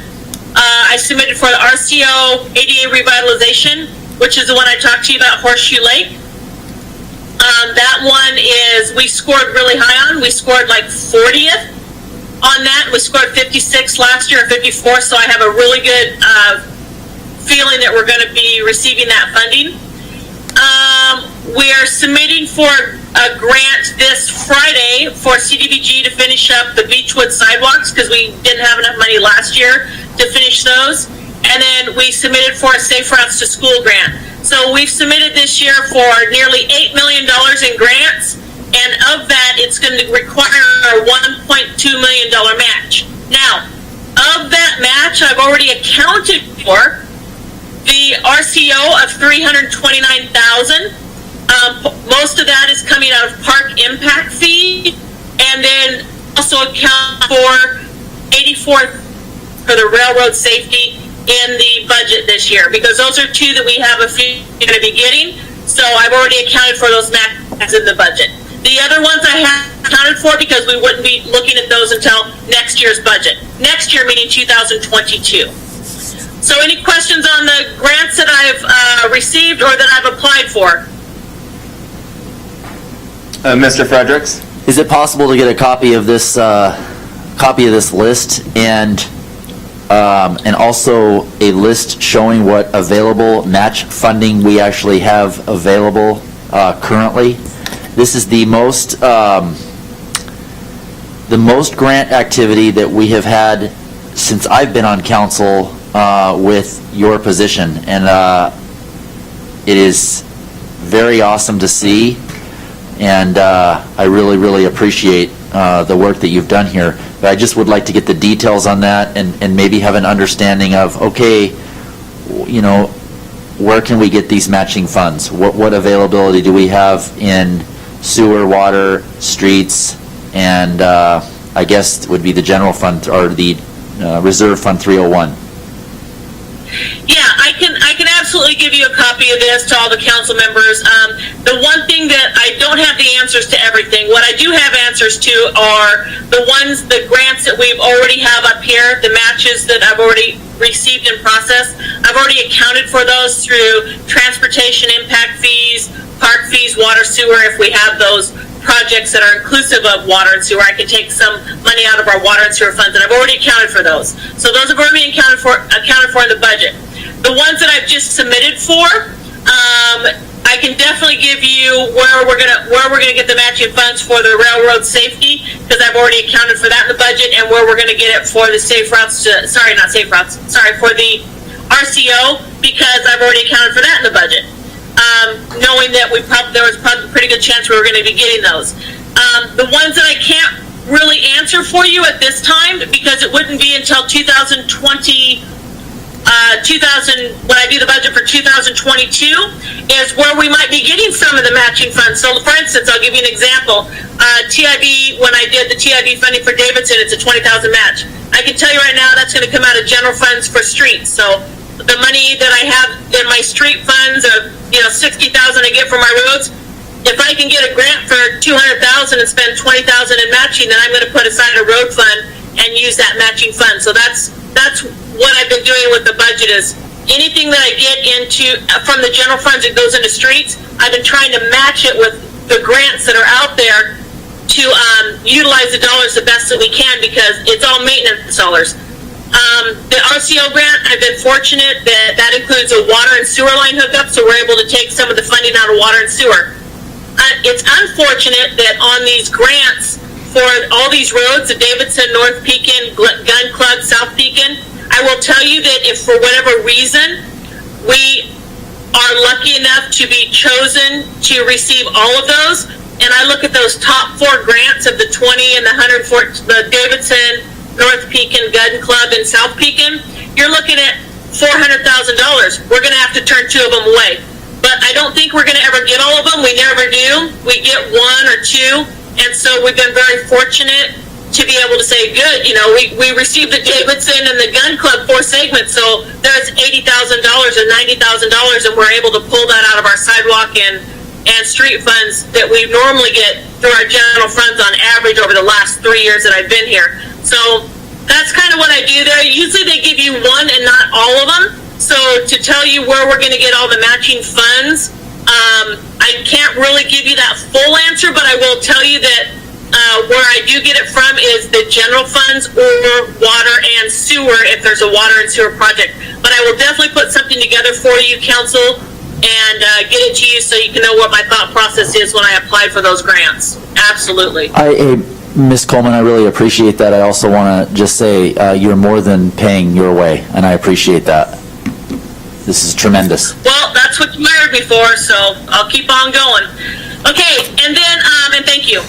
I submitted for the RCO ADA revitalization, which is the one I talked to you about, Horseshoe Lake. That one is, we scored really high on. We scored like 40th on that. We scored 56 last year, or 54, so I have a really good feeling that we're going to be receiving that funding. We are submitting for a grant this Friday for CDBG to finish up the Beechwood sidewalks because we didn't have enough money last year to finish those. And then we submitted for a Safe Routes to School grant. So we've submitted this year for nearly $8 million in grants. And of that, it's going to require a $1.2 million match. Now, of that match, I've already accounted for the RCO of $329,000. Most of that is coming out of park impact fee, and then also account for 84 for the railroad safety in the budget this year, because those are two that we have a few going to be getting. So I've already accounted for those matches in the budget. The other ones I have accounted for because we wouldn't be looking at those until next year's budget. Next year meaning 2022. So any questions on the grants that I've received or that I've applied for? Mr. Fredericks? Is it possible to get a copy of this list and also a list showing what available match funding we actually have available currently? This is the most grant activity that we have had since I've been on council with your position, and it is very awesome to see, and I really, really appreciate the work that you've done here. But I just would like to get the details on that and maybe have an understanding of, okay, you know, where can we get these matching funds? What availability do we have in sewer, water, streets, and I guess it would be the general fund or the reserve fund 301. Yeah, I can absolutely give you a copy of this to all the council members. The one thing that I don't have the answers to everything. What I do have answers to are the grants that we've already have up here, the matches that I've already received in process. I've already accounted for those through transportation impact fees, park fees, water, sewer. If we have those projects that are inclusive of water and sewer, I can take some money out of our water and sewer funds, and I've already accounted for those. So those have already been accounted for in the budget. The ones that I've just submitted for, I can definitely give you where we're gonna get the matching funds for the railroad safety, because I've already accounted for that in the budget, and where we're gonna get it for the for the RCO, because I've already accounted for that in the budget. Knowing that there was probably a pretty good chance we were going to be getting those. The ones that I can't really answer for you at this time, because it wouldn't be until 2020, when I do the budget for 2022, is where we might be getting some of the matching funds. So for instance, I'll give you an example. TIB, when I did the TIB funding for Davidson, it's a $20,000 match. I can tell you right now that's going to come out of general funds for streets. So the money that I have in my street funds of, $60,000 I get for my roads, if I can get a grant for $200,000 and spend $20,000 in matching, then I'm going to put aside a road fund and use that matching fund. So that's what I've been doing with the budget, is anything that I get from the general funds that goes into streets, I've been trying to match it with the grants that are out there to utilize the dollars the best that we can, because it's all maintenance dollars. The RCO grant, I've been fortunate that includes a water and sewer line hookup, so we're able to take some of the funding out of water and sewer. It's unfortunate that on these grants for all these roads, the Davidson, North Pekin, Gun Club, South Pekin, I will tell you that if for whatever reason we are lucky enough to be chosen to receive all of those, and I look at those top 4 grants of the 20 and the 104, the Davidson, North Pekin, Gun Club, and South Pekin, you're looking at $400,000. We're going to have to turn 2 of them away. But I don't think we're going to ever get all of them. We never do. We get 1 or 2. And so we've been very fortunate to be able to say, good, we received the Davidson and the Gun Club 4 segments, so there's $80,000 and $90,000, and we're able to pull that out of our sidewalk and street funds that we normally get through our general funds on average over the last 3 years that I've been here. So that's kind of what I do there. Usually they give you 1 and not all of them. So to tell you where we're going to get all the matching funds, I can't really give you that full answer, but I will tell you that where I do get it from is the general funds or water and sewer if there's a water and sewer project. But I I will definitely put something together for you, council, and get it to you so you can know what my thought process is when I applied for those grants. Absolutely. Ms. Coleman, I really appreciate that. I also want to just say you're more than paying your way, and I appreciate that. This is tremendous. Well, that's what you hired me for, so I'll keep on going. Okay, and then, and thank you.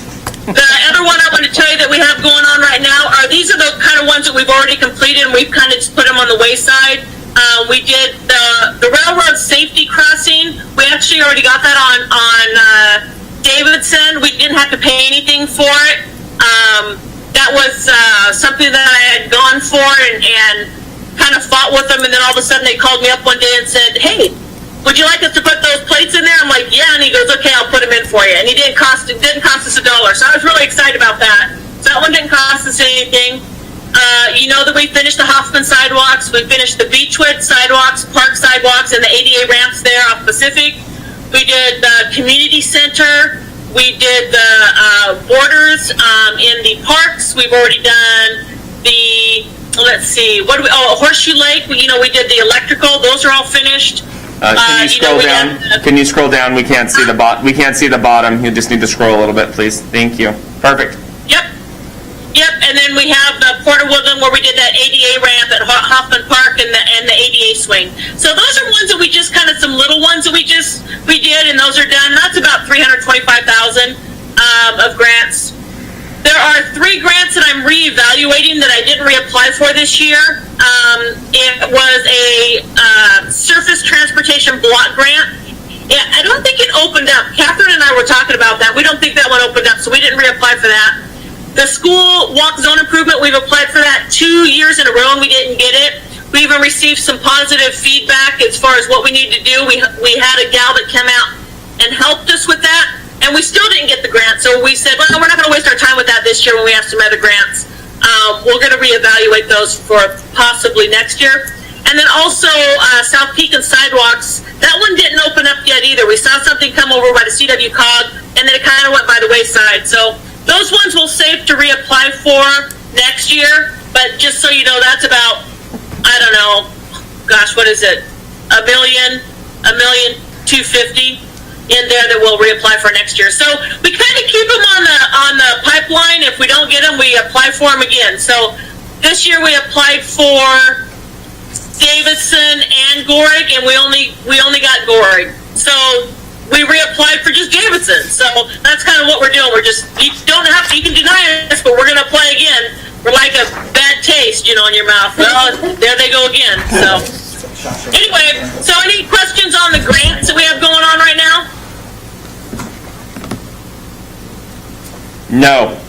The other one I want to tell you that we have going on right now are, these are the kind of ones that we've already completed, and we've kind of just put them on the wayside. We did the railroad safety crossing. We actually already got that on Davidson. We didn't have to pay anything for it. That was something that I had gone for and kind of fought with them, and then all of a sudden they called me up one day and said, hey, would you like us to put those plates in there? I'm like, yeah, and he goes, okay, I'll put them in for you. And it didn't cost us $1, so I was really excited about that. So that one didn't cost us anything. You know that we finished the Hoffman sidewalks, we finished the Beechwood sidewalks, park sidewalks, and the ADA ramps there off Pacific. We did the community center. We did the borders in the parks. We've already done the, let's see, Horseshoe Lake. We did the electrical. Those are all finished. Can you scroll down? Can you scroll down? We can't see the We can't see the bottom. You just need to scroll a little bit, please. Thank you. Perfect. Yep, and then we have the Port of Woodland where we did that ADA ramp at Hoffman Park and the ADA swing. So those are ones that we just kind of, some little ones that we did, and those are done. That's about $325,000 of grants. There are 3 grants that I'm reevaluating that I didn't reapply for this year. It was a surface transportation block grant. Yeah, I don't think it opened up. Catherine and I were talking about that. We don't think that one opened up, so we didn't reapply for that. The school walk zone improvement, we've applied for that 2 years in a row and we didn't get it. We even received some positive feedback as far as what we need to do. We had a gal that came out and helped us with that, and we still didn't get the grant. So we said, well, we're not going to waste our time with that this year when we have some other grants. We're going to reevaluate those for possibly next year. And then also South Peak and sidewalks, that one didn't open up yet either. We saw something come over by the CW cog, and then it kind of went by the wayside. So those ones we'll save to reapply for next year, but just so you know, that's about, I don't know, gosh, what is it? $1,250,000 in there that we'll reapply for next year. So we kind of keep them on the pipeline. If we don't get them, we apply for them again. So this year we applied for Davidson and Gorig, and we only got Gorig. So we reapplied for just Davidson. So that's kind of what we're doing. We're just, you can deny us, but we're going to apply again. We're like a bad taste, in your mouth. Well, there they go again. So anyway, so any questions on the grants that we have going on right now? No.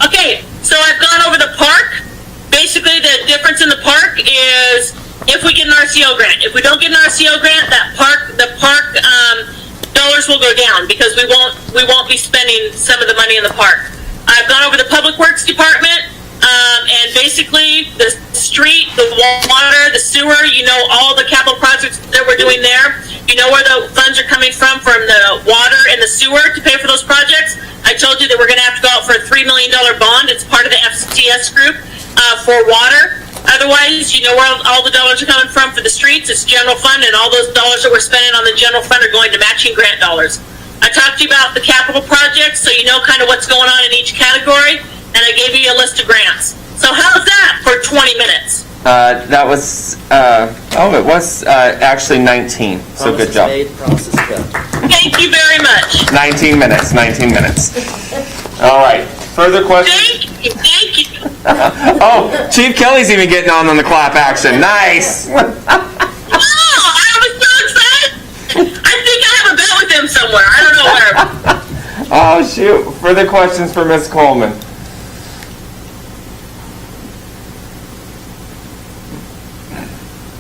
Okay, so I've gone over the park. Basically, the difference in the park is if we get an RCO grant. If we don't get an RCO grant, the park dollars will go down because we won't be spending some of the money in the park. I've gone over the Public Works Department, and basically the street, the water, the sewer, all the capital projects that we're doing there. You know where the funds are coming from the water and the sewer to pay for those projects. I told you that we're going to have to go out for a $3 million bond. It's part of the FCS group for water. Otherwise, you know where all the dollars are coming from for the streets. It's general fund, and all those dollars that we're spending on the general fund are going to matching grant dollars. I talked to you about the capital projects, so you know kind of what's going on in each category, and I gave you a list of grants. So how's that for 20 minutes? That was, it was actually 19, so good job. Thank you very much. 19 minutes. All right, further questions? Thank you. Oh, Chief Kelly's even getting on the clap action. Nice. Oh, I was so excited. I think I have a bet with him somewhere. I don't know where. Oh, shoot. Further questions for Ms. Coleman?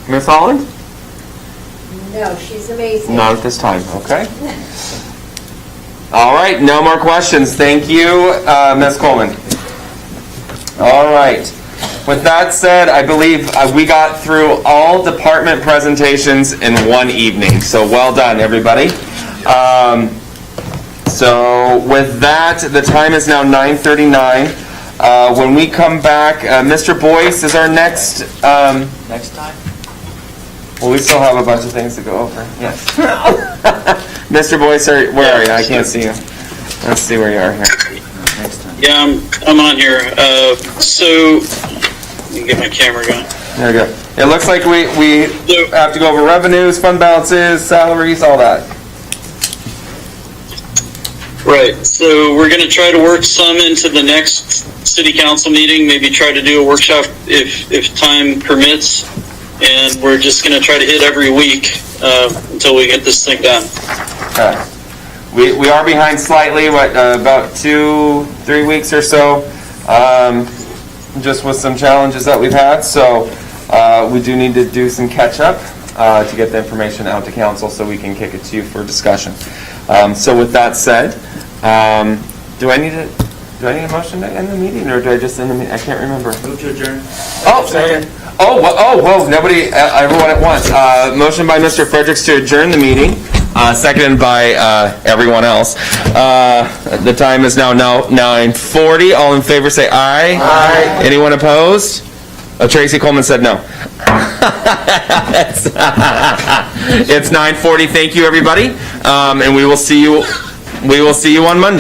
Ms. Holland? No, she's amazing. Not at this time, okay. All right, no more questions. Thank you, Ms. Coleman. All right. With that said, I believe we got through all department presentations in one evening, so well done, everybody. So with that, the time is now 9:39. When we come back, Mr. Boyce is our next... Next time? Well, we still have a bunch of things to go over. Yes. Mr. Boyce, where are you? I can't see you. Let's see where you are here. Yeah, I'm on here. So, let me get my camera going. There we go. It looks like we have to go over revenues, fund balances, salaries, all that. Right, so we're going to try to work some into the next city council meeting, maybe try to do a workshop if time permits, and we're just going to try to hit every week until we get this thing done. Okay. We are behind slightly, about 2-3 weeks or so, just with some challenges that we've had, so we do need to do some catch-up to get the information out to council so we can kick it to you for discussion. So with that said, do I need a motion to end the meeting, or do I just end the meeting? I can't remember. Move to adjourn. Oh, second. Whoa, nobody, everyone at once. Motion by Mr. Fredericks to adjourn the meeting, seconded by everyone else. The time is now 9:40. All in favor say aye. Aye. Anyone opposed? Oh, Tracy Coleman said no. It's 9:40. Thank you, everybody. And we will see you on Monday.